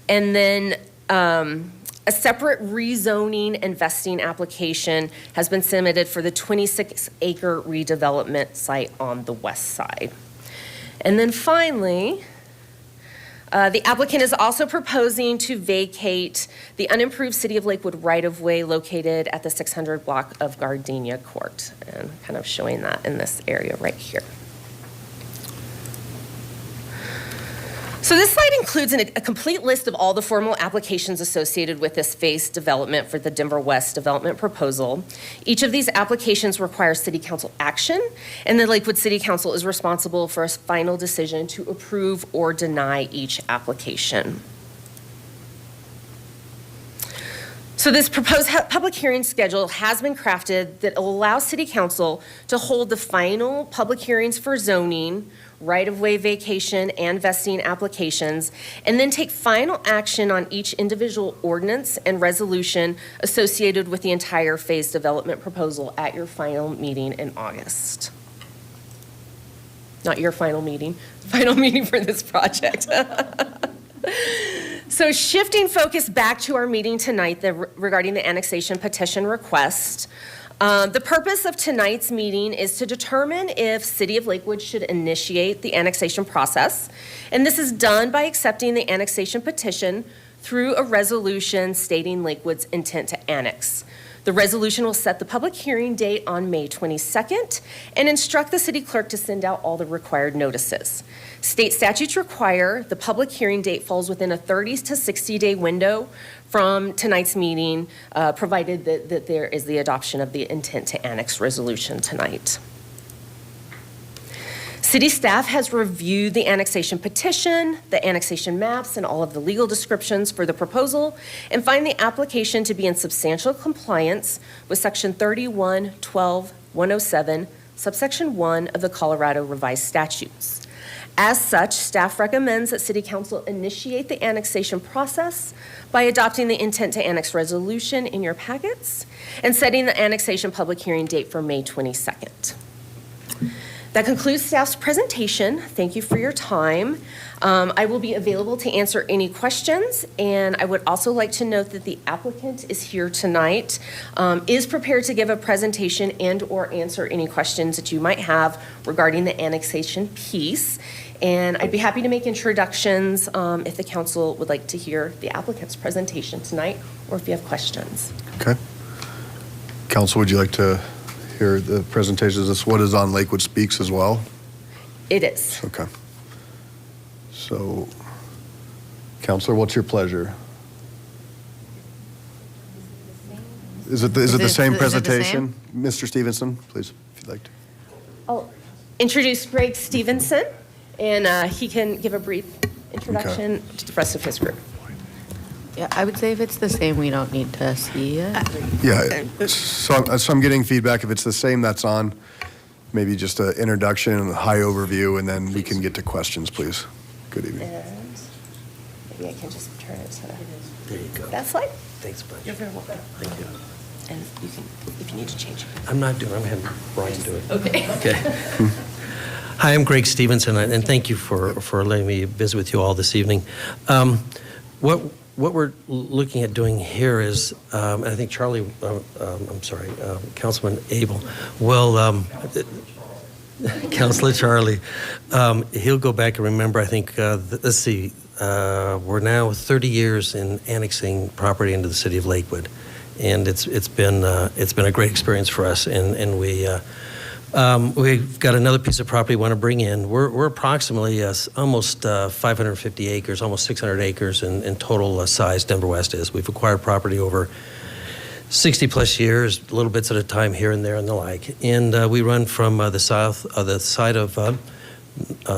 and then a separate rezoning and vesting application has been submitted for the 26-acre redevelopment site on the west side. And then finally, the applicant is also proposing to vacate the unimproved City of Lakewood right-of-way located at the 600 block of Gardenia Court, and kind of showing that in this area right here. So this slide includes a complete list of all the formal applications associated with this phase development for the Denver West development proposal. Each of these applications requires City Council action, and the Lakewood City Council is responsible for a final decision to approve or deny each application. So this proposed public hearing schedule has been crafted that will allow City Council to hold the final public hearings for zoning, right-of-way vacation, and vesting applications, and then take final action on each individual ordinance and resolution associated with the entire phase development proposal at your final meeting in August. Not your final meeting for this project. So shifting focus back to our meeting tonight regarding the annexation petition request, the purpose of tonight's meeting is to determine if City of Lakewood should initiate the annexation process. And this is done by accepting the annexation petition through a resolution stating Lakewood's intent to annex. The resolution will set the public hearing date on May 22nd and instruct the city clerk to send out all the required notices. State statutes require the public hearing date falls within a 30 to 60-day window from tonight's meeting, provided that there is the adoption of the intent to annex resolution tonight. City staff has reviewed the annexation petition, the annexation maps, and all of the legal descriptions for the proposal, and find the application to be in substantial compliance with Section 31-12-107, subsection 1 of the Colorado Revised Statutes. As such, staff recommends that City Council initiate the annexation process by adopting the intent to annex resolution in your packets and setting the annexation public hearing date for May 22nd. That concludes staff's presentation. Thank you for your time. I will be available to answer any questions, and I would also like to note that the applicant is here tonight, is prepared to give a presentation and or answer any questions that you might have regarding the annexation piece. And I'd be happy to make introductions if the council would like to hear the applicant's presentation tonight, or if you have questions. Okay. Council, would you like to hear the presentation? Is this what is on Lakewood Speaks as well? It is. Okay. So, Councilor, what's your pleasure? Is it the same presentation? Mr. Stevenson, please, if you'd like to. I'll introduce Greg Stevenson, and he can give a brief introduction to the rest of his group. Yeah, I would say if it's the same, we don't need to see it. Yeah, so I'm getting feedback. If it's the same that's on, maybe just an introduction and a high overview, and then we can get to questions, please. Good evening. And maybe I can just turn it to There you go. that slide. Thanks, Butch. You're very welcome. Thank you. And you can, if you need to change it. I'm having Brian do it. Okay. Okay. Hi, I'm Greg Stevenson, and thank you for letting me visit with you all this evening. What we're looking at doing here is, I think Charlie, Councilman Abel, Councilor Charlie, he'll go back and remember, I think, let's see, we're now 30 years in annexing property into the city of Lakewood. And it's been a great experience for us, and we've got another piece of property we want to bring in. We're approximately almost 550 acres, almost 600 acres in total size Denver West is. We've acquired property over 60-plus years, little bits at a time here and there and the like. And we run from the side of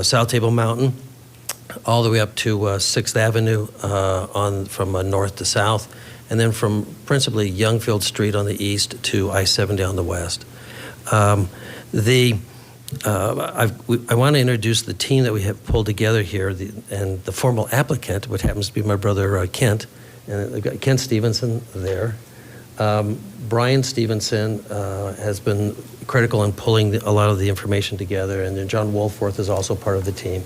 South Table Mountain all the way up to 6th Avenue from north to south, and then from principally Youngfield Street on the east to I-70 on the west. I want to introduce the team that we have pulled together here, and the formal applicant, which happens to be my brother Kent, and I've got Kent Stevenson there. Brian Stevenson has been critical in pulling a lot of the information together, and then John Wolforth is also part of the team.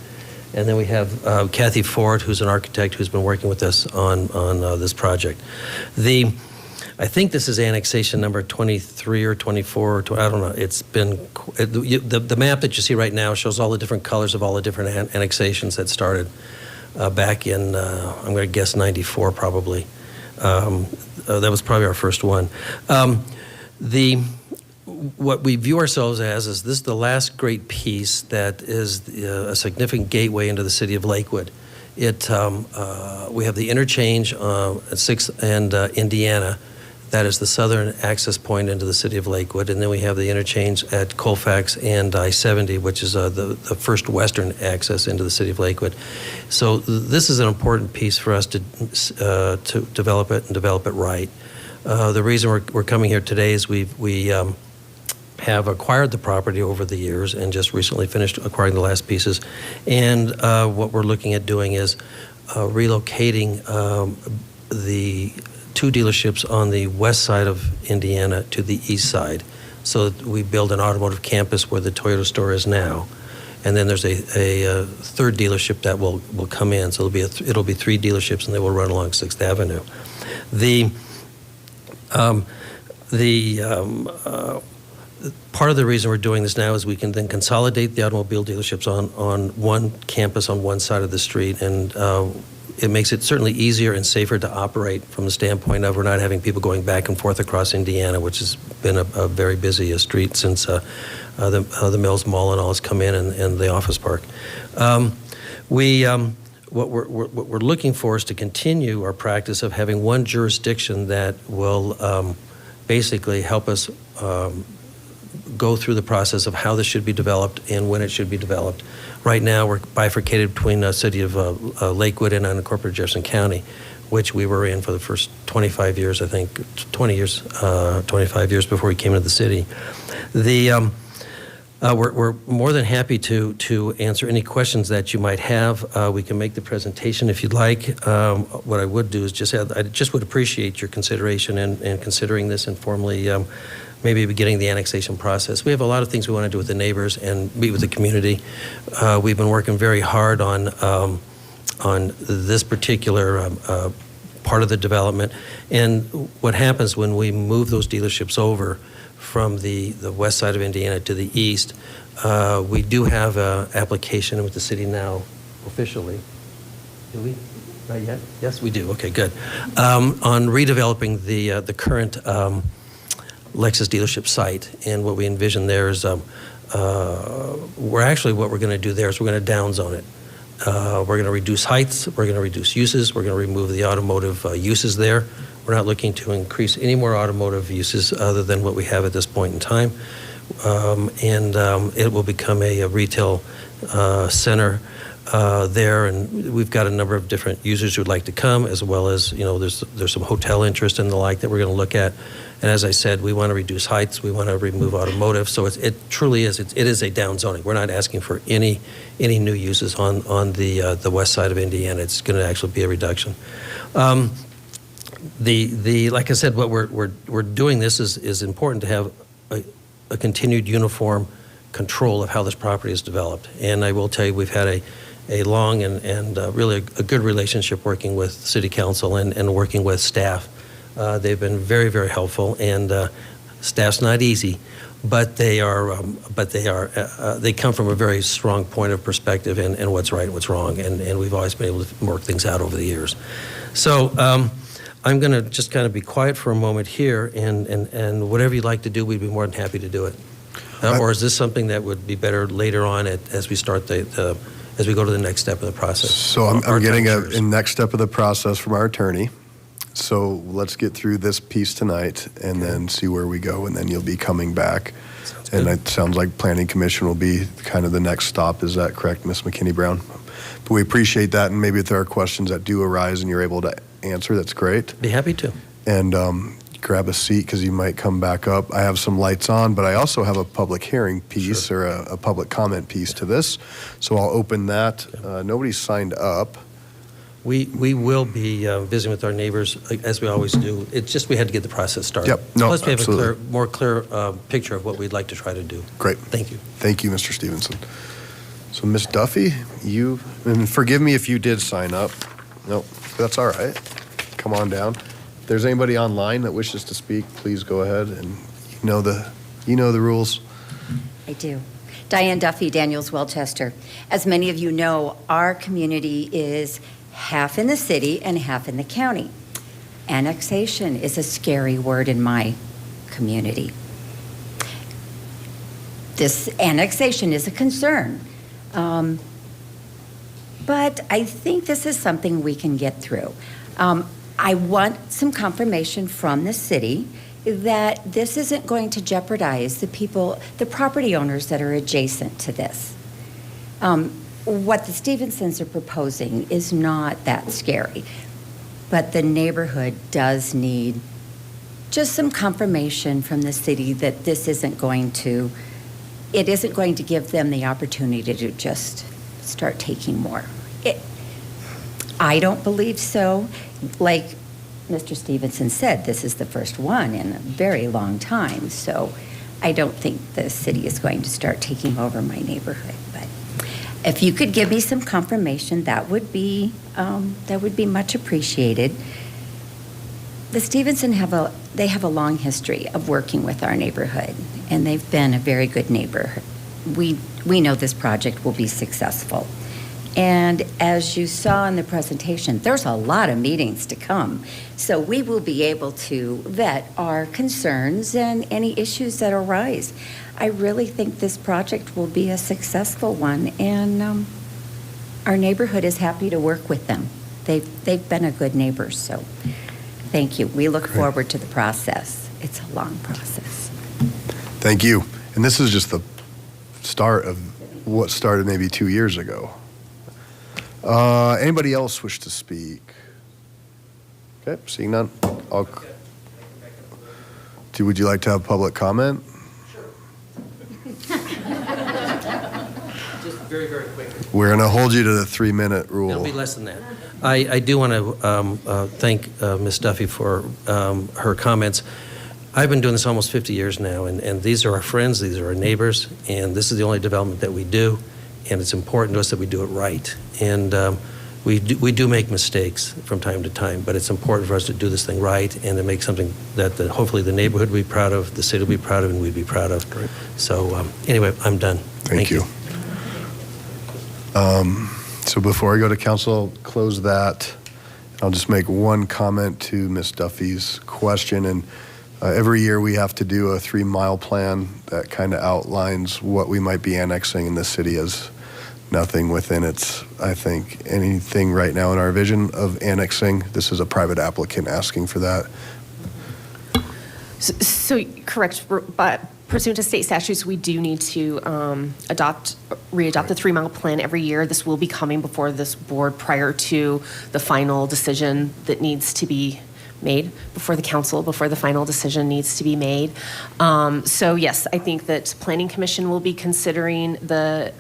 And then we have Kathy Ford, who's an architect who's been working with us on this project. I think this is annexation number 23 or 24, or I don't know. It's been, the map that you see right now shows all the different colors of all the different annexations that started back in, I'm going to guess 94 probably. That was probably our first one. What we view ourselves as is this is the last great piece that is a significant gateway into the city of Lakewood. We have the interchange at 6th and Indiana. That is the southern access point into the city of Lakewood. And then we have the interchange at Colfax and I-70, which is the first western access into the city of Lakewood. So this is an important piece for us to develop it and develop it right. The reason we're coming here today is we have acquired the property over the years and just recently finished acquiring the last pieces. And what we're looking at doing is relocating the 2 dealerships on the west side of Indiana to the east side, so that we build an automotive campus where the Toyota store is now. And then there's a 3rd dealership that will come in, so it'll be 3 dealerships, and they will run along 6th Avenue. Part of the reason we're doing this now is we can then consolidate the automobile dealerships on one campus on one side of the street, and it makes it certainly easier and safer to operate from the standpoint of we're not having people going back and forth across Indiana, which has been a very busy street since the Mills Mall and all has come in, and the office park. What we're looking for is to continue our practice of having one jurisdiction that will basically help us go through the process of how this should be developed and when it should be developed. Right now, we're bifurcated between the city of Lakewood and unincorporated Jefferson County, which we were in for the first 25 years, I think, 25 years before we came into the city. We're more than happy to answer any questions that you might have. We can make the presentation if you'd like. What I would do is I just would appreciate your consideration and considering this informally, maybe beginning the annexation process. We have a lot of things we want to do with the neighbors and meet with the community. We've been working very hard on this particular part of the development. And what happens when we move those dealerships over from the west side of Indiana to the east, we do have an application with the city now officially. Do we? Not yet? Yes, we do. Okay, good. On redeveloping the current Lexus dealership site, and what we envision there is what we're going to do there is we're going to downzone it. We're going to reduce heights, we're going to reduce uses, we're going to remove the automotive uses there. We're not looking to increase any more automotive uses other than what we have at this point in time. It will become a retail center there, and we've got a number of different users who'd like to come, as well as, there's some hotel interest and the like that we're going to look at. And as I said, we want to reduce heights, we want to remove automotive, so it truly is, it is a downzoning. We're not asking for any new uses on the west side of Indiana. It's going to actually be a reduction. Like I said, what we're doing this is important to have a continued uniform control of how this property is developed. And I will tell you, we've had a long and really a good relationship working with City Council and working with staff. They've been very, very helpful, and staff's not easy, but they come from a very strong point of perspective and what's right and what's wrong, and we've always been able to work things out over the years. So I'm going to just kind of be quiet for a moment here, and whatever you'd like to do, we'd be more than happy to do it. Or is this something that would be better later on as we start as we go to the next step of the process? So I'm getting a next step of the process from our attorney. So let's get through this piece tonight and then see where we go, and then you'll be coming back. And it sounds like Planning Commission will be kind of the next stop. Is that correct, Ms. McKinney-Brown? But we appreciate that, and maybe if there are questions that do arise and you're able to answer, that's great. Be happy to. And grab a seat because you might come back up. I have some lights on, but I also have a public hearing piece or a public comment piece to this. So I'll open that. Nobody's signed up. We will be visiting with our neighbors, as we always do. It's just we had to get the process started. Yep. No, Plus, we have absolutely. a more clear picture of what we'd like to try to do. Great. Thank you. Thank you, Mr. Stevenson. So, Ms. Duffy, and forgive me if you did sign up. Nope, that's all right. Come on down. If there's anybody online that wishes to speak, please go ahead, and you know the rules. I do. Diane Duffy, Daniels Welchester. As many of you know, our community is half in the city and half in the county. Annexation is a scary word in my community. This annexation is a concern. But I think this is something we can get through. I want some confirmation from the city that this isn't going to jeopardize the property owners that are adjacent to this. What the Stevensons are proposing is not that scary, but the neighborhood does need just some confirmation from the city that this isn't going to give them the opportunity to just start taking more. I don't believe so. Like Mr. Stevenson said, this is the first one in a very long time, so I don't think the city is going to start taking over my neighborhood. But if you could give me some confirmation, that would be much appreciated. The Stevenson have a long history of working with our neighborhood, and they've been a very good neighbor. We know this project will be successful. And as you saw in the presentation, there's a lot of meetings to come. So we will be able to vet our concerns and any issues that arise. I really think this project will be a successful one, and our neighborhood is happy to work with them. They've been a good neighbor, so thank you. We look forward to the process. It's a long process. Thank you. And this is just the start of what started maybe 2 years ago. Anybody else wish to speak? Okay, seeing none. Would you like to have public comment? Just very, very quick. We're going to hold you to the 3-minute rule. It'll be less than that. I do want to thank Ms. Duffy for her comments. I've been doing this almost 50 years now, and these are our friends, these are our neighbors, and this is the only development that we do, and it's important to us that we do it right. And we do make mistakes from time to time, but it's important for us to do this thing right and to make something that hopefully the neighborhood will be proud of, the city will be proud of, and we'd be proud of. Great. So anyway, I'm done. Thank you. So before I go to council, I'll close that. I'll just make one comment to Ms. Duffy's question. And every year we have to do a 3-mile plan that kind of outlines what we might be annexing, in the city as nothing within its, I think, anything right now in our vision of annexing. This is a private applicant asking for that. So correct, but pursuant to state statutes, we do need to readopt the 3-mile plan every year. This will be coming before this board prior to the final decision that needs to be made before the council, before the final decision needs to be made. So yes, I think that Planning Commission will be considering the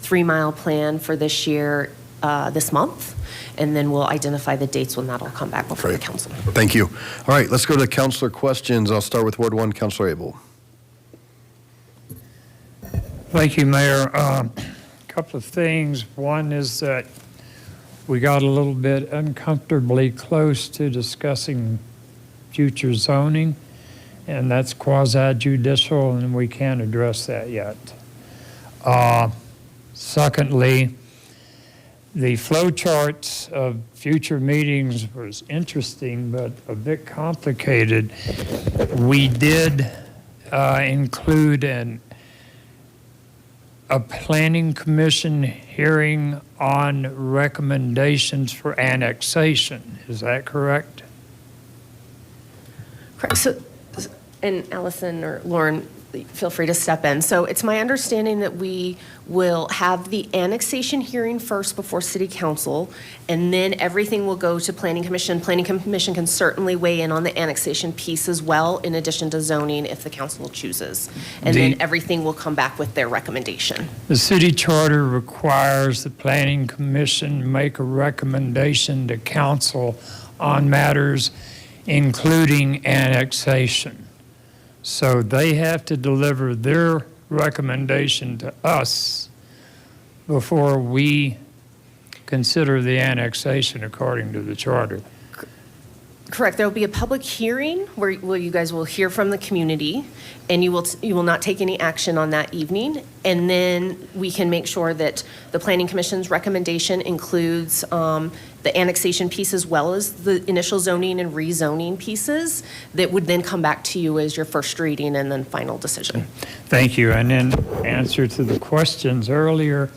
3-mile plan for this year, this month, and then we'll identify the dates when that'll come back before the council. Thank you. All right, let's go to councilor questions. I'll start with Ward 1, Councilor Abel. Thank you, Mayor. A couple of things. One is that we got a little bit uncomfortably close to discussing future zoning, and that's quasi-judicial, and we can't address that yet. Secondly, the flow charts of future meetings was interesting, but a bit complicated. We did include a planning commission hearing on recommendations for annexation. Is that correct? Correct. So, and Allison or Lauren, feel free to step in. So it's my understanding that we will have the annexation hearing first before City Council, and then everything will go to Planning Commission. Planning Commission can certainly weigh in on the annexation piece as well, in addition to zoning if the council chooses. And then everything will come back with their recommendation. The city charter requires the Planning Commission make a recommendation to council on matters including annexation. So they have to deliver their recommendation to us before we consider the annexation according to the charter. Correct. There will be a public hearing where you guys will hear from the community, and you will not take any action on that evening. And then we can make sure that the Planning Commission's recommendation includes the annexation piece as well as the initial zoning and rezoning pieces that would then come back to you as your first reading and then final decision. Thank you. And in answer to the questions earlier,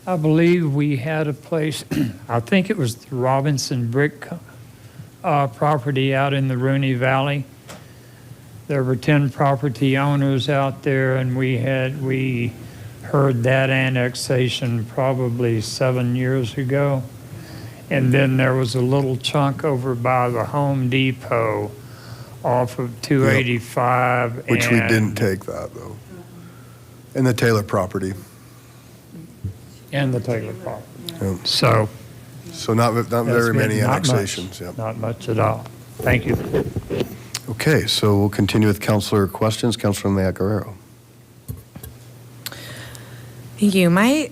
I believe we had a place, I think it was the Robinson Brick property out in the Rooney Valley. There were 10 property owners out there, and we heard that annexation probably 7 years ago. And then there was a little chunk over by the Home Depot off of 285. Yep. Which we didn't take that, though. And the Taylor property. And the Taylor property. Yep. So not very many annexations. Yep. Not much at all. Thank you. Okay, so we'll continue with councilor questions. Councilor Mayor-Guerrero. Thank you. My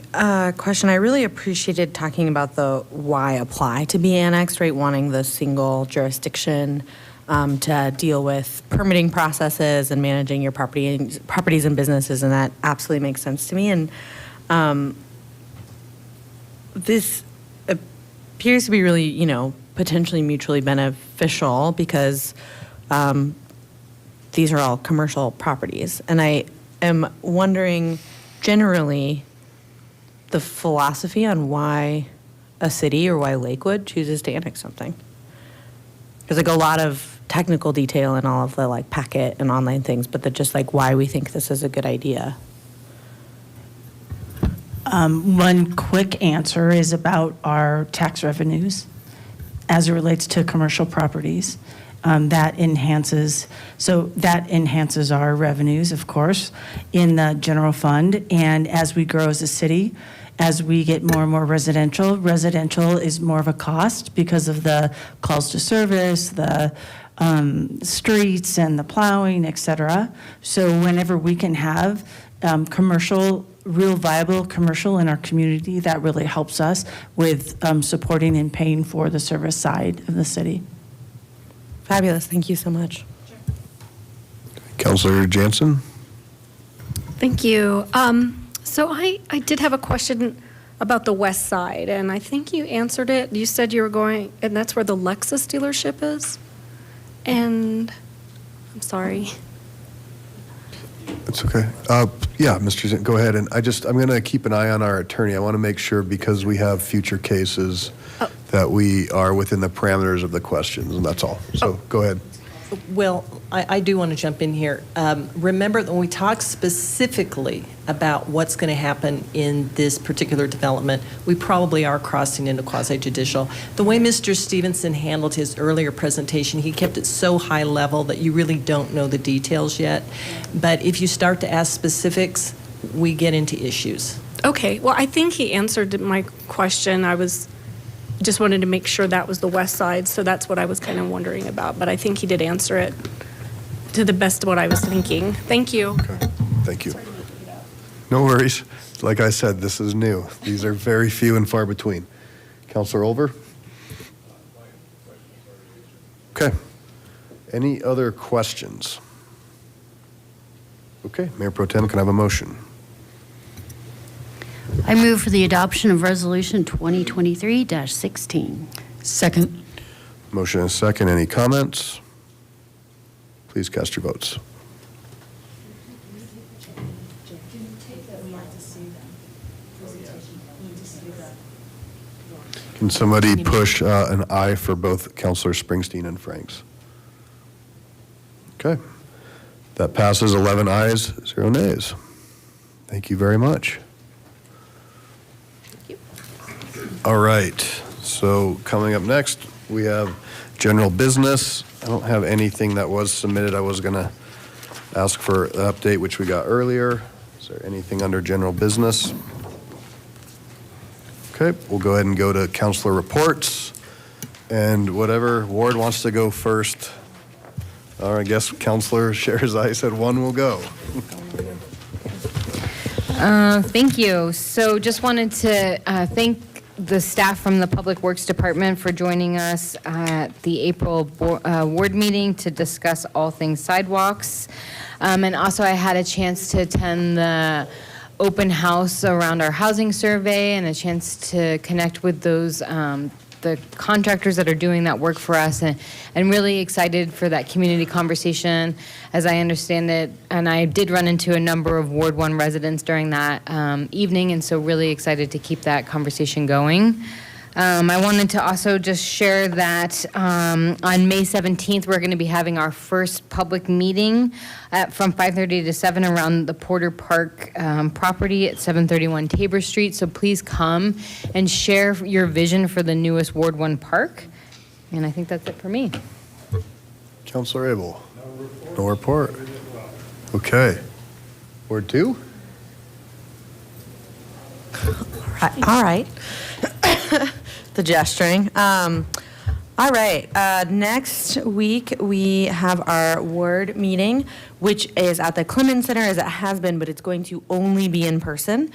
question, I really appreciated talking about the why apply to be annexed, right? Wanting the single jurisdiction to deal with permitting processes and managing your properties and businesses, and that absolutely makes sense to me. And this appears to be really, potentially mutually beneficial because these are all commercial properties. And I am wondering generally the philosophy on why a city or why Lakewood chooses to annex something. There's a lot of technical detail in all of the packet and online things, but just why we think this is a good idea. One quick answer is about our tax revenues as it relates to commercial properties. That enhances our revenues, of course, in the general fund. And as we grow as a city, as we get more and more residential is more of a cost because of the calls to service, the streets and the plowing, et cetera. So whenever we can have real viable commercial in our community, that really helps us with supporting and paying for the service side of the city. Fabulous. Thank you so much. Councilor Jansen. Thank you. So I did have a question about the west side, and I think you answered it. You said you were going, and that's where the Lexus dealership is? And I'm sorry. That's okay. Yeah, Mr. Zinn, go ahead. And I'm going to keep an eye on our attorney. I want to make sure, because we have future cases, that we are within the parameters of the questions, and that's all. So go ahead. Well, I do want to jump in here. Remember that when we talk specifically about what's going to happen in this particular development, we probably are crossing into quasi-judicial. The way Mr. Stevenson handled his earlier presentation, he kept it so high level that you really don't know the details yet. But if you start to ask specifics, we get into issues. Okay. Well, I think he answered my question. I just wanted to make sure that was the west side, so that's what I was kind of wondering about. But I think he did answer it to the best of what I was thinking. Thank you. Okay. Thank you. No worries. Like I said, this is new. These are very few and far between. Councilor Olver? Okay. Any other questions? Okay. Mayor Pro Tem, can I have a motion? I move for the adoption of Resolution 2023-16. Second. Motion and second. Any comments? Please cast your votes. Can somebody push an aye for both Councilor Springsteen and Franks? Okay. That passes 11 ayes, 0 nays. Thank you very much. All right. So coming up next, we have general business. I don't have anything that was submitted. I was going to ask for an update, which we got earlier. Is there anything under general business? Okay, we'll go ahead and go to councilor reports. And whatever ward wants to go first. I guess Councilor Sherzai said one will go. Thank you. So just wanted to thank the staff from the Public Works Department for joining us at the April ward meeting to discuss all things sidewalks. And also I had a chance to attend the open house around our housing survey and a chance to connect with those the contractors that are doing that work for us, and really excited for that community conversation as I understand it. And I did run into a number of Ward 1 residents during that evening, and so really excited to keep that conversation going. I wanted to also just share that on May 17th, we're going to be having our first public meeting from 5:30 to 7 around the Porter Park property at 731 Tabor Street. So please come and share your vision for the newest Ward 1 park. And I think that's it for me. Councilor Abel. No report. Okay. Ward 2? All right. The gesturing. All right. Next week, we have our ward meeting, which is at the Clemens Center, as it has been, but it's going to only be in person.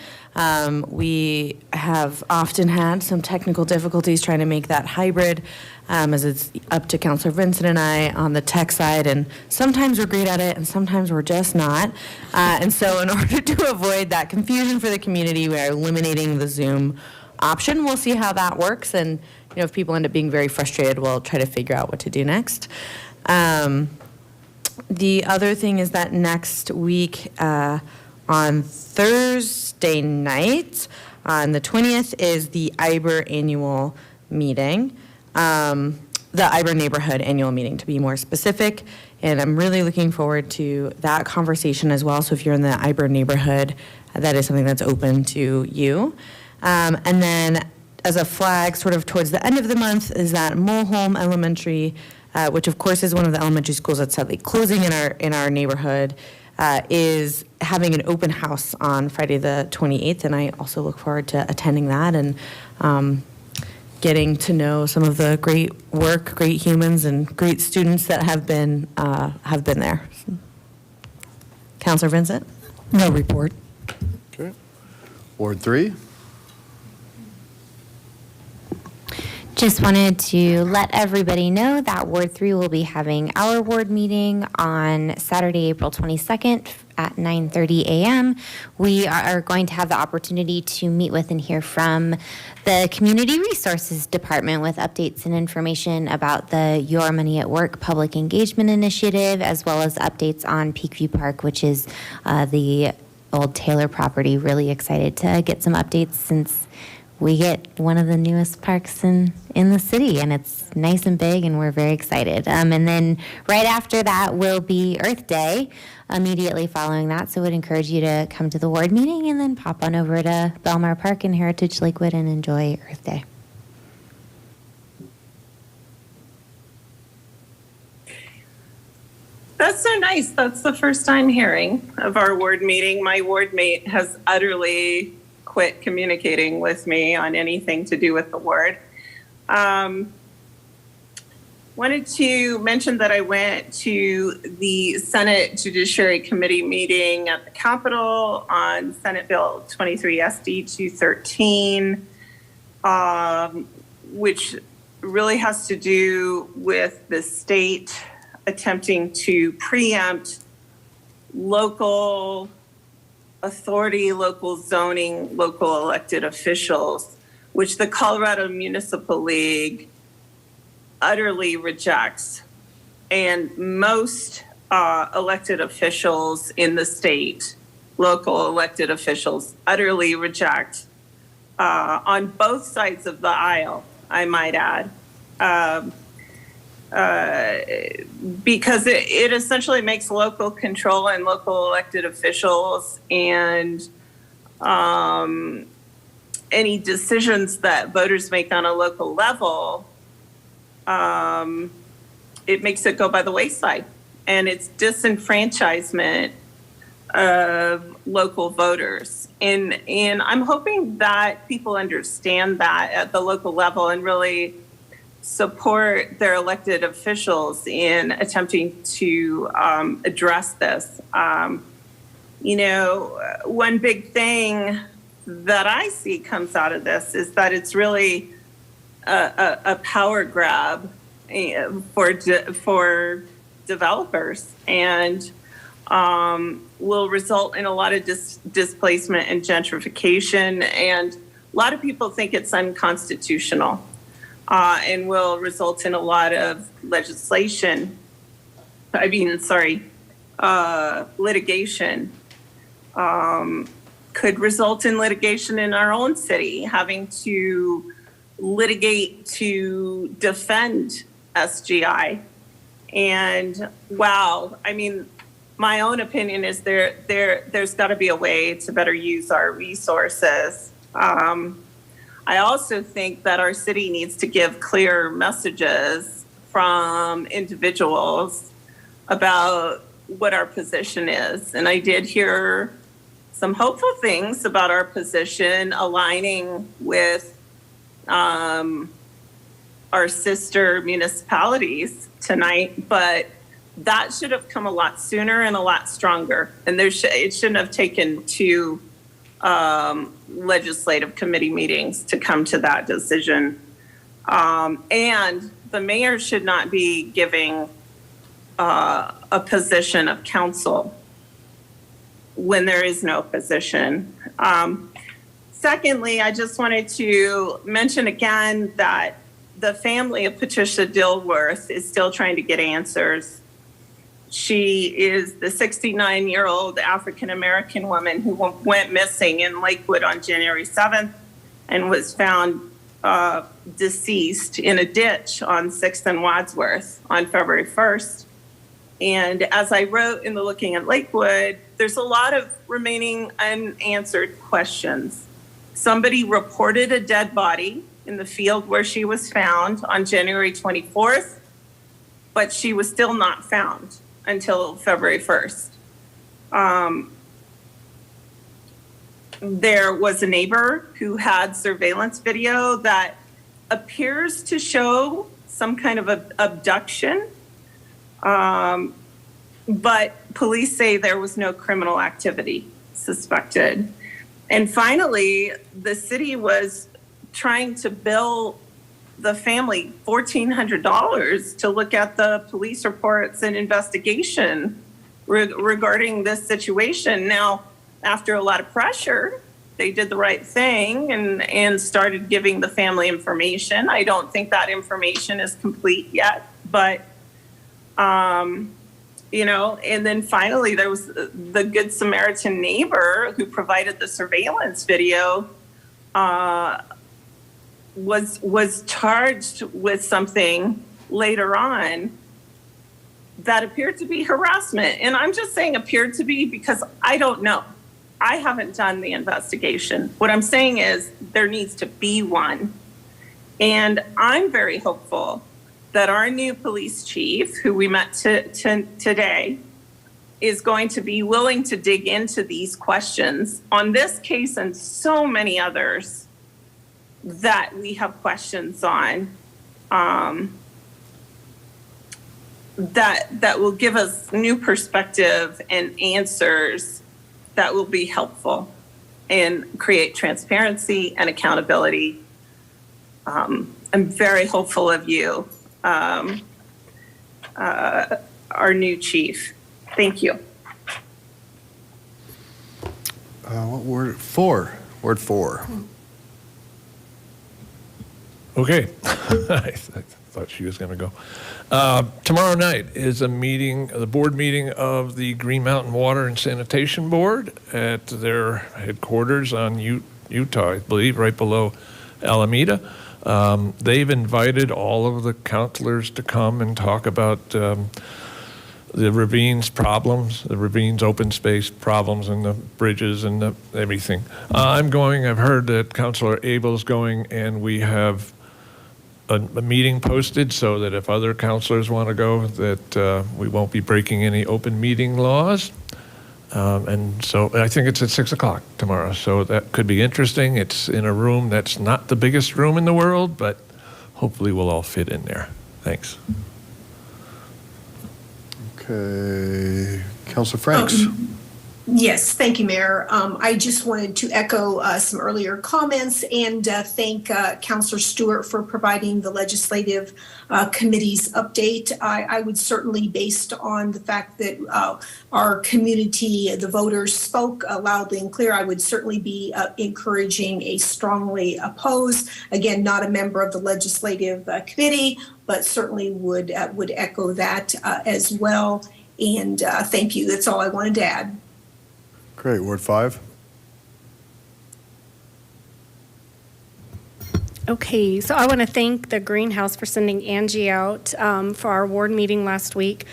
We have often had some technical difficulties trying to make that hybrid, as it's up to Councilor Vincent and I on the tech side, and sometimes we're great at it, and sometimes we're just not. And so in order to avoid that confusion for the community, we are eliminating the Zoom option. We'll see how that works, and if people end up being very frustrated, we'll try to figure out what to do next. The other thing is that next week on Thursday night, on the 20th, is the IBER annual meeting, the IBER neighborhood annual meeting, to be more specific. And I'm really looking forward to that conversation as well. So if you're in the IBER neighborhood, that is something that's open to you. And then as a flag sort of towards the end of the month is that Mulholm Elementary, which of course is one of the elementary schools that's sadly closing in our neighborhood, is having an open house on Friday the 28th. And I also look forward to attending that and getting to know some of the great work, great humans, and great students that have been there. Councilor Vincent? No report. Okay. Ward 3? Just wanted to let everybody know that Ward 3 will be having our ward meeting on Saturday, April 22nd at 9:30 a.m. We are going to have the opportunity to meet with and hear from the Community Resources Department with updates and information about the Your Money at Work public engagement initiative, as well as updates on Peakview Park, which is the old Taylor property. Really excited to get some updates since we get one of the newest parks in the city, and it's nice and big, and we're very excited. And then right after that will be Earth Day, immediately following that. So I would encourage you to come to the ward meeting and then pop on over to Belmar Park and Heritage Lakewood and enjoy Earth Day. That's so nice. That's the first time hearing of our ward meeting. My ward mate has utterly quit communicating with me on anything to do with the ward. Wanted to mention that I went to the Senate Judiciary Committee meeting at the Capitol on Senate Bill 23 SD 213, which really has to do with the state attempting to preempt local authority, local zoning, local elected officials, which the Colorado Municipal League utterly rejects. And most elected officials in the state, local elected officials, utterly reject on both sides of the aisle, I might add. because it essentially makes local control and local elected officials and any decisions that voters make on a local level, it makes it go by the wayside. And it's disenfranchisement of local voters. And I'm hoping that people understand that at the local level and really support their elected officials in attempting to address this. One big thing that I see comes out of this is that it's really a power grab for developers, and will result in a lot of displacement and gentrification. And a lot of people think it's unconstitutional, and will result in a lot of litigation. Could result in litigation in our own city, having to litigate to defend SGI. And wow, my own opinion is there's got to be a way to better use our resources. I also think that our city needs to give clear messages from individuals about what our position is. And I did hear some hopeful things about our position aligning with our sister municipalities tonight, but that should have come a lot sooner and a lot stronger. And it shouldn't have taken two legislative committee meetings to come to that decision. And the mayor should not be giving a position of counsel when there is no position. Secondly, I just wanted to mention again that the family of Patricia Dilworth is still trying to get answers. She is the 69-year-old African-American woman who went missing in Lakewood on January 7th and was found deceased in a ditch on 6th and Wadsworth on February 1st. And as I wrote in the Looking at Lakewood, there's a lot of remaining unanswered questions. Somebody reported a dead body in the field where she was found on January 24th, but she was still not found until February 1st. There was a neighbor who had surveillance video that appears to show some kind of abduction, but police say there was no criminal activity suspected. And finally, the city was trying to bill the family $1,400 to look at the police reports and investigation regarding this situation. Now, after a lot of pressure, they did the right thing and started giving the family information. I don't think that information is complete yet, but, and then finally there was the Good Samaritan neighbor who provided the surveillance video, was charged with something later on that appeared to be harassment. And I'm just saying appeared to be because I don't know. I haven't done the investigation. What I'm saying is there needs to be one. And I'm very hopeful that our new police chief, who we met today, is going to be willing to dig into these questions on this case and so many others that we have questions on, that will give us new perspective and answers that will be helpful and create transparency and accountability. I'm very hopeful of you, our new chief. Thank you. What word? Four. Word four. Okay. I thought she was going to go. Tomorrow night is a meeting, the board meeting of the Green Mountain Water and Sanitation Board at their headquarters on Utah, I believe, right below Alameda. They've invited all of the counselors to come and talk about the ravines problems, the ravines open space problems, and the bridges and everything. I'm going. I've heard that Councilor Abel's going, and we have a meeting posted so that if other counselors want to go, that we won't be breaking any open meeting laws. And so I think it's at 6 o'clock tomorrow. So that could be interesting. It's in a room that's not the biggest room in the world, but hopefully we'll all fit in there. Thanks. Okay, Councilor Franks. Yes, thank you, Mayor. I just wanted to echo some earlier comments and thank Councilor Stewart for providing the legislative committee's update. I would certainly, based on the fact that our community, the voters, spoke loudly and clear, I would certainly be encouraging a strongly oppose. Again, not a member of the legislative committee, but certainly would echo that as well. And thank you. That's all I wanted to add. Great, Ward 5. Okay, so I want to thank the Greenhouse for sending Angie out for our ward meeting last week.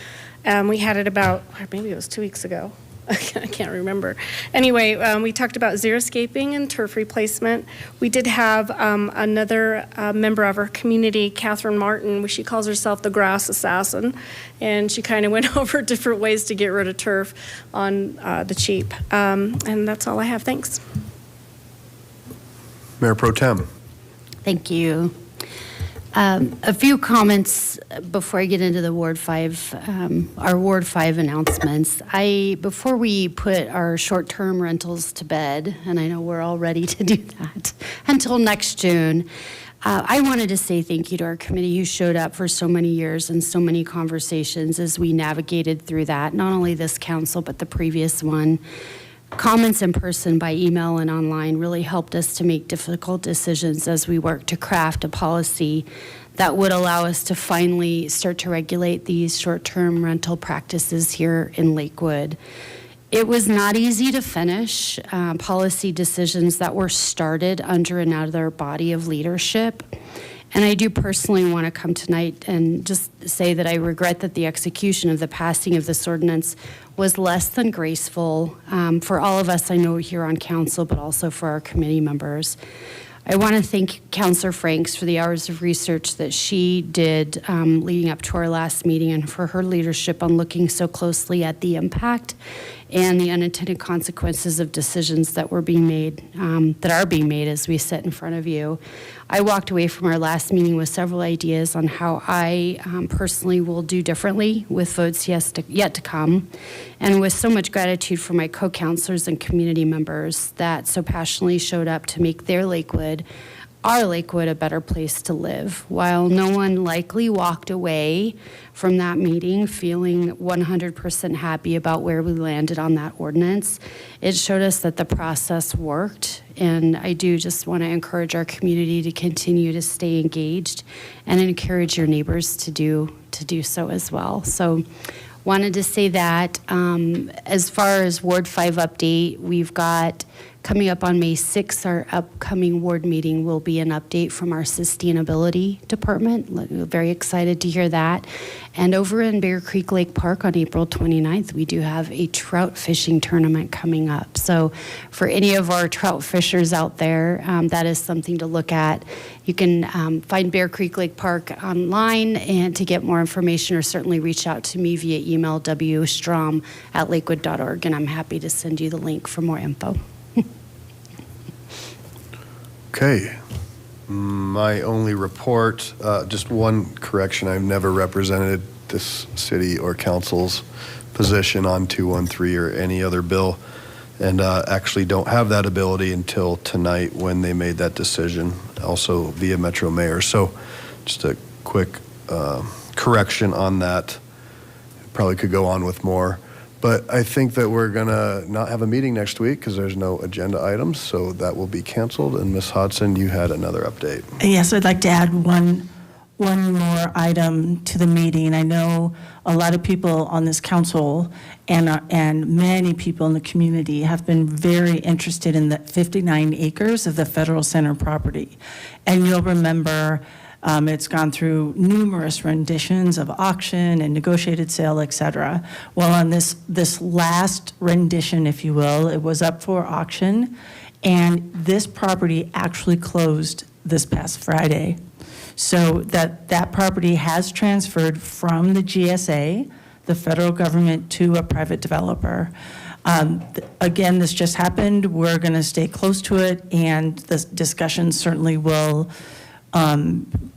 We had it about, maybe it was 2 weeks ago. I can't remember. Anyway, we talked about xeriscaping and turf replacement. We did have another member of our community, Catherine Martin, she calls herself the grass assassin, and she kind of went over different ways to get rid of turf on the cheap. And that's all I have. Thanks. Mayor Pro Tem. Thank you. A few comments before I get into the Ward 5, our Ward 5 announcements. Before we put our short-term rentals to bed, and I know we're all ready to do that until next June, I wanted to say thank you to our committee who showed up for so many years and so many conversations as we navigated through that, not only this council, but the previous one. Comments in person, by email, and online really helped us to make difficult decisions as we work to craft a policy that would allow us to finally start to regulate these short-term rental practices here in Lakewood. It was not easy to finish policy decisions that were started under another body of leadership. And I do personally want to come tonight and just say that I regret that the execution of the passing of this ordinance was less than graceful for all of us I know here on council, but also for our committee members. I want to thank Councilor Franks for the hours of research that she did leading up to our last meeting, and for her leadership on looking so closely at the impact and the unintended consequences of decisions that were being made, that are being made as we sit in front of you. I walked away from our last meeting with several ideas on how I personally will do differently with votes yet to come, and with so much gratitude for my co-councilors and community members that so passionately showed up to make their Lakewood, our Lakewood, a better place to live. While no one likely walked away from that meeting feeling 100% happy about where we landed on that ordinance, it showed us that the process worked. And I do just want to encourage our community to continue to stay engaged and encourage your neighbors to do so as well. So wanted to say that. As far as Ward 5 update, we've got coming up on May 6th, our upcoming ward meeting will be an update from our sustainability department. We're very excited to hear that. And over in Bear Creek Lake Park on April 29th, we do have a trout fishing tournament coming up. So for any of our trout fishers out there, that is something to look at. You can find Bear Creek Lake Park online and to get more information, or certainly reach out to me via email, wstrom@lakewood.org, and I'm happy to send you the link for more info. Okay. My only report, just one correction. I've never represented this city or council's position on 213 or any other bill, and actually don't have that ability until tonight when they made that decision, also via Metro Mayor. So just a quick correction on that. Probably could go on with more. But I think that we're going to not have a meeting next week because there's no agenda items, so that will be canceled. And Ms. Hodson, you had another update. Yes, I'd like to add one one more item to the meeting. I know a lot of people on this council and many people in the community have been very interested in the 59 acres of the Federal Center property. And you'll remember it's gone through numerous renditions of auction and negotiated sale, et cetera. Well, on this last rendition, if you will, it was up for auction, and this property actually closed this past Friday. So that property has transferred from the GSA, the federal government, to a private developer. Again, this just happened. We're going to stay close to it, and the discussion certainly will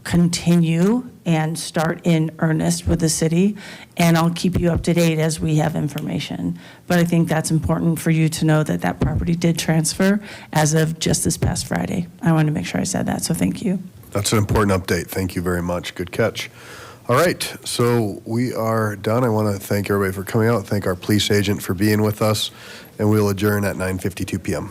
continue and start in earnest with the city, and I'll keep you up to date as we have information. But I think that's important for you to know that that property did transfer as of just this past Friday. I wanted to make sure I said that, so thank you. That's an important update. Thank you very much. Good catch. All right, so we are done. I want to thank everybody for coming out, thank our police agent for being with us, and we'll adjourn at 9:52 p.m.